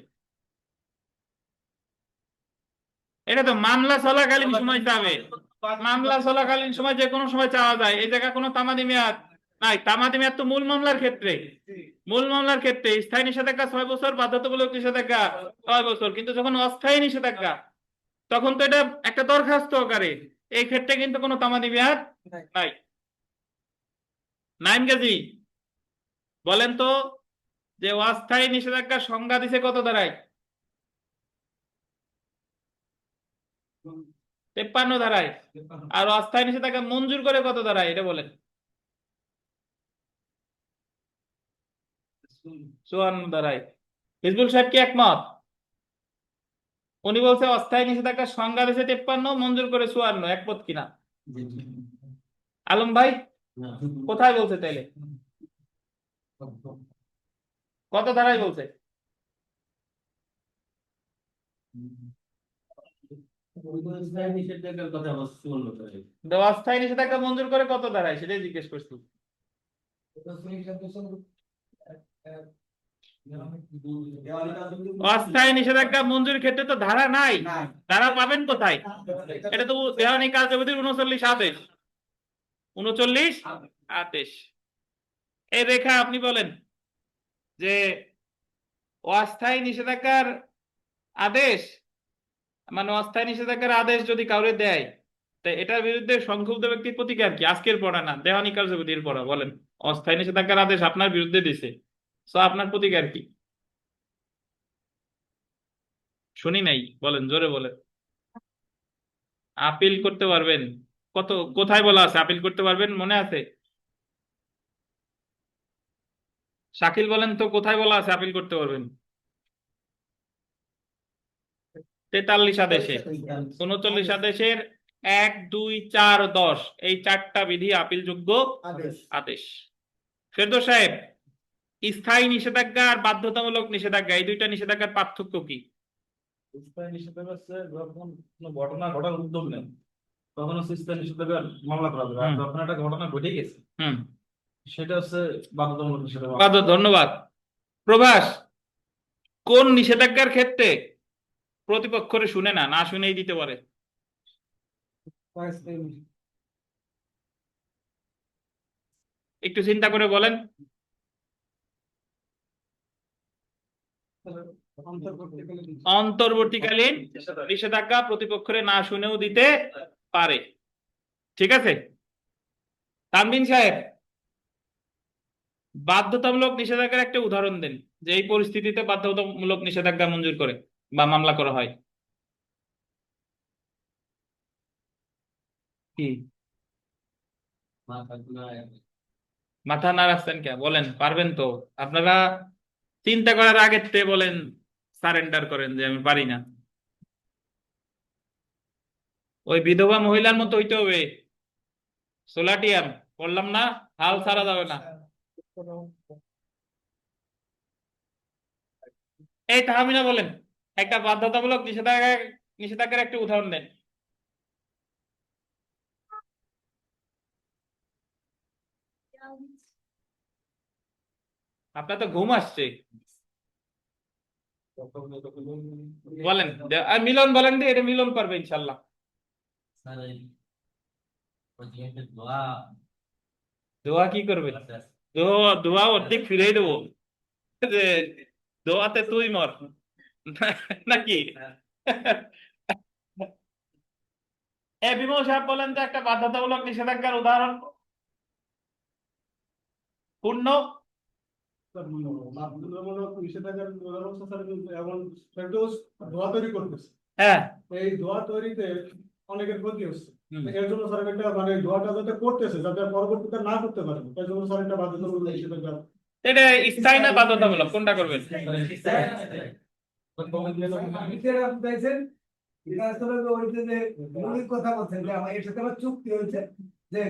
এটা তো মামলা চলাকালীন সময় চাবে। মামলা চলাকালীন সময় যে কোনো সময় চাওয়া যায়, এই জায়গায় কোনো তামাদি মেয়াদ নাই। তামাদি মেয়াদ তো মূল মামলার ক্ষেত্রে। মূল মামলার ক্ষেত্রে স্থায়ী নিষেধাজ্ঞা 6 বছর, বাধ্যতামূলক নিষেধাজ্ঞা 6 বছর। কিন্তু যখন অস্থায়ী নিষেধাজ্ঞা, তখন তো এটা একটা দরখাস্ত আকারে। এই ক্ষেত্রে কিন্তু কোনো তামাদি মেয়াদ নাই। নাইম গাজী, বলেন তো যে অস্থায়ী নিষেধাজ্ঞার সংজ্ঞা দিছে কত ধারায়? 53 ধারায়। আর অস্থায়ী নিষেধাজ্ঞা মঞ্জুর করে কত ধারায়, এটা বলেন। 54 ধারায়। হিজবুল সাহেব কি একমত? উনি বলছে অস্থায়ী নিষেধাজ্ঞার সংজ্ঞা দিয়েছে 53, মঞ্জুর করে 54। একমত কিনা? আলম ভাই কোথায় বলছে তাইলে? কত ধারায় বলছে? নিষেধাজ্ঞার কথা অবশ্যই উল্লেখ করে। তো অস্থায়ী নিষেধাজ্ঞা মঞ্জুর করে কত ধারায়, সেটাই জিজ্ঞেস করছি। অস্থায়ী নিষেধাজ্ঞা মঞ্জুর ক্ষেত্রে তো ধারা নাই। ধারা পাবেন কোথায়? এটা তো দেওয়ানি কার্যবিধির 39 আদেশ। 39 আদেশ। এই রেখা আপনি বলেন যে অস্থায়ী নিষেধাজ্ঞার আদেশ, মানে অস্থায়ী নিষেধাজ্ঞার আদেশ যদি কাউরে দেয়, তো এটার বিরুদ্ধে সংক্ষুব্ধ ব্যক্তির প্রতিকার কি? আজকের পড়া না, দেওয়ানি কার্যবিধির পড়া। বলেন, অস্থায়ী নিষেধাজ্ঞার আদেশ আপনার বিরুদ্ধে দিছে, তো আপনার প্রতিকার কি? শুনি নাই, বলেন, জোরে বলেন। আপিল করতে পারবেন? কত, কোথায় বলা আছে আপিল করতে পারবেন, মনে আছে? শাকিল বলেন তো, কোথায় বলা আছে আপিল করতে পারবেন? 43 আদেশে, 39 আদেশের 1, 2, 4, 10, এই 4টা বিধি আপিলযোগ্য আদেশ। ফেরদৌস সাহেব, স্থায়ী নিষেধাজ্ঞা আর বাধ্যতামূলক নিষেধাজ্ঞা, এই দুইটা নিষেধাজ্ঞার পার্থক্য কি? স্থায়ী নিষেধাজ্ঞা হচ্ছে যখন কোনো ঘটনা ঘটার উদ্যোগ নেন তখন হচ্ছে স্থায়ী নিষেধাজ্ঞার মামলা করা যাবে। আর যখন একটা ঘটনা ঘটে গেছে হুম, সেটা হচ্ছে বাধ্যতামূলক নিষেধাজ্ঞা। ধন্যবাদ। প্রভাস, কোন নিষেধাজ্ঞার ক্ষেত্রে প্রতিপক্ষরে শুনে না, না শুনেই দিতে পারে? একটু চিন্তা করে বলেন। অন্তর্বর্তীকালীন নিষেধাজ্ঞা প্রতিপক্ষরে না শুনেও দিতে পারে। ঠিক আছে, তানভীর সাহেব বাধ্যতামূলক নিষেধাজ্ঞার একটা উদাহরণ দেন, যে এই পরিস্থিতিতে বাধ্যতামূলক নিষেধাজ্ঞা মঞ্জুর করে বা মামলা করা হয়। কি মাথা নাড়াচ্ছেন কে? বলেন, পারবেন তো আপনারা? চিন্তা করার আগে তে বলেন, সারেন্ডার করেন যে আমি পারি না। ওই বিধবা মহিলার মতো হইতে হবে, সোলাটিয়ান বললাম না, হাল ছাড়া যাবে না। এই তাহমিনা বলেন, একটা বাধ্যতামূলক নিষেধাজ্ঞার একটা উদাহরণ দেন। আপনার তো ঘুম আসছে, বলেন। আর মিলন বলেন, দিয়ে এটা মিলন পারবে ইনশাল্লাহ। দোয়া কি করবে? দোয়া অর্ধেক ফিরেই দেবো, যে দোয়াতে তুই মর নাকি? বিমল সাহেব বলেন তো একটা বাধ্যতামূলক নিষেধাজ্ঞার উদাহরণ পূর্ণ। বাধ্যতামূলক নিষেধাজ্ঞার উদাহরণ স্যার, এমন ফেরদৌস ধোঁয়া তৈরি করতেছে, হ্যাঁ, এই ধোঁয়া তৈরিতে অনেকের ক্ষতি হচ্ছে। হুম। এর জন্য স্যার একটা মানে ধোঁয়াটা যাতে করতেছে, যাতে পরবর্তীতে না করতে পারে, এর জন্য স্যার একটা বাধ্যতামূলক নিষেধাজ্ঞা। এটা স্থায়ী না বাধ্যতামূলক, কোনটা করবেন? আপনি যেটা চাইছেন, এটা আসলে ওইটা যে মৌলিক কথা বলছেন যে আমার এর সাথে আমার চুক্তি হয়েছে যে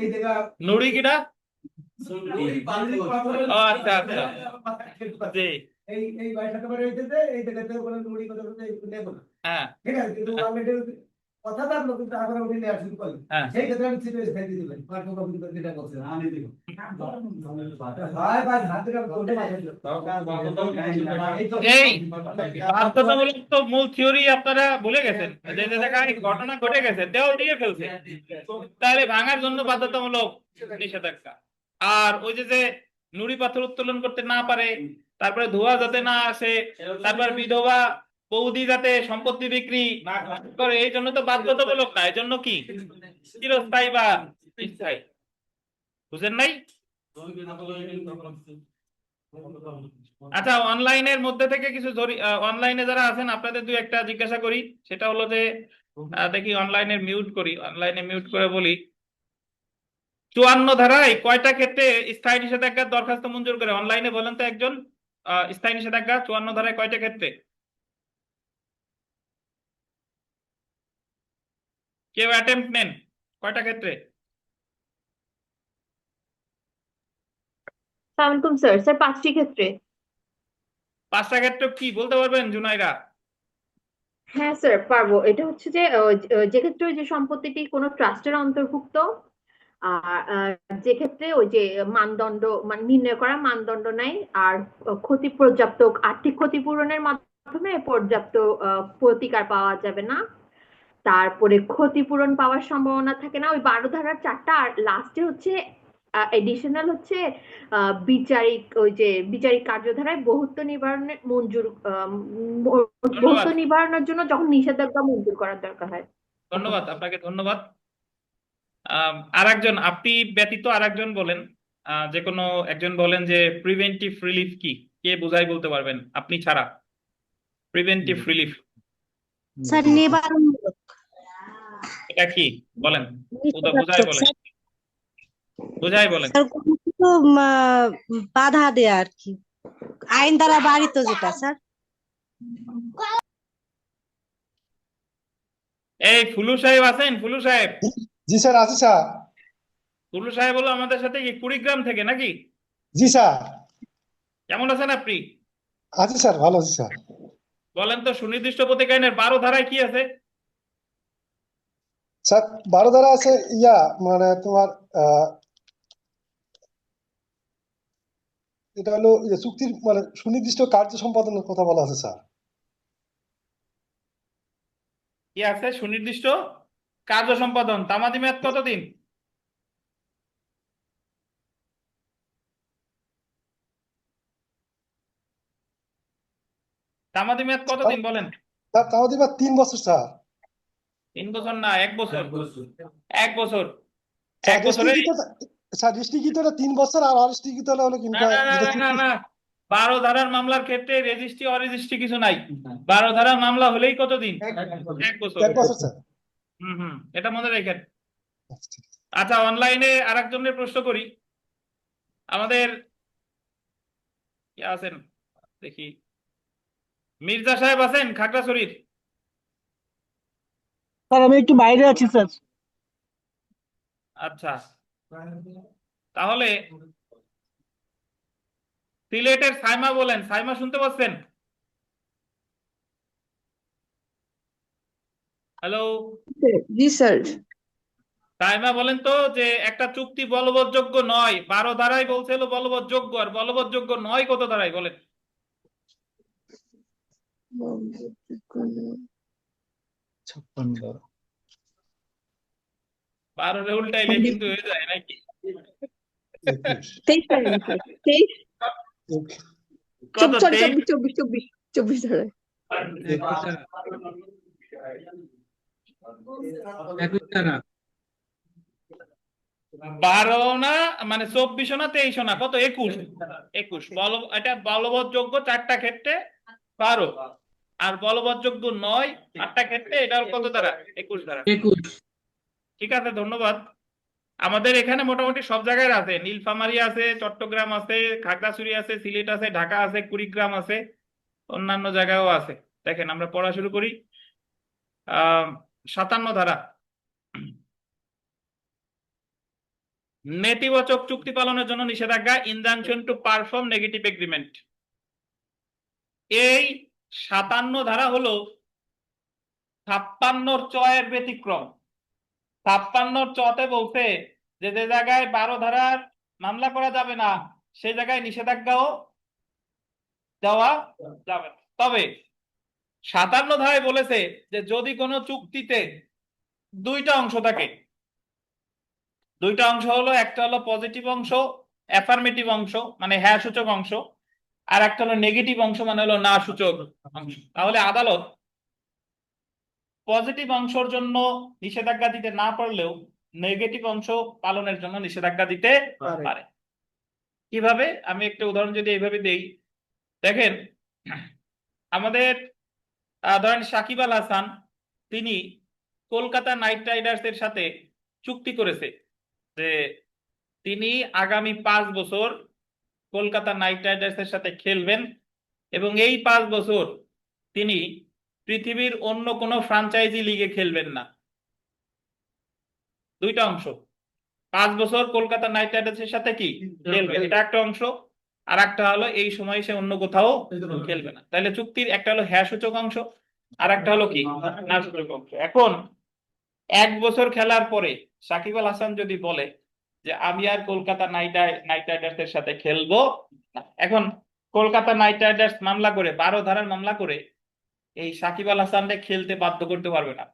এই জায়গা নুড়ি কিটা? ওই বালির পাথরের ও আচ্ছা আচ্ছা, জি, এই ভাইটার সাথে হয়েছে যে এই জায়গাতে কোনো মুড়ি কথা বলতে নেব না, হ্যাঁ ঠিক আছে, কিন্তু অলরেডি কথা থাকলো কিন্তু আবার ওটি নেওয়া শুরু করলেন, হ্যাঁ। সেই ক্ষেত্রে আমি সিরিয়াস ফেলে দিবেন পার্ক কমিটি যেটা বলছেন আমি দিব ভাই ভাই হাতে বলতে এই বাধ্যতামূলক তো মূল থিওরি আপনারা ভুলে গেছেন, যে যে জায়গায় ঘটনা ঘটে গেছে দেওয়াল দিয়ে ফেলছে, তাহলে ভাঙার জন্য বাধ্যতামূলক নিষেধাজ্ঞা। আর ওই যে যে নুড়ি পাথর উত্তোলন করতে না পারে, তারপরে ধোঁয়া যাতে না আসে, তারপর বিধবা বৌদি যাতে সম্পত্তি বিক্রি না করে, এই জন্য তো বাধ্যতামূলক না, এই জন্য কি চিরস্থায়ী বা স্থায়ী। বুঝেন নাই? আচ্ছা, অনলাইনের মধ্যে থেকে কিছু অনলাইনে যারা আছেন আপনাদের দুই একটা জিজ্ঞাসা করি, সেটা হলো যে দেখি অনলাইনে মিউট করি, অনলাইনে মিউট করে বলি, 54 ধারায় কয়টা ক্ষেত্রে স্থায়ী নিষেধাজ্ঞার দরখাস্ত মঞ্জুর করে? অনলাইনে বলেন তো একজন, স্থায়ী নিষেধাজ্ঞা 54 ধারায় কয়টা ক্ষেত্রে? কেউ অ্যাটেম্প নেন, কয়টা ক্ষেত্রে? সালামালাইকুম স্যার। স্যার 5টি ক্ষেত্রে। 5টা ক্ষেত্রে কি বলতে পারবেন জুনাইরা? হ্যাঁ স্যার পারবো। এটা হচ্ছে যে যে ক্ষেত্রে ওই যে সম্পত্তিটি কোনো ট্রাস্টের অন্তর্ভুক্ত, আর যে ক্ষেত্রে ওই যে মানদণ্ড মানে নির্ণয় করা মানদণ্ড নাই, আর ক্ষতি পর্যাপ্ত আর্থিক ক্ষতিপূরণের মাধ্যমে পর্যাপ্ত প্রতিকার পাওয়া যাবে না, তারপরে ক্ষতিপূরণ পাওয়ার সম্ভাবনা থাকে না, ওই 12 ধারার 4টা, আর লাস্টে হচ্ছে এডিশনাল হচ্ছে বিচারিক ওই যে বিচারিক কার্যধারায় বহুত্ব নিবারণের মঞ্জুর বহুত্ব ধন্যবাদ, নিবারণের জন্য যখন নিষেধাজ্ঞা মঞ্জুর করার দরকার হয়। ধন্যবাদ আপনাকে, ধন্যবাদ। আরেকজন, আপনি ব্যতীত আরেকজন বলেন, যে কোনো একজন বলেন যে প্রিভেন্টিভ রিলিফ কি, কে বুঝাই বলতে পারবেন আপনি ছাড়া? প্রিভেন্টিভ রিলিফ স্যার নিবারণমূলক এটা কি বলেন, বুঝাই নিষেধাজ্ঞা বলেন, স্যার, বুঝাই বলেন। স্যার কোনো কিছু বাধা দেয়া আর কি, আইন দ্বারা বাড়িত যেটা স্যার। এই ফুলু সাহেব আছেন? ফুলু সাহেব, জি স্যার, আছে স্যার। ফুলু সাহেব হলো আমাদের সাথে কি কুড়িগ্রাম থেকে নাকি? জি স্যার, কেমন আছেন আপনি? আছে স্যার, ভালো আছি স্যার। বলেন তো, সুনির্দিষ্ট প্রতীক আইনের 12 ধারায় কি আছে? স্যার 12 ধারা আছে, মানে তোমার এটা হলো চুক্তির মানে সুনির্দিষ্ট কার্য সম্পাদনের কথা বলা আছে স্যার। কি আছে? সুনির্দিষ্ট কার্য সম্পাদন। তামাদি মেয়াদ কতদিন? তামাদি মেয়াদ কতদিন বলেন? স্যার তাও দিবা 3 বছর স্যার। 3 বছর না, 1 বছর। এক বছর। 1 বছর। স্যার 1 বছরে রেস্ট্রিক্টটা 3 বছর আর অরেস্ট্রিক্ট হলে হলো না কিংবা না না যেটা না না চুক্তি না 12 ধারার মামলার ক্ষেত্রে রেজিস্ট্রি অরেজিস্ট্রি কিছু নাই। 12 ধারার মামলা হলেই কতদিন? 1 বছর। 1 বছর স্যার। এটা মনে রেখেন। আচ্ছা, ঠিক আছে। আচ্ছা, অনলাইনে আরেকজনের প্রশ্ন করি। আমাদের কি আছেন দেখি, মির্জা সাহেব আছেন খাগড়াছড়ির? স্যার আমি একটু বাইরে আছি স্যার। আচ্ছা, তাহলে সিলেটের সাইমা বলেন। সাইমা শুনতে পাচ্ছেন? হ্যালো জি স্যার। সাইমা বলেন তো যে একটা চুক্তি বলবৎযোগ্য নয় 12 ধারায় বলছিল বলবৎযোগ্য, আর বলবৎযোগ্য নয় কত ধারায় বলেন? 12 রে উল্টাইলে কিন্তু হয়ে যায় নাকি? 21 23 ধারায় স্যার। 23 কত? সরি 23? 24 ধারায়। 12 না, মানে 24 না 23 না, কত? 21। 21 এটা বলবৎযোগ্য 4টা ক্ষেত্রে 12, আর বলবৎযোগ্য নয় 8টা ক্ষেত্রে, এটা হলো কত ধারা? 21 ধারা। ঠিক আছে, ধন্যবাদ। আমাদের এখানে মোটামুটি সব জায়গায় আছে, নীলফামারী আছে, চট্টগ্রাম আছে, খাগড়াছড়ি আছে, সিলেট আছে, ঢাকা আছে, কুড়িগ্রাম আছে, অন্যান্য জায়গায়ও আছে। দেখেন আমরা পড়া শুরু করি। 57 ধারা, নেতিবাচক চুক্তি পালনের জন্য নিষেধাজ্ঞা, injunction to perform negative agreement. এই 57 ধারা হলো 56 চয়ের ব্যতিক্রম। 56 চতে বলছে যে যে জায়গায় 12 ধারার মামলা করা যাবে না সেই জায়গায় নিষেধাজ্ঞাও দেওয়া যাবে না। তবে 57 ধারায় বলেছে যে যদি কোনো চুক্তিতে 2টা অংশ থাকে, 2টা অংশ হলো, একটা হলো পজিটিভ অংশ, অ্যাফার্মেটিভ অংশ মানে হ্যাঁ সূচক অংশ, আর একটা হলো নেগেটিভ অংশ মানে হলো না সূচক অংশ, তাহলে আদালত পজিটিভ অংশের জন্য নিষেধাজ্ঞা দিতে না পারলেও নেগেটিভ অংশ পালনের জন্য নিষেধাজ্ঞা দিতে পারে। কিভাবে? আমি একটা উদাহরণ যদি এইভাবে দেই, দেখেন আমাদের ধরেন সাকিব আল হাসান, তিনি কলকাতা নাইট রাইডার্স এর সাথে চুক্তি করেছে যে তিনি আগামী 5 বছর কলকাতা নাইট রাইডার্স এর সাথে খেলবেন, এবং এই 5 বছর তিনি পৃথিবীর অন্য কোনো ফ্রাঞ্চাইজি লিগে খেলবেন না। 2টা অংশ, 5 বছর কলকাতা নাইট রাইডার্স এর সাথে কি খেলবে, এটা একটা অংশ, আর একটা হলো এই সময় সে অন্য কোথাও খেলবে না। তাহলে চুক্তির একটা হলো হ্যাঁ সূচক অংশ, আর একটা হলো কি না সূচক অংশ। এখন 1 বছর খেলার পরে সাকিব আল হাসান যদি বলে যে আমি আর কলকাতা নাইট রাইডার্স এর সাথে খেলবো না, এখন কলকাতা নাইট রাইডার্স মামলা করে 12 ধারার মামলা করে এই সাকিব আল হাসানকে খেলতে বাধ্য করতে পারবে না,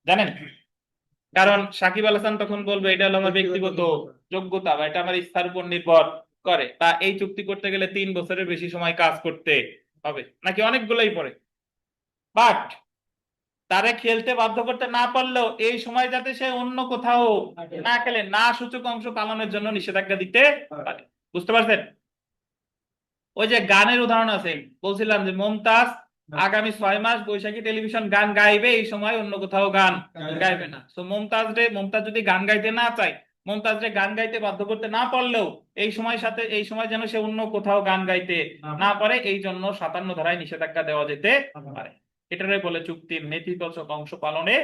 জানেন? কারণ সাকিব আল হাসান তখন বলবে এটা হলো আমার ব্যক্তিগত যোগ্যতা বা এটা আমার ইচ্ছার উপর নির্ভর করে, তা এই চুক্তি করতে গেলে 3 বছরের বেশি সময় কাজ করতে হবে নাকি অনেকগুলোই পড়ে। বাট তারে খেলতে বাধ্য করতে না পারলেও এই সময় যাতে সে অন্য কোথাও না খেলে না সূচক অংশ পালনের জন্য নিষেধাজ্ঞা দিতে পারে। বুঝতে পারছেন? ওই যে গানের উদাহরণ আছে, বলছিলাম যে মমতাজ আগামী 6 মাস বৈশাখী টেলিভিশন গান গাইবে, এই সময় অন্য কোথাও গান গাইবে না। তো মমতাজ যদি গান গাইতে না চায়, মমতাজ রে গান গাইতে বাধ্য করতে না পারলেও এই সময় যেন সে অন্য কোথাও গান গাইতে না পারে, এই জন্য 57 ধারায় নিষেধাজ্ঞা দেওয়া যেতে পারে। এটারে বলে চুক্তির নেতিবাচক অংশ পালনে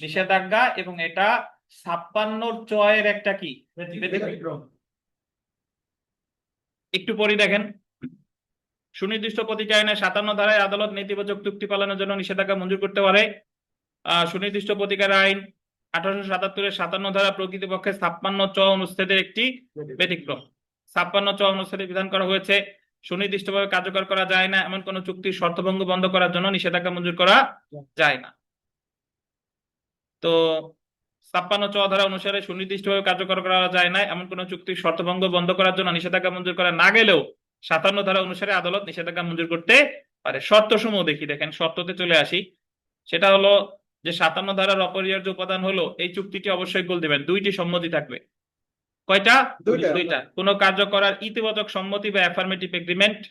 নিষেধাজ্ঞা, এবং এটা 56 চয়ের একটা কি ব্যতিক্রম। একটু পরে দেখেন, সুনির্দিষ্ট প্রতিক্রিয়া আইনে 57 ধারায় আদালত নেতিবাচক চুক্তি পালনের জন্য নিষেধাজ্ঞা মঞ্জুর করতে পারে। সুনির্দিষ্ট প্রতিক্রিয়া আইন 1877-এর 57 ধারা প্রকৃতপক্ষে 56 চ অনুচ্ছেদের একটি ব্যতিক্রম। 56 চ অনুচ্ছেদে বিধান করা হয়েছে সুনির্দিষ্টভাবে কার্যকর করা যায় না এমন কোন চুক্তির শর্তভঙ্গ বন্ধ করার জন্য নিষেধাজ্ঞা মঞ্জুর করা যায় না। তো 56 চ ধারা অনুসারে সুনির্দিষ্টভাবে কার্যকর করা যায় না এমন কোন চুক্তির শর্তভঙ্গ বন্ধ করার জন্য নিষেধাজ্ঞা মঞ্জুর করা না গেলেও 57 ধারা অনুসারে আদালত নিষেধাজ্ঞা মঞ্জুর করতে পারে। শর্ত সমূহ দেখি, দেখেন শর্ততে চলে আসি। সেটা হলো যে 57 ধারার অপরিহার্য উপাদান হলো এই চুক্তিটি অবশ্যই গোল দিবেন, দুইটি সম্মতি থাকবে। কয়টা? দুইটা। কোনো কার্য করার ইতিবাচক সম্মতি বা অ্যাফার্মেটিভ এগ্রিমেন্ট,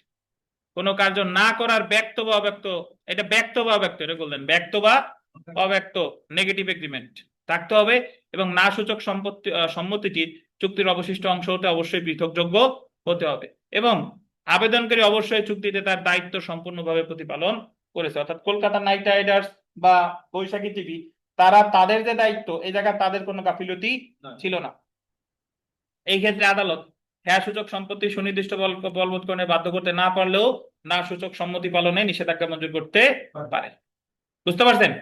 কোনো কার্য না করার ব্যক্ত বা অব্যক্ত, এটা ব্যক্ত বা অব্যক্ত, এটা বললেন ব্যক্ত বা অব্যক্ত নেগেটিভ এগ্রিমেন্ট থাকতে হবে, এবং না সূচক সম্মতিটি চুক্তির অবশিষ্ট অংশ হতে অবশ্যই পৃথকযোগ্য হতে হবে, এবং আবেদনকারী অবশ্যই চুক্তিতে তার দায়িত্ব সম্পূর্ণভাবে প্রতিপালন করেছে। অর্থাৎ কলকাতা নাইট রাইডার্স বা বৈশাখী টিভি, তারা তাদের যে দায়িত্ব, এই জায়গায় তাদের কোনো গাফিলতি ছিল না। এই ক্ষেত্রে আদালত হ্যাঁ সূচক সম্পত্তি সুনির্দিষ্ট বলবৎকরণে বাধ্য করতে না পারলেও না সূচক সম্মতি পালনে নিষেধাজ্ঞা মঞ্জুর করতে পারে। বুঝতে পারছেন?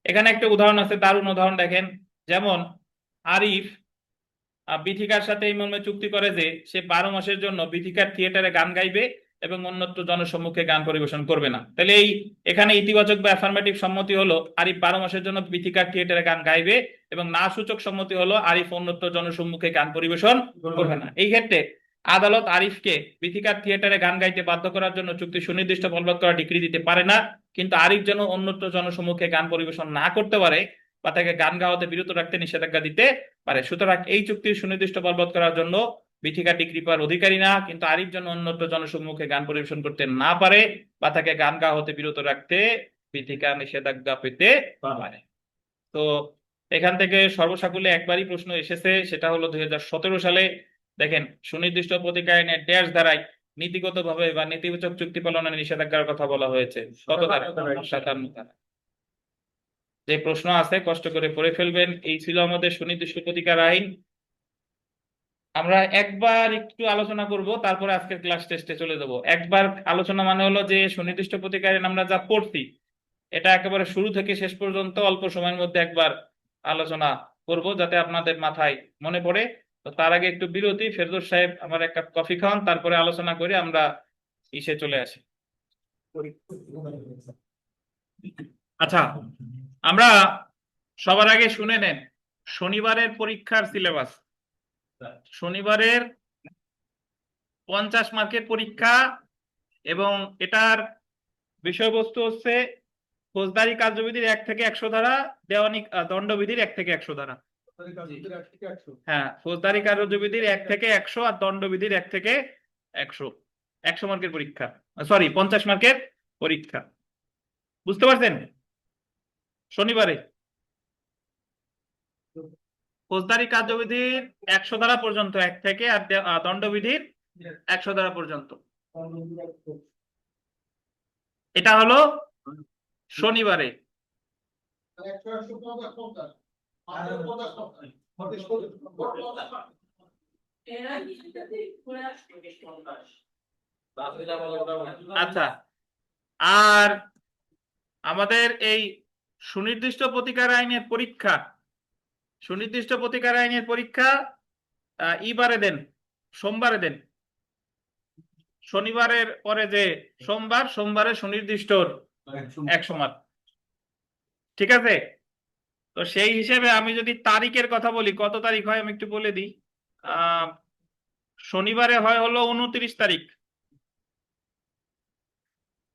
এখানে একটা উদাহরণ আছে, দারুণ উদাহরণ দেখেন। যেমন আরিফ বিথিকার সাথে এই মর্মে চুক্তি করে যে সে 12 মাসের জন্য বিথিকার থিয়েটারে গান গাইবে এবং অন্যত্র জনসম্মুখে গান পরিবেশন করবে না। তাহলে এই এখানে ইতিবাচক বা অ্যাফার্মেটিভ সম্মতি হলো আরিফ 12 মাসের জন্য বিথিকার থিয়েটারে গান গাইবে, এবং না সূচক সম্মতি হলো আরিফ অন্যত্র জনসম্মুখে গান পরিবেশন করবে না। এই ক্ষেত্রে আদালত আরিফকে বিথিকার থিয়েটারে গান গাইতে বাধ্য করার জন্য চুক্তি সুনির্দিষ্ট বলবৎ করা ডিক্রি দিতে পারে না, কিন্তু আরিফ যেন অন্যত্র জনসম্মুখে গান পরিবেশন না করতে পারে বা তাকে গান গাওয়াতে বিরত রাখতে নিষেধাজ্ঞা দিতে পারে। সুতরাং এই চুক্তির সুনির্দিষ্ট বলবৎ করার জন্য বিথিকা ডিগ্রি পাওয়ার অধিকারী না, কিন্তু আরিফ যেন অন্যত্র জনসম্মুখে গান পরিবেশন করতে না পারে বা তাকে গান গাওয়া হতে বিরত রাখতে বিথিকা নিষেধাজ্ঞা পেতে পারে। তো এখান থেকে সর্বসাকুল্যে একবারই প্রশ্ন এসেছে, সেটা হলো 2017 সালে। দেখেন, সুনির্দিষ্ট প্রতিকার আইনের ড্যাশ ধারায় নীতিগতভাবে বা নেতিবাচক চুক্তি পালনের নিষেধাজ্ঞার কথা বলা হয়েছে। কত ধারা? 57 ধারা। যে প্রশ্ন আছে কষ্ট করে পড়ে ফেলবেন। এই ছিল আমাদের সুনির্দিষ্ট প্রতিকার আইন। আমরা একবার একটু আলোচনা করব, তারপরে আজকের ক্লাস টেস্টে চলে যাব। একবার আলোচনা মানে হলো যে সুনির্দিষ্ট প্রতিকার আইন আমরা যা পড়ছি এটা একেবারে শুরু থেকে শেষ পর্যন্ত অল্প সময়ের মধ্যে একবার আলোচনা করব, যাতে আপনাদের মাথায় মনে পড়ে। তো তার আগে একটু বিরতি। ফেরদৌস সাহেব আমার এক কাপ কফি খাওয়ান, তারপরে আলোচনা করে আমরা ইসে চলে আসি। আচ্ছা, আমরা সবার আগে শুনে নেন শনিবারের পরীক্ষার সিলেবাস। শনিবারের 50 মার্কের পরীক্ষা, এবং এটার বিষয়বস্তু হচ্ছে ফৌজদারি কার্যবিধির 1 থেকে 100 ধারা, দেওয়ানি দণ্ডবিধির 1 থেকে 100 ধারা। হ্যাঁ, ফৌজদারি কার্যবিধির 1 থেকে 100 আর দণ্ডবিধির 1 থেকে 100। 100 মার্কের পরীক্ষা, সরি 50 মার্কের পরীক্ষা। বুঝতে পারছেন? শনিবারে ফৌজদারি কার্যবিধির 100 ধারা পর্যন্ত 1 থেকে, আর দণ্ডবিধির 100 ধারা পর্যন্ত। এটা হলো শনিবারে। আচ্ছা, আর আমাদের এই সুনির্দিষ্ট প্রতিকার আইনের পরীক্ষা, সুনির্দিষ্ট প্রতিকার আইনের পরীক্ষা ইবারে দেন, সোমবারে দেন। শনিবারের পরে যে সোমবার, সোমবারে সুনির্দিষ্ট 100 মার্ক। ঠিক আছে? তো সেই হিসেবে আমি যদি তারিখের কথা বলি, কত তারিখ হয় আমি একটু বলে দিই। শনিবারে হয় হলো 29 তারিখ,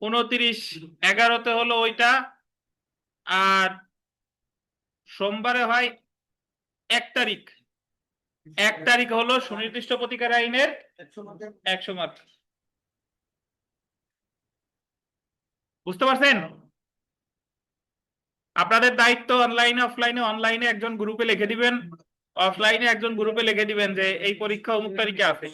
29/11 হলো ওইটা, আর সোমবারে হয় 1 তারিখ। 1 তারিখ হলো সুনির্দিষ্ট প্রতিকার আইনের 100 মার্ক। বুঝতে পারছেন? আপনাদের দায়িত্ব অনলাইনে অফলাইনে, অনলাইনে একজন গ্রুপে লিখে দিবেন, অফলাইনে একজন গ্রুপে লিখে দিবেন যে এই পরীক্ষা অমুক তারিখে আছে।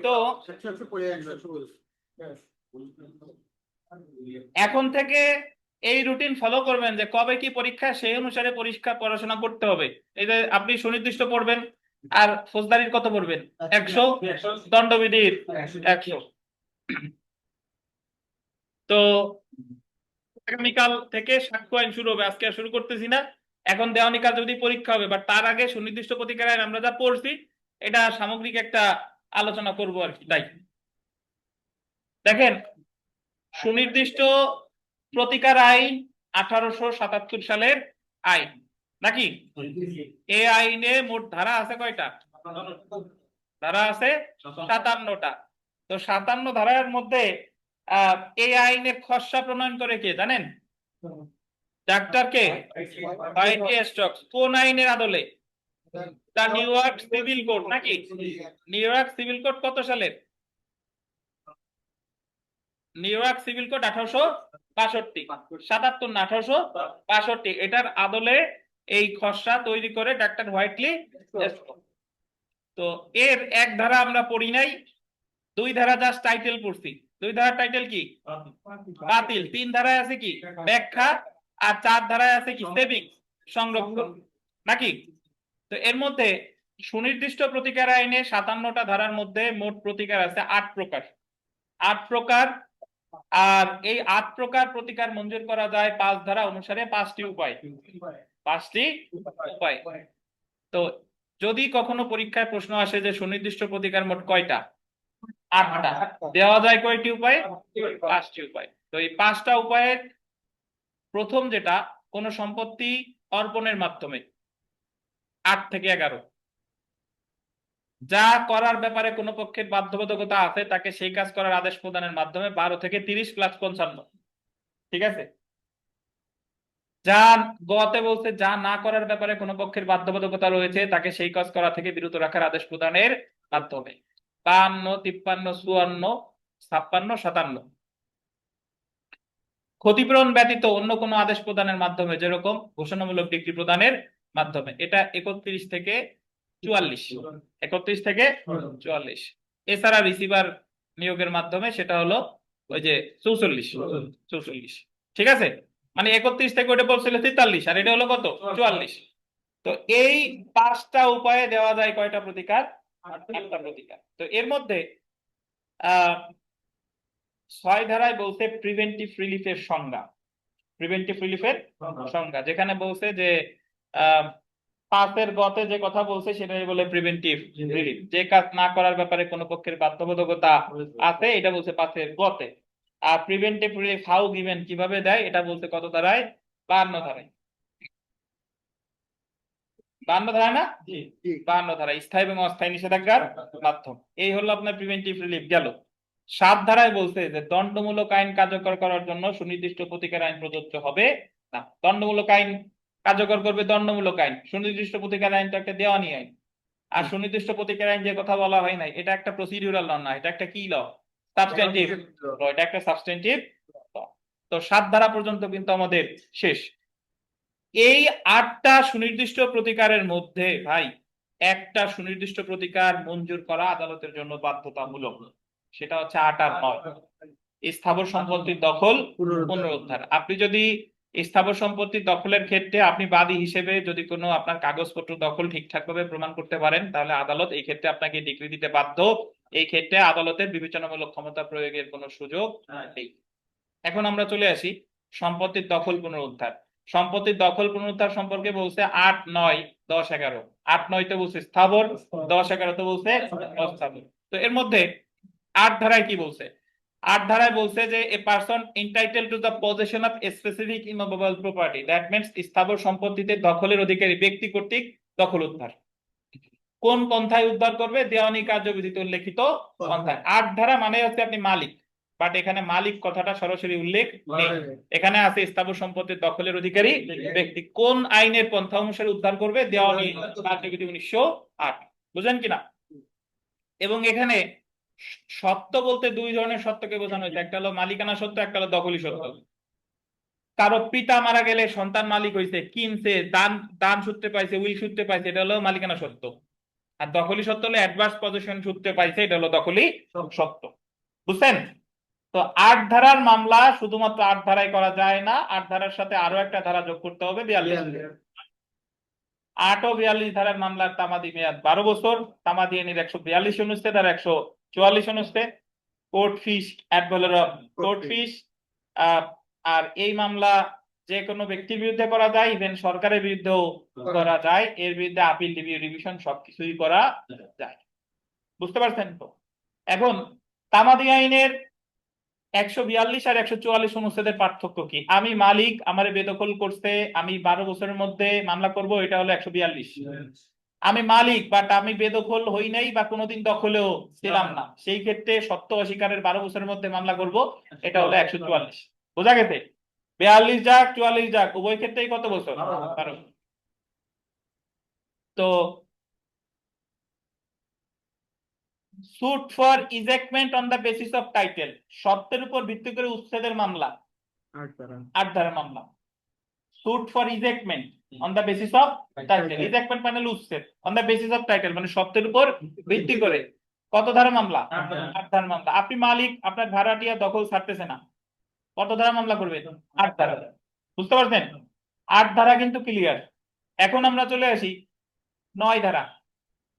তো এখন থেকে এই রুটিন ফলো করবেন যে কবে কি পরীক্ষা, সেই অনুসারে পড়াশোনা করতে হবে। এই যে আপনি সুনির্দিষ্ট পড়বেন, আর ফৌজদারির কত পড়বেন? 100, দণ্ডবিধির 100। তো আগামীকাল থেকে সাক্ষ্য আইন শুরু হবে, আজকে আর শুরু করতেছি না। এখন দেওয়ানি কার্যবিধি পরীক্ষা হবে, বাট তার আগে সুনির্দিষ্ট প্রতিকার আইন আমরা যা পড়ছি এটা সামগ্রিক একটা আলোচনা করব আর কি। তাই দেখেন, সুনির্দিষ্ট প্রতিকার আইন 1877 সালের আইন, নাকি? এই আইনে মোট ধারা আছে কয়টা? ধারা আছে 57টা। তো 57 ধারার মধ্যে এই আইনের খসড়া প্রণয়ন করে কে জানেন? ডাক্তার কে? Whitley Stokes. কোন আইনের আদলে? The New York civil code, নাকি? নিউ ইয়র্ক সিভিল কোড কত সালের? নিউ ইয়র্ক সিভিল কোড 1862, 77 না 1862। এটার আদলে এই খসড়া তৈরি করে ডাক্তার হোয়াইটলি স্টকস। তো এর এক ধারা আমরা পড়ি নাই, 2 ধারা জাস্ট টাইটেল পড়ছি। 2 ধারার টাইটেল কি? বাতিল। 3 ধারায় আছে কি? ব্যাখ্যা। আর 4 ধারায় আছে কি? সেভিং, সংরক্ষণ, নাকি? তো এর মধ্যে সুনির্দিষ্ট প্রতিকার আইনে 57টা ধারার মধ্যে মোট প্রতিকার আছে 8 প্রকার। 8 প্রকার। আর এই 8 প্রকার প্রতিকার মঞ্জুর করা যায় 5 ধারা অনুসারে 5টি উপায়। 5টি উপায়। তো যদি কখনো পরীক্ষায় প্রশ্ন আসে যে সুনির্দিষ্ট প্রতিকার মোট কয়টা? 8টা। দেওয়া যায় কয়টি উপায়? 5টি উপায়। তো এই 5টা উপায়ের প্রথম যেটা, কোন সম্পত্তি অর্পণের মাধ্যমে 8 থেকে 11, যা করার ব্যাপারে কোনো পক্ষের বাধ্যবাধকতা আছে তাকে সেই কাজ করার আদেশ প্রদানের মাধ্যমে 12 থেকে 30 + 55। ঠিক আছে? যা গতে বলছে যা না করার ব্যাপারে কোনো পক্ষের বাধ্যবাধকতা রয়েছে তাকে সেই কাজ করা থেকে বিরত রাখার আদেশ প্রদানের মাধ্যমে 52, 53, 54, 56, 57। ক্ষতিপূরণ ব্যতীত অন্য কোনো আদেশ প্রদানের মাধ্যমে, যেরকম ঘোষণামূলক ডিক্রি প্রদানের মাধ্যমে। এটা 31 থেকে 44। 31 থেকে 44। এছাড়া রিসিভার নিয়োগের মাধ্যমে সেটা হলো ওই যে 44। ঠিক আছে? মানে 31 থেকে ওটা বলছিল 43, আর এটা হলো কত? 44। তো এই 5টা উপায়ে দেওয়া যায় কয়টা প্রতিকার? 8টা প্রতিকার। তো এর মধ্যে 6 ধারায় বলছে প্রিভেন্টিভ রিলিফের সংজ্ঞা। প্রিভেন্টিভ রিলিফের সংজ্ঞা, যেখানে বলছে যে 5-এর গতে যে কথা বলছে সেটাই বলে প্রিভেন্টিভ রিলিফ। যে কাজ না করার ব্যাপারে কোনো পক্ষের বাধ্যবাধকতা আছে, এটা বলছে 5-এর গতে। আর প্রিভেন্টিভ রিলিফ হাউ গিভেন, কিভাবে দেয়, এটা বলছে কত ধারায়? 52 ধারায়। 52 ধারায় না? 52 ধারায় স্থায়ী এবং অস্থায়ী নিষেধাজ্ঞার মাধ্যম। এই হলো আপনার প্রিভেন্টিভ রিলিফ গেল। 7 ধারায় বলছে যে দণ্ডমূলক আইন কার্যকর করার জন্য সুনির্দিষ্ট প্রতিকার আইন প্রযোজ্য হবে না। দণ্ডমূলক আইন কার্যকর করবে দণ্ডমূলক আইন। সুনির্দিষ্ট প্রতিকার আইন তো একটা দেওয়ানি আইন। আর সুনির্দিষ্ট প্রতিকার আইন যে কথা বলা হয় নাই, এটা একটা প্রসিডিউরাল ল না, এটা একটা কি ল? সাবস্টেন্টিভ ল। এটা একটা সাবস্টেন্টিভ ল। তো 7 ধারা পর্যন্ত কিন্তু আমাদের শেষ। এই 8টা সুনির্দিষ্ট প্রতিকারের মধ্যে ভাই একটা সুনির্দিষ্ট প্রতিকার মঞ্জুর করা আদালতের জন্য বাধ্যতামূলক। সেটা হচ্ছে 8 আর 9, স্থাবর সম্পত্তির দখল পুনরুদ্ধার। আপনি যদি স্থাবর সম্পত্তির দখলের ক্ষেত্রে আপনি বাদী হিসেবে যদি কোনো আপনার কাগজপত্র দখল ঠিকঠাক ভাবে প্রমাণ করতে পারেন, তাহলে আদালত এই ক্ষেত্রে আপনাকে ডিক্রি দিতে বাধ্য। এই ক্ষেত্রে আদালতের বিবেচনামূলক ক্ষমতা প্রয়োগের কোনো সুযোগ নেই। এখন আমরা চলে আসি সম্পত্তির দখল পুনরুদ্ধার। সম্পত্তির দখল পুনরুদ্ধার সম্পর্কে বলছে 8, 9, 10, 11। 8, 9 তে বলছে স্থাবর, 10, 11 তে বলছে অস্থাবর। তো এর মধ্যে 8 ধারায় কি বলছে? 8 ধারায় বলছে যে a person entitled to the possession of specific immovable property, that means স্থাবর সম্পত্তিতে দখলের অধিকারী ব্যক্তি কর্তৃক দখল উদ্ধার। কোন পন্থায় উদ্ধার করবে? দেওয়ানি কার্যবিধিতে উল্লেখিত পন্থায়। 8 ধারা মানে হচ্ছে আপনি মালিক, বাট এখানে মালিক কথাটা সরাসরি উল্লেখ নেই। এখানে আছে স্থাবর সম্পত্তির দখলের অধিকারী ব্যক্তি। কোন আইনের পন্থা অনুসারে উদ্ধার করবে? দেওয়ানি কার্যবিধি 1908। বুঝলেন কিনা? এবং এখানে সত্য বলতে 2 ধরনের সত্যকে বোঝানো হয়েছে, একটা হলো মালিকানা সত্য, একটা হলো দখলি সত্য। কারো পিতা মারা গেলে সন্তান মালিক হয়েছে, কিনছে, দান সূত্রে পাইছে, উইল সূত্রে পাইছে, এটা হলো মালিকানা সত্য। আর দখলি সত্য হলো অ্যাডভার্স পজিশন সূত্রে পাইছে, এটা হলো দখলি সত্য। বুঝছেন? তো 8 ধারার মামলা শুধুমাত্র 8 ধারায় করা যায় না, 8 ধারার সাথে আরো একটা ধারা যোগ করতে হবে, 42। 8 ও 42 ধারার মামলার তামাদি মেয়াদ 12 বছর। তামাদি আইনের 142 অনুচ্ছেদ আর 144 অনুচ্ছেদ। কোর্ট ফিস অ্যাড ভ্যালোর কোর্ট ফিস। আর এই মামলা যে কোনো ব্যক্তির বিরুদ্ধে করা যায়, ইভেন সরকারের বিরুদ্ধেও করা যায়। এর বিরুদ্ধে আপিল, রিভিশন সবকিছুই করা যায়। বুঝতে পারছেন তো? এখন তামাদি আইনের 142 আর 144 অনুচ্ছেদের পার্থক্য কি? আমি মালিক, আমারে বেদখল করছে, আমি 12 বছরের মধ্যে মামলা করব, এটা হলো 142। আমি মালিক বাট আমি বেদখল হই নাই বা কোনোদিন দখলেও ছিলাম না, সেই ক্ষেত্রে সত্য অস্বীকারের 12 বছরের মধ্যে মামলা করব, এটা হলো 144। বোঝা গেছে? 42 যাক 44 যাক উভয় ক্ষেত্রেই কত বছর? 12। তো suit for ejectment on the basis of title, শর্তের উপর ভিত্তি করে উচ্ছেদের মামলা 8 ধারা মামলা। Suit for ejectment on the basis of title, ejectment মানে উচ্ছেদ, on the basis of title মানে শর্তের উপর ভিত্তি করে কত ধারা মামলা? 8 ধারা মামলা। আপনি মালিক, আপনার ভাড়াটিয়া দখল ছাড়তেছে না, কত ধারা মামলা করবেন? 8 ধারা। বুঝতে পারছেন? 8 ধারা কিন্তু ক্লিয়ার। এখন আমরা চলে আসি 9 ধারা।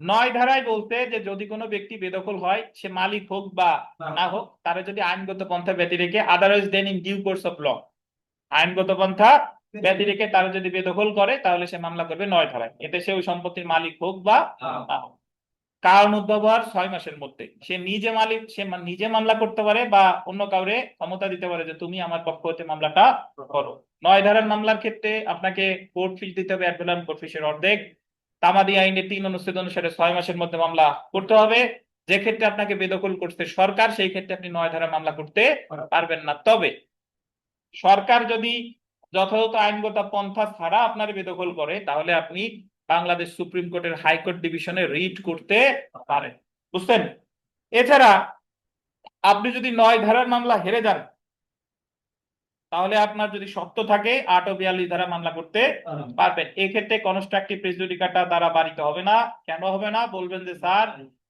9 ধারায় বলতে যে যদি কোনো ব্যক্তি বেদখল হয়, সে মালিক হোক বা না হোক, তারা যদি আইনগত পন্থা ব্যতি রেখে otherwise then in due course of law, আইনগত পন্থা ব্যতি রেখে তারা যদি বেদখল করে তাহলে সে মামলা করবে 9 ধারায়। এতে সে ওই সম্পত্তির মালিক হোক বা না হোক। কারণ উদ্ভব হওয়ার 6 মাসের মধ্যে সে নিজে মালিক, সে নিজে মামলা করতে পারে বা অন্য কাউরে ক্ষমতা দিতে পারে যে তুমি আমার পক্ষ হতে মামলাটা করো। 9 ধারার মামলার ক্ষেত্রে আপনাকে কোর্ট ফিস দিতে হবে অ্যাডভেলাম কোর্ট ফিসের অর্ধেক। তামাদি আইনে 3 অনুচ্ছেদ অনুসারে 6 মাসের মধ্যে মামলা করতে হবে। যে ক্ষেত্রে আপনাকে বেদখল করতে সরকার, সেই ক্ষেত্রে আপনি 9 ধারা মামলা করতে পারবেন না। তবে সরকার যদি যথাযথ আইনগত পন্থা ছাড়া আপনার বেদখল করে তাহলে আপনি বাংলাদেশ সুপ্রিম কোর্টের হাইকোর্ট ডিভিশনে রিট করতে পারেন। বুঝছেন? এছাড়া আপনি যদি 9 ধারার মামলা হেরে যান তাহলে আপনার যদি সত্য থাকে 8 ও 42 ধারা মামলা করতে পারবেন। এক্ষেত্রে কনস্ট্রাকটিভ প্রেজুডিকাটা দ্বারা বাড়িতে হবে না। কেন হবে না? বলবেন যে স্যার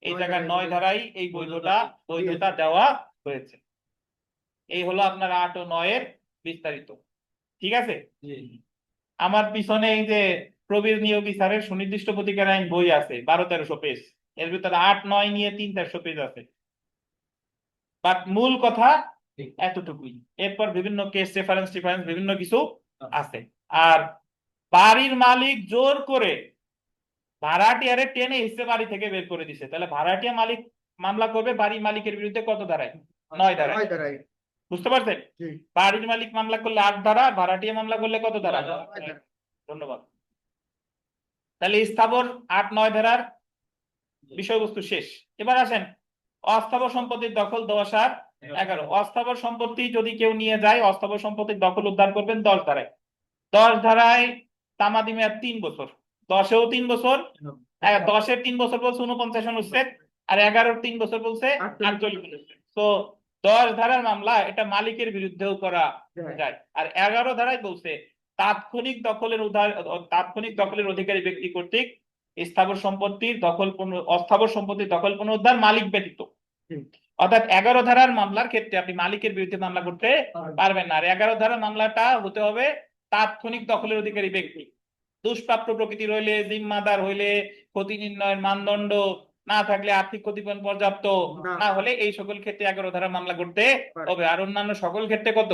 এই জায়গায় 9 ধারায় এই বৈধতা দেওয়া হয়েছে। এই হলো আপনার 8 ও 9 এর বিস্তারিত। ঠিক আছে? আমার পিছনে এই যে প্রবীর নিয়োগী স্যারের সুনির্দিষ্ট প্রতিকার আইন বই আছে 1200-1300 পেজ, এর ভিতরে 8-9 নিয়ে 300-400 পেজ আছে, বাট মূল কথা এতটুকুই। এরপর বিভিন্ন কেস রেফারেন্স বিভিন্ন কিছু আছে। আর বাড়ির মালিক জোর করে ভাড়াটিয়ারে টেনে হিসেবে বাড়ি থেকে বের করে দিছে, তাহলে ভাড়াটিয়া মালিক মামলা করবে বাড়ির মালিকের বিরুদ্ধে কত ধারায়? 9 ধারায়। বুঝতে পারছেন? বাড়ির মালিক মামলা করলে 8 ধারা, ভাড়াটিয়া মামলা করলে কত ধারা? ধন্যবাদ। তাহলে স্থাবর 8-9 ধারার বিষয়বস্তু শেষ। এবার আসেন অস্থাবর সম্পত্তির দখল 10 আর 11। অস্থাবর সম্পত্তি যদি কেউ নিয়ে যায়, অস্থাবর সম্পত্তির দখল উদ্ধার করবেন 10 ধারায়। 10 ধারায় তামাদি মেয়াদ 3 বছর, 10-এও 3 বছর, 10-এর 3 বছর বলছে 49 অনুচ্ছেদ, আর 11-এর 3 বছর বলছে 48 অনুচ্ছেদ। তো 10 ধারার মামলা এটা মালিকের বিরুদ্ধেও করা যায়। আর 11 ধারায় বলছে তাৎক্ষণিক দখলের অধিকারী ব্যক্তি কর্তৃক স্থাবর সম্পত্তির দখল অস্থাবর সম্পত্তির দখল পুনরুদ্ধার মালিক ব্যতীত। অর্থাৎ 11 ধারার মামলার ক্ষেত্রে আপনি মালিকের বিরুদ্ধে মামলা করতে পারবেন না। আর 11 ধারার মামলাটা হতে হবে তাৎক্ষণিক দখলের অধিকারী ব্যক্তি, দুষ্প্রাপ্য প্রকৃতির হইলে, জিম্মাদার হইলে, ক্ষতি নির্ণয়ের মানদণ্ড না থাকলে, আর্থিক ক্ষতিপূরণ পর্যাপ্ত না হলে, এই সকল ক্ষেত্রে 11 ধারা মামলা করতে হবে। আর অন্যান্য সকল ক্ষেত্রে কত?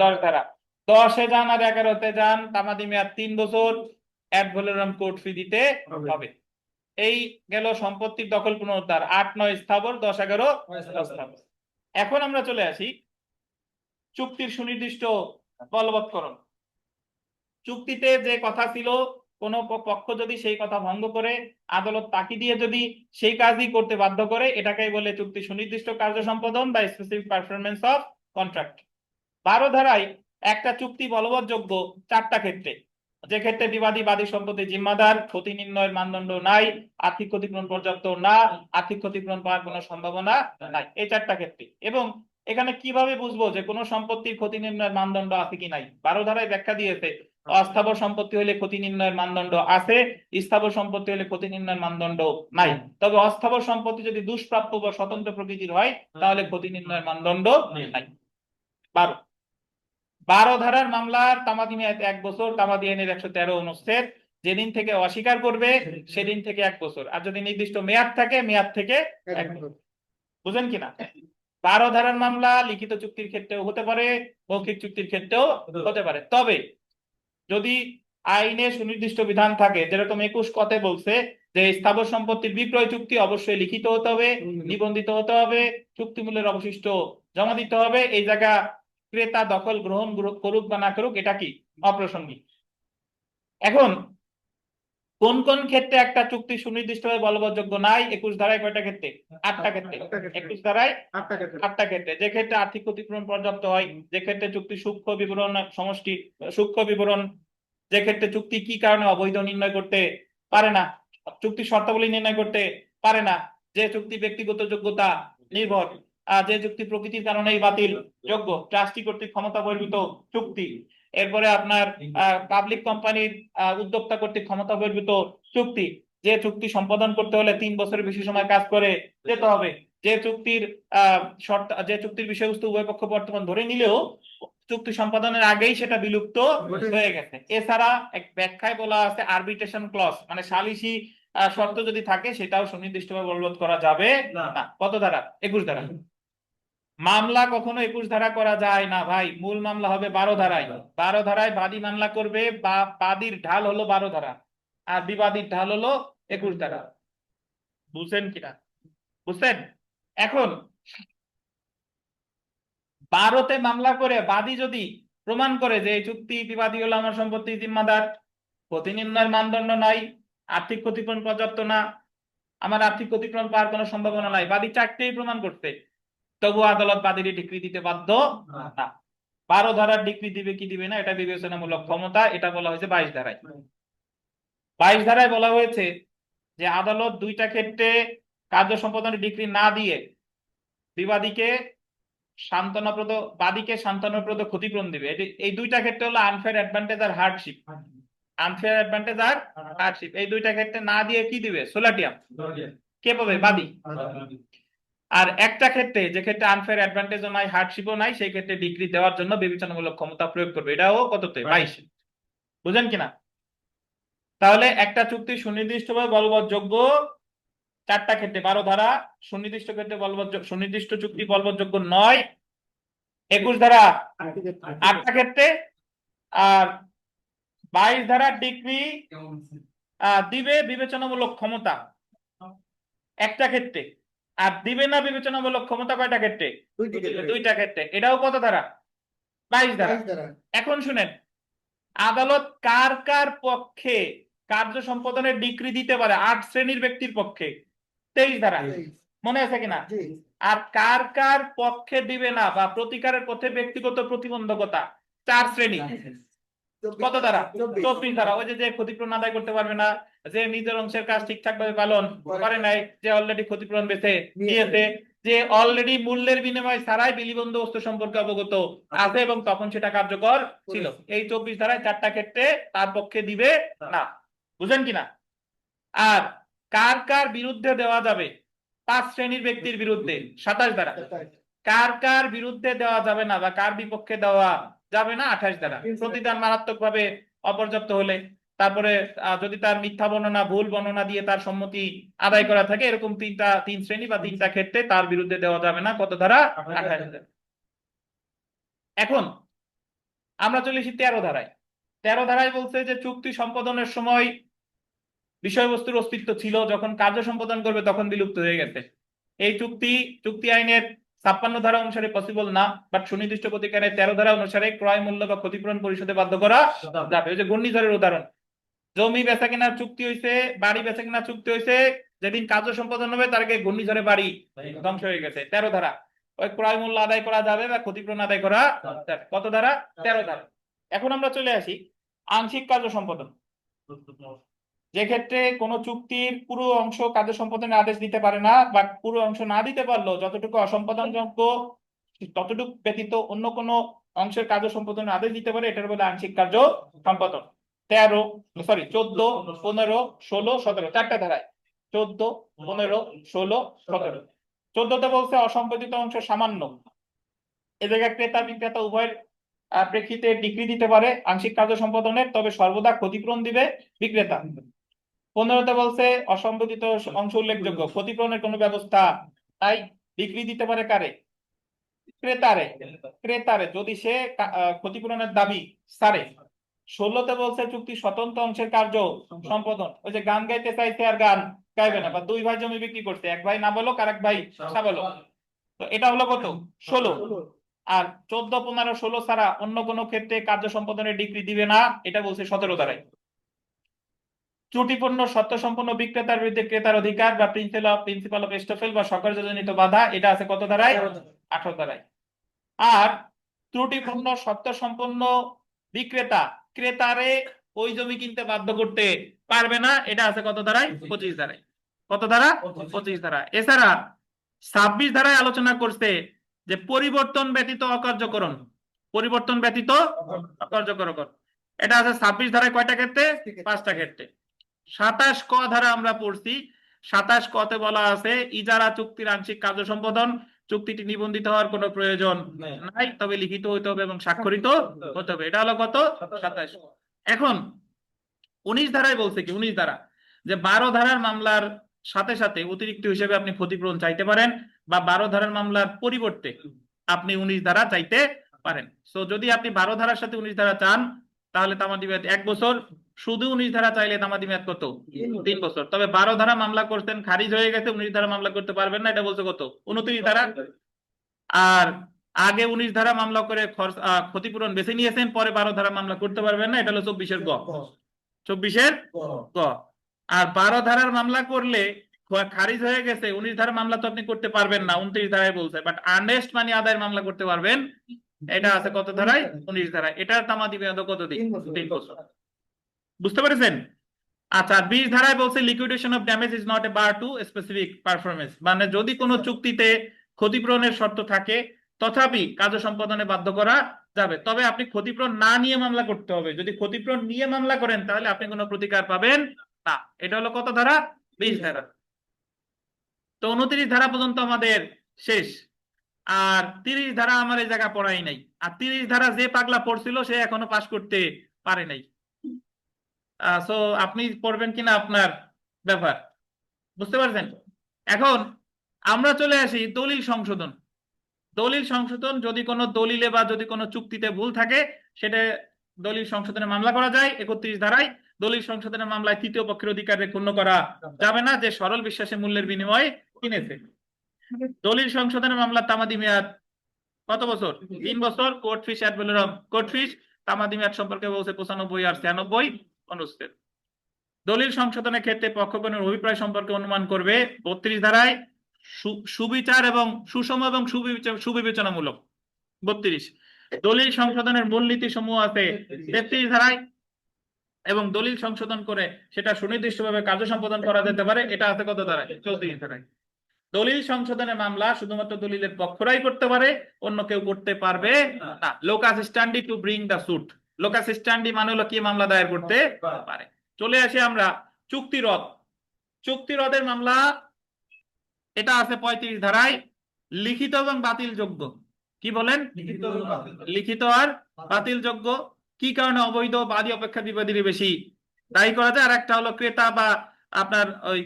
10 ধারা। 10-এ যান আর 11-তে যান, তামাদি মেয়াদ 3 বছর, অ্যাডভেলাম কোর্ট ফি দিতে হবে। এই গেল সম্পত্তির দখল পুনরুদ্ধার। 8-9 স্থাবর, 10-11 অস্থাবর। এখন আমরা চলে আসি চুক্তির সুনির্দিষ্ট বলবৎকরণ। চুক্তিতে যে কথা ছিল, কোন পক্ষ যদি সেই কথা ভঙ্গ করে আদালত তাকি দিয়ে যদি সেই কাজই করতে বাধ্য করে, এটাকেই বলে চুক্তি সুনির্দিষ্ট কার্য সম্পাদন বা স্পেসিফিক পারফরম্যান্স অফ কন্ট্রাক্ট। 12 ধারায় একটা চুক্তি বলবৎযোগ্য 4টা ক্ষেত্রে, যে ক্ষেত্রে বিবাদী বাদী সম্পত্তি জিম্মাদার, ক্ষতি নির্ণয়ের মানদণ্ড নাই, আর্থিক ক্ষতিপূরণ পর্যাপ্ত না, আর্থিক ক্ষতিপূরণ পাওয়ার কোনো সম্ভাবনা নাই, এই 4টা ক্ষেত্রে। এবং এখানে কিভাবে বুঝবো যে কোনো সম্পত্তির ক্ষতি নির্ণয়ের মানদণ্ড আছে কি নাই? 12 ধারায় ব্যাখ্যা দিয়েছে অস্থাবর সম্পত্তি হলে ক্ষতি নির্ণয়ের মানদণ্ড আছে, স্থাবর সম্পত্তি হলে ক্ষতি নির্ণয়ের মানদণ্ড নাই। তবে অস্থাবর সম্পত্তি যদি দুষ্প্রাপ্য বা স্বতন্ত্র প্রকৃতির হয় তাহলে ক্ষতি নির্ণয়ের মানদণ্ড নাই। 12 ধারার মামলার তামাদি মেয়াদ 1 বছর, তামাদি আইনের 113 অনুচ্ছেদ, যেদিন থেকে অস্বীকার করবে সেদিন থেকে 1 বছর, আর যদি নির্দিষ্ট মেয়াদ থাকে মেয়াদ থেকে 1 বছর। বুঝেন কিনা? 12 ধারার মামলা লিখিত চুক্তির ক্ষেত্রেও হতে পারে, মৌখিক চুক্তির ক্ষেত্রেও হতে পারে। তবে যদি আইনে সুনির্দিষ্ট বিধান থাকে, যেরকম 21 কতে বলছে যে স্থাবর সম্পত্তির বিক্রয় চুক্তি অবশ্যই লিখিত হতে হবে, নিবন্ধিত হতে হবে, চুক্তি মূল্যের অবশিষ্ট জমা দিতে হবে। এই জায়গা ক্রেতা দখল গ্রহণ করুক বা না করুক এটা কি অপ্রাসঙ্গিক। এখন কোন কোন ক্ষেত্রে একটা চুক্তি সুনির্দিষ্টভাবে বলবৎযোগ্য নাই? 21 ধারায় কয়টা ক্ষেত্রে? 8টা ক্ষেত্রে। 21 ধারায় 8টা ক্ষেত্রে। যে ক্ষেত্রে আর্থিক ক্ষতিপূরণ পর্যাপ্ত হয়, যে ক্ষেত্রে চুক্তি সূক্ষ্ম বিবরণ সমষ্টি সূক্ষ্ম বিবরণ, যে ক্ষেত্রে চুক্তি কি কারণে অবৈধ নির্ণয় করতে পারে না, চুক্তি শর্তাবলী নির্ণয় করতে পারে না, যে চুক্তি ব্যক্তিগত যোগ্যতা নির্ভর, যে চুক্তি প্রকৃতির কারণেই বাতিল যোগ্য, ট্রাস্টি কর্তৃক ক্ষমতা বহির্ভূত চুক্তি, এরপরে আপনার পাবলিক কোম্পানির উদ্যোক্তা কর্তৃক ক্ষমতা বহির্ভূত চুক্তি, যে চুক্তি সম্পাদন করতে হলে 3 বছরের বেশি সময় কাজ করে যেতে হবে, যে চুক্তির যে চুক্তির বিষয়বস্তু উভয় পক্ষ বর্তমান ধরে নিলেও চুক্তি সম্পাদনের আগেই সেটা বিলুপ্ত হয়ে গেছে। এছাড়া এক ব্যাখ্যায় বলা আছে আরবিট্রেশন ক্লজ, মানে সালিসি শর্ত যদি থাকে সেটাও সুনির্দিষ্টভাবে বলবৎ করা যাবে না। কত ধারা? 21 ধারা। মামলা কখনো 21 ধারা করা যায় না ভাই, মূল মামলা হবে 12 ধারায়। 12 ধারায় বাদী মামলা করবে, বা বাদীর ঢাল হলো 12 ধারা আর বিবাদীর ঢাল হলো 21 ধারা। বুঝছেন কিনা? বুঝছেন? এখন 12তে মামলা করে বাদী যদি প্রমাণ করে যে এই চুক্তি বিবাদী হলো আমার সম্পত্তির জিম্মাদার, ক্ষতি নির্ণয়ের মানদণ্ড নাই, আর্থিক ক্ষতিপূরণ পর্যাপ্ত না, আমার আর্থিক ক্ষতিপূরণ পাওয়ার কোনো সম্ভাবনা নাই, বাদী 4টেই প্রমাণ করতে, তবু আদালত বাদীর ডিক্রি দিতে বাধ্য না। 12 ধারার ডিক্রি দিবে কি দিবে না এটা বিবেচনামূলক ক্ষমতা, এটা বলা হয়েছে 22 ধারায়। 22 ধারায় বলা হয়েছে যে আদালত 2টা ক্ষেত্রে কার্য সম্পাদনের ডিক্রি না দিয়ে বিবাদীকে বাদীকে সান্ত্বনাপ্রদ ক্ষতিপূরণ দিবে। এই 2টা ক্ষেত্রে হলো আনফেয়ার অ্যাডভান্টেজ আর হার্ডশিপ। আনফেয়ার অ্যাডভান্টেজ আর হার্ডশিপ, এই 2টা ক্ষেত্রে না দিয়ে কি দিবে? সোলাটিয়াম। কে পাবে? বাদী। আর একটা ক্ষেত্রে, যে ক্ষেত্রে আনফেয়ার অ্যাডভান্টেজও নাই হার্ডশিপও নাই, সেই ক্ষেত্রে ডিগ্রি দেওয়ার জন্য বিবেচনামূলক ক্ষমতা প্রয়োগ করবে। এটাও কততে? 22। বুঝেন কিনা? তাহলে একটা চুক্তি সুনির্দিষ্টভাবে বলবৎযোগ্য 4টা ক্ষেত্রে, 12 ধারা। সুনির্দিষ্ট ক্ষেত্রে সুনির্দিষ্ট চুক্তি বলবৎযোগ্য নয় 21 ধারা 8টা ক্ষেত্রে, আর 22 ধারার ডিগ্রি দিবে বিবেচনামূলক ক্ষমতা একটা ক্ষেত্রে, আর দিবে না বিবেচনামূলক ক্ষমতা কয়টা ক্ষেত্রে? 2টা ক্ষেত্রে। এটাও কত ধারা? 22 ধারা। এখন শুনেন, আদালত কার কার পক্ষে কার্য সম্পাদনের ডিক্রি দিতে পারে? 8 শ্রেণীর ব্যক্তির পক্ষে 23 ধারা। মনে আছে কিনা? আর কার কার পক্ষে দিবে না বা প্রতিকারের পথে ব্যক্তিগত প্রতিবন্ধকতা 4 শ্রেণী। কত ধারা? 24 ধারা। ওই যে ক্ষতিপূরণ আদায় করতে পারবে না, যে নিজের অংশের কাজ ঠিকঠাক ভাবে পালন করে নাই, যে অলরেডি ক্ষতিপূরণ বেঁচে দিয়েছে, যে অলরেডি মূল্যের বিনিময় ছাড়াই বিলিবন্ধ বস্তু সম্পর্কে অবগত আছে এবং তখন সেটা কার্যকর ছিল। এই 24 ধারায় 4টা ক্ষেত্রে তার পক্ষে দিবে না। বুঝেন কিনা? আর কার কার বিরুদ্ধে দেওয়া যাবে? 5 শ্রেণীর ব্যক্তির বিরুদ্ধে 27 ধারা। কার কার বিরুদ্ধে দেওয়া যাবে না বা কার বিপক্ষে দেওয়া যাবে না? 28 ধারা। প্রতিদান মারাত্মক ভাবে অপর্যাপ্ত হলে, তারপরে যদি তার মিথ্যা বর্ণনা ভুল বর্ণনা দিয়ে তার সম্মতি আদায় করা থাকে, এরকম 3 শ্রেণী বা 3টা ক্ষেত্রে তার বিরুদ্ধে দেওয়া যাবে না। কত ধারা? 28 ধারা। এখন আমরা চলে এসেছি 13 ধারায়। 13 ধারায় বলছে যে চুক্তি সম্পাদনের সময় বিষয়বস্তুর অস্তিত্ব ছিল, যখন কার্য সম্পাদন করবে তখন বিলুপ্ত হয়ে গেছে। এই চুক্তি আইনের 56 ধারা অনুসারে পসিবল না, বাট সুনির্দিষ্ট প্রতিকারে 13 ধারা অনুসারে ক্রয় মূল্য বা ক্ষতিপূরণ পরিশোধে বাধ্য করা যাবে। ওই যে ঘূর্ণিঝড়ের উদাহরণ, জমি বেচা কেনার চুক্তি হয়েছে, বাড়ি বেচা কেনার চুক্তি হয়েছে, যেদিন কার্য সম্পাদন হবে তার আগে ঘূর্ণিঝড়ে বাড়ি ধ্বংস হয়ে গেছে। 13 ধারা। ওই ক্রয় মূল্য আদায় করা যাবে বা ক্ষতিপূরণ আদায় করা যাবে। কত ধারা? 13 ধারা। এখন আমরা চলে আসি আংশিক কার্য সম্পাদন। যে ক্ষেত্রে কোন চুক্তির পুরো অংশ কার্য সম্পাদনের আদেশ দিতে পারে না, বা পুরো অংশ না দিতে পারলেও যতটুকু অসম্পাদনযোগ্য ততটুকু ব্যতীত অন্য কোনো অংশের কার্য সম্পাদনের আদেশ দিতে পারে, এটার বলে আংশিক কার্য সম্পাদন। 14, 15, 16, 17 4টা ধারায়। 14, 15, 16, 17। 14তে বলছে অসম্পাদিত অংশ সামান্য, এ জায়গায় ক্রেতা বিক্রেতা উভয়ের প্রেক্ষিতে ডিক্রি দিতে পারে আংশিক কার্য সম্পাদনের, তবে সর্বদা ক্ষতিপূরণ দিবে বিক্রেতা। 15তে বলছে অসম্পাদিত অংশ উল্লেখযোগ্য, ক্ষতিপূরণের কোনো ব্যবস্থা তাই ডিক্রি দিতে পারে কারে? ক্রেতারে। যদি সে ক্ষতিপূরণের দাবি ছাড়ে, 16তে বলছে চুক্তি স্বতন্ত্র অংশের কার্য সম্পাদন। ওই যে গান গাইতে চাইছে আর গান গাইবে না, বা দুই ভাই জমি বিক্রি করছে, এক ভাই না বলো আর এক ভাই বলো, তো এটা হলো কত? 16। আর 14, 15, 16 ছাড়া অন্য কোনো ক্ষেত্রে কার্য সম্পাদনের ডিগ্রি দিবে না, এটা বলছে 17 ধারায়। ত্রুটিপূর্ণ সত্য সম্পন্ন বিক্রেতার বিরুদ্ধে ক্রেতার অধিকার বা প্রিন্সিপাল অফ এস্টফেল বা সকার্যজনিত বাধা, এটা আছে কত ধারায়? 18 ধারায়। আর ত্রুটিপূর্ণ সত্য সম্পন্ন বিক্রেতা ক্রেতারে ওই জমি কিনতে বাধ্য করতে পারবে না, এটা আছে কত ধারায়? 25 ধারায়। কত ধারা? 25 ধারা। এছাড়া 26 ধারায় আলোচনা করছে যে পরিবর্তন ব্যতীত অকার্যকরণ, পরিবর্তন ব্যতীত অকার্যকরণ, এটা আছে 26 ধারায়। কয়টা ক্ষেত্রে? 5টা ক্ষেত্রে। 27 ক ধারা আমরা পড়ছি। 27 কতে বলা আছে ইজারা চুক্তির আংশিক কার্য সম্পাদন, চুক্তিটি নিবন্ধিত হওয়ার কোনো প্রয়োজন নাই, তবে লিখিত হইতে হবে এবং স্বাক্ষরিত হতে হবে। এটা হলো কত? 27। এখন 19 ধারায় বলছে কি? 19 ধারা যে 12 ধারার মামলার সাথে সাথে অতিরিক্ত হিসেবে আপনি ক্ষতিপূরণ চাইতে পারেন, বা 12 ধারার মামলার পরিবর্তে আপনি 19 ধারা চাইতে পারেন। সো যদি আপনি 12 ধারার সাথে 19 ধারা চান তাহলে তামাদি মেয়াদ 1 বছর, শুধু 19 ধারা চাইলে তামাদি মেয়াদ কত? 3 বছর। তবে 12 ধারা মামলা করতেন, খারিজ হয়ে গেছে, 19 ধারা মামলা করতে পারবেন না, এটা বলছে কত? 29 ধারা। আর আগে 19 ধারা মামলা করে ক্ষতিপূরণ বেছে নিয়েছেন, পরে 12 ধারা মামলা করতে পারবেন না, এটা হলো 24-এর গ। 24-এর গ। আর 12 ধারার মামলা করলে খারিজ হয়ে গেছে, 19 ধারার মামলা তো আপনি করতে পারবেন না, 29 ধারায় বলছে, বাট আর্নেস্ট মানি আদায়ের মামলা করতে পারবেন, এটা আছে কত ধারায়? 19 ধারায়। এটার তামাদি মেয়াদ কত দিন? 3 বছর। বুঝতে পেরেছেন? আচ্ছা, 20 ধারায় বলছে liquidation of damage is not a bar two specific performance, মানে যদি কোনো চুক্তিতে ক্ষতিপূরণের শর্ত থাকে তথাপি কার্য সম্পাদনে বাধ্য করা যাবে, তবে আপনি ক্ষতিপূরণ না নিয়ে মামলা করতে হবে। যদি ক্ষতিপূরণ নিয়ে মামলা করেন তাহলে আপনি কোনো প্রতিকার পাবেন না। এটা হলো কত ধারা? 20 ধারা। তো 29 ধারা পর্যন্ত আমাদের শেষ। আর 30 ধারা আমার এই জায়গা পড়াই নাই। আর 30 ধারা যে পাগলা পড়ছিল সে এখনো পাস করতে পারে নাই। সো আপনি পড়বেন কিনা আপনার ব্যাপার, বুঝতে পারছেন? এখন আমরা চলে আসি দলিল সংশোধন। দলিল সংশোধন, যদি কোনো দলিলে বা যদি কোনো চুক্তিতে ভুল থাকে সেটা দলিল সংশোধনে মামলা করা যায় 31 ধারায়। দলিল সংশোধনের মামলায় তৃতীয় পক্ষের অধিকারে ক্ষুণ্ণ করা যাবে না, যে সরল বিশ্বাসে মূল্যের বিনিময়ে কিনেছে। দলিল সংশোধনের মামলার তামাদি মেয়াদ কত বছর? 3 বছর। কোর্ট ফিস অ্যাড ভ্যালুরাম কোর্ট ফিস তামাদি মেয়াদ সম্পর্কে বলছে 95 আর 96 অনুচ্ছেদ। দলিল সংশোধনের ক্ষেত্রে পক্ষগণের অভিপ্রায় সম্পর্কে অনুমান করবে 32 ধারায়। সুবিচার এবং সুষম এবং সুবিবেচনামূলক 32। দলিল সংশোধনের মূলনীতি সমূহ আছে 33 ধারায়, এবং দলিল সংশোধন করে সেটা সুনির্দিষ্টভাবে কার্য সম্পাদন করা যেতে পারে, এটা আছে কত ধারায়? 34 ধারায়। দলিল সংশোধনের মামলা শুধুমাত্র দলিলের পক্ষরাই করতে পারে, অন্য কেউ করতে পারবে না। Locus standi to bring the suit. Locus standi মানে হলো কি মামলা দায়ের করতে পারে। চলে আসি আমরা চুক্তিরদ। চুক্তিরদের মামলা এটা আছে 35 ধারায়। লিখিত এবং বাতিলযোগ্য। কি বলেন? লিখিত আর বাতিলযোগ্য। কি কারণে অবৈধ বাদী অপেক্ষা বিবাদীর বেশি দায়ী করা যায়? আর একটা হলো ক্রেতা বা আপনার ওই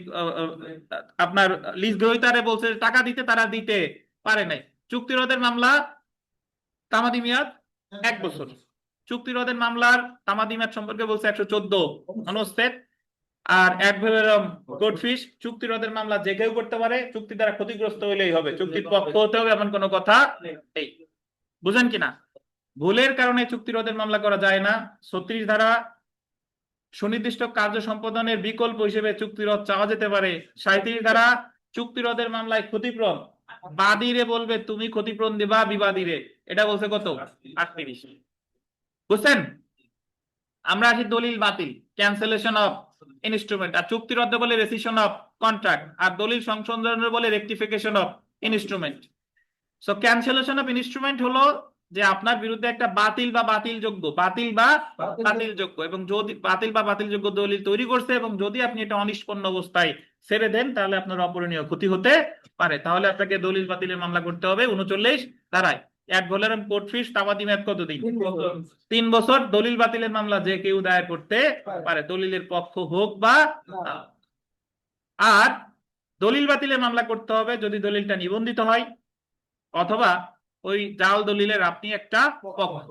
আপনার লিজ গ্রহীতারে বলছে টাকা দিতে, তারা দিতে পারে নাই। চুক্তিরোধের মামলা তামাদি মেয়াদ 1 বছর। চুক্তিরোধের মামলার তামাদি মেয়াদ সম্পর্কে বলছে 114 অনুচ্ছেদ। আর অ্যাডভেলারাম কোর্ট ফিস। চুক্তিরোধের মামলা যে কেউ করতে পারে, চুক্তি দ্বারা ক্ষতিগ্রস্ত হইলেই হবে, চুক্তির পক্ষ হতে হবে এমন কোনো কথা নেই। বুঝেন কিনা? ভুলের কারণে চুক্তিরোধের মামলা করা যায় না 36 ধারা। সুনির্দিষ্ট কার্য সম্পাদনের বিকল্প হিসেবে চুক্তিরোধ চাওয়া যেতে পারে 37 ধারা। চুক্তিরোধের মামলায় ক্ষতিপূরণ বাদীরে বলবে তুমি ক্ষতিপূরণ দিবা বিবাদীরে, এটা বলছে কত? 38। বুঝছেন? আমরা আসি দলিল বাতিল, ক্যান্সেলেশন অফ ইনস্ট্রুমেন্ট। আর চুক্তিরোধ বলে রেসিশন অফ কন্ট্রাক্ট, আর দলিল সংশোধন বলে rectification of instrument. So cancellation of instrument হলো যে আপনার বিরুদ্ধে একটা বাতিল বা বাতিলযোগ্য, বাতিল বা বাতিলযোগ্য, এবং যদি বাতিল বা বাতিলযোগ্য দলিল তৈরি করছে এবং যদি আপনি এটা অনিষ্পন্ন অবস্থায় ছেড়ে দেন তাহলে আপনার অপূরণীয় ক্ষতি হতে পারে। তাহলে আপনাকে দলিল বাতিলের মামলা করতে হবে 39 ধারায়। অ্যাড ভ্যালুরাম কোর্ট ফিস তামাদি মেয়াদ কতদিন? 3 বছর। দলিল বাতিলের মামলা যে কেউ দায়ের করতে পারে, দলিলের পক্ষ হোক বা। আর দলিল বাতিলের মামলা করতে হবে যদি দলিলটা নিবন্ধিত হয় অথবা ওই জাল দলিলের আপনি একটা পক্ষ।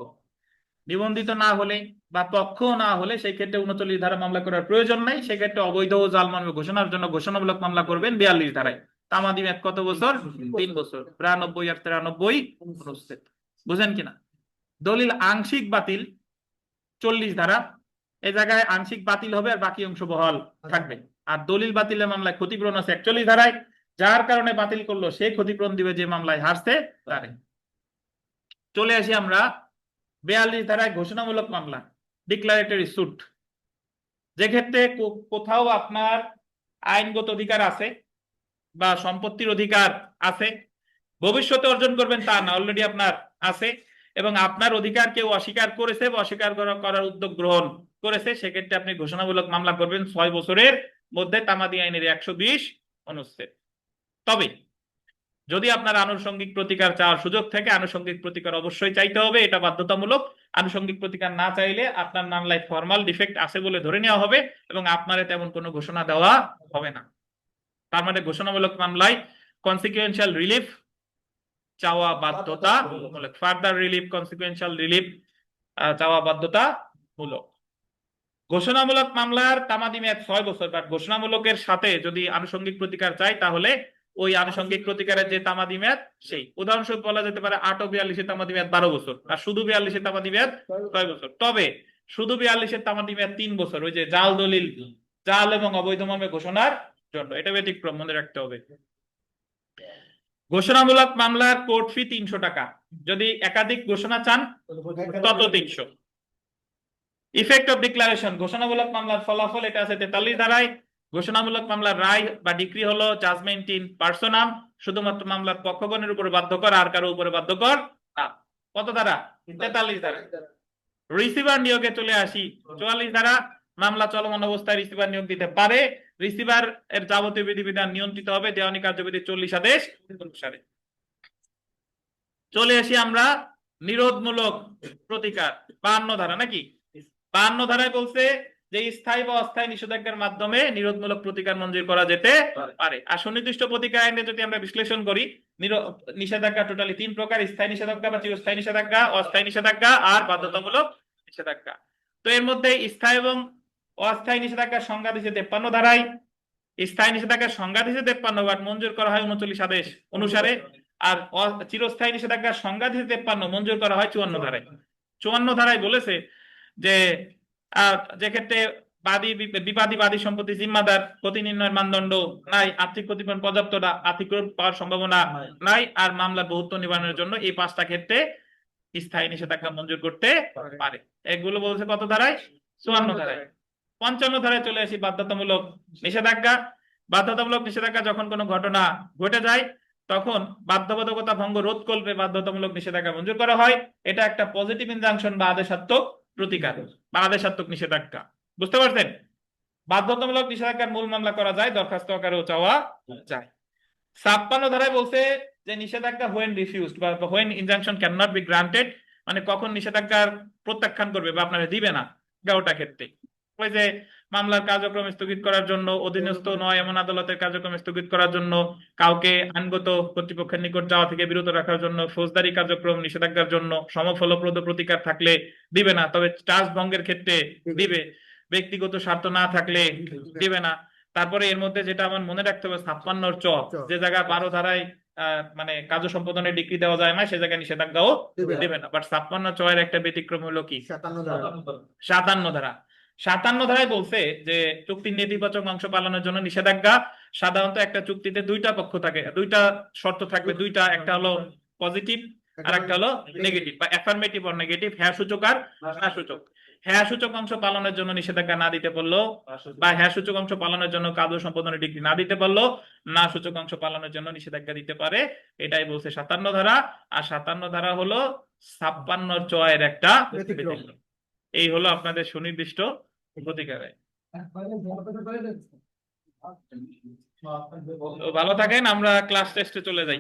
নিবন্ধিত না হলে বা পক্ষ না হলে সেই ক্ষেত্রে 39 ধারা মামলা করার প্রয়োজন নাই, সেক্ষেত্রে অবৈধ ও জাল মামলা ঘোষণার জন্য ঘোষণামূলক মামলা করবেন 42 ধারায়। তামাদি মেয়াদ কত বছর? 3 বছর। 92 আর 93 অনুচ্ছেদ। বুঝেন কিনা? দলিল আংশিক বাতিল 40 ধারা, এই জায়গায় আংশিক বাতিল হবে আর বাকি অংশ বহাল থাকবে। আর দলিল বাতিলের মামলায় ক্ষতিপূরণ আছে 41 ধারায়, যার কারণে বাতিল করলো সে ক্ষতিপূরণ দিবে যে মামলায় হারছে তারে। চলে আসি আমরা 42 ধারায় ঘোষণামূলক মামলা, ডিক্লারেটরি সুট। যে ক্ষেত্রে কোথাও আপনার আইনগত অধিকার আছে বা সম্পত্তির অধিকার আছে, ভবিষ্যতে অর্জন করবেন তা না, অলরেডি আপনার আছে, এবং আপনার অধিকার কেউ অস্বীকার করেছে বা অস্বীকার করার উদ্যোগ গ্রহণ করেছে, সেক্ষেত্রে আপনি ঘোষণামূলক মামলা করবেন 6 বছরের মধ্যে তামাদি আইনের 120 অনুচ্ছেদ। তবে যদি আপনার আনুষঙ্গিক প্রতিকার চাওয়ার সুযোগ থাকে, আনুষঙ্গিক প্রতিকার অবশ্যই চাইতে হবে, এটা বাধ্যতামূলক। আনুষঙ্গিক প্রতিকার না চাইলে আপনার মামলায় ফর্মাল ডিফেক্ট আছে বলে ধরে নেওয়া হবে এবং আপনারে তেমন কোনো ঘোষণা দেওয়া হবে না। তার মানে ঘোষণামূলক মামলায় কনসিকুয়েন্সিয়াল রিলিফ চাওয়া বাধ্যতামূলক, ফার্দার রিলিফ, কনসিকুয়েন্সিয়াল রিলিফ চাওয়া বাধ্যতামূলক। ঘোষণামূলক মামলার তামাদি মেয়াদ 6 বছর, বাট ঘোষণামূলকের সাথে যদি আনুষঙ্গিক প্রতিকার চাই তাহলে ওই আনুষঙ্গিক প্রতিকারের যে তামাদি মেয়াদ সেই, উদাহরণস্বরূপ বলা যেতে পারে 8 ও 42 তামাদি মেয়াদ 12 বছর, আর শুধু 42 তামাদি মেয়াদ 6 বছর। তবে শুধু 42 তামাদি মেয়াদ 3 বছর, ওই যে জাল দলিল, জাল এবং অবৈধ মর্মে ঘোষণার জন্য, এটা ব্যতিক্রম, মনে রাখতে হবে। ঘোষণামূলক মামলার কোর্ট ফি 300 টাকা, যদি একাধিক ঘোষণা চান তত 300। ইফেক্ট অফ ডিক্লারেশন, ঘোষণামূলক মামলার ফলাফল, এটা আছে 43 ধারায়। ঘোষণামূলক মামলার রায় বা ডিক্রি হলো জাজমেন্ট ইন পার্সোনাম, শুধুমাত্র মামলার পক্ষগণের উপরে বাধ্যকর, আর কারো উপরে বাধ্যকর না। কত ধারা? 43 ধারা। রিসিভার নিয়োগে চলে আসি 44 ধারা, মামলা চলমান অবস্থায় রিসিভার নিয়োগ দিতে পারে। রিসিভার এর যাবতীয় বিধিবিধান নিয়ন্ত্রিত হবে দেওয়ানি কার্যবিধি 40 আদেশ অনুসারে। চলে আসি আমরা নিরোধমূলক প্রতিকার 52 ধারা, নাকি? 52 ধারায় বলছে যে স্থায়ী বা অস্থায়ী নিষেধাজ্ঞার মাধ্যমে নিরোধমূলক প্রতিকার মঞ্জুর করা যেতে পারে। আর সুনির্দিষ্ট প্রতিকার আইনে যদি আমরা বিশ্লেষণ করি, নিষেধাজ্ঞা টোটালি 3 প্রকার: স্থায়ী নিষেধাজ্ঞা বা চিরস্থায়ী নিষেধাজ্ঞা, অস্থায়ী নিষেধাজ্ঞা আর বাধ্যতামূলক নিষেধাজ্ঞা। তো এর মধ্যে স্থায়ী এবং অস্থায়ী নিষেধাজ্ঞার সংজ্ঞা দিয়েছে 53 ধারায়। স্থায়ী নিষেধাজ্ঞার সংজ্ঞা দিয়েছে 53, বাট মঞ্জুর করা হয় 39 আদেশ অনুসারে। আর চিরস্থায়ী নিষেধাজ্ঞার সংজ্ঞা দিয়েছে 53, মঞ্জুর করা হয় 54 ধারায়। 54 ধারায় বলেছে যে যে ক্ষেত্রে বিবাদী বাদী সম্পত্তি জিম্মাদার, ক্ষতি নির্ণয়ের মানদণ্ড নাই, আর্থিক ক্ষতিপূরণ পর্যাপ্ত আর্থিক পাওয়ার সম্ভাবনা নাই, আর মামলার বহুত্ব নিবারণের জন্য এই 5টা ক্ষেত্রে স্থায়ী নিষেধাজ্ঞা মঞ্জুর করতে পারে। এগুলো বলছে কত ধারায়? 54 ধারায়। 55 ধারায় চলে আসি বাধ্যতামূলক নিষেধাজ্ঞা। বাধ্যতামূলক নিষেধাজ্ঞা যখন কোনো ঘটনা ঘটে যায় তখন বাধ্যবাধকতা ভঙ্গ রোধ করবে বাধ্যতামূলক নিষেধাজ্ঞা মঞ্জুর করা হয়। এটা একটা পজিটিভ ইনজাংশন বা আদেশাত্মক প্রতিকার বা আদেশাত্মক নিষেধাজ্ঞা। বুঝতে পারছেন? বাধ্যতামূলক নিষেধাজ্ঞার মূল মামলা করা যায়, দরখাস্ত আকারেও চাওয়া যায়। 56 ধারায় বলছে যে নিষেধাজ্ঞা হোয়েন রিফিউজড বা when injunction can not be granted, মানে কখন নিষেধাজ্ঞার প্রত্যাখ্যান করবে বা আপনারা দিবে না, ওটা ক্ষেত্রে ওই যে মামলার কার্যক্রম স্থগিত করার জন্য, অধীনস্থ নয় এমন আদালতের কার্যক্রম স্থগিত করার জন্য, কাউকে আইনগত কর্তৃপক্ষের নিকট যাওয়া থেকে বিরত রাখার জন্য, ফৌজদারি কার্যক্রম নিষেধাজ্ঞার জন্য সমফলপ্রদ প্রতিকার থাকলে দিবে না, তবে ট্রাস্ট ভঙ্গের ক্ষেত্রে দিবে, ব্যক্তিগত স্বার্থ না থাকলে দিবে না। তারপরে এর মধ্যে যেটা আমার মনে রাখতে হবে, 56 চ, যে জায়গায় 12 ধারায় মানে কার্য সম্পাদনের ডিগ্রি দেওয়া যায় না, সে জায়গায় নিষেধাজ্ঞাও দেবে না। বাট 56 চ এর একটা ব্যতিক্রম হলো কি? 57 ধারা। 57 ধারায় বলছে যে চুক্তির নেতিবাচক অংশ পালনের জন্য নিষেধাজ্ঞা। সাধারণত একটা চুক্তিতে 2টা পক্ষ থাকে, 2টা শর্ত থাকবে, 2টা, একটা হলো পজিটিভ আর একটা হলো নেগেটিভ বা অ্যাফার্মেটিভ আর নেগেটিভ, হ্যাঁ সূচক আর না সূচক। হ্যাঁ সূচক অংশ পালনের জন্য নিষেধাজ্ঞা না দিতে পারলো, বা হ্যাঁ সূচক অংশ পালনের জন্য কার্য সম্পাদনের ডিগ্রি না দিতে পারলো, না সূচক অংশ পালনের জন্য নিষেধাজ্ঞা দিতে পারে। এটাই বলছে 57 ধারা। আর 57 ধারা হলো 56 চ এর একটা ব্যতিক্রম। এই হলো আপনাদের সুনির্দিষ্ট প্রতিকার। ভালো থাকেন, আমরা ক্লাস টেস্টে চলে যাই।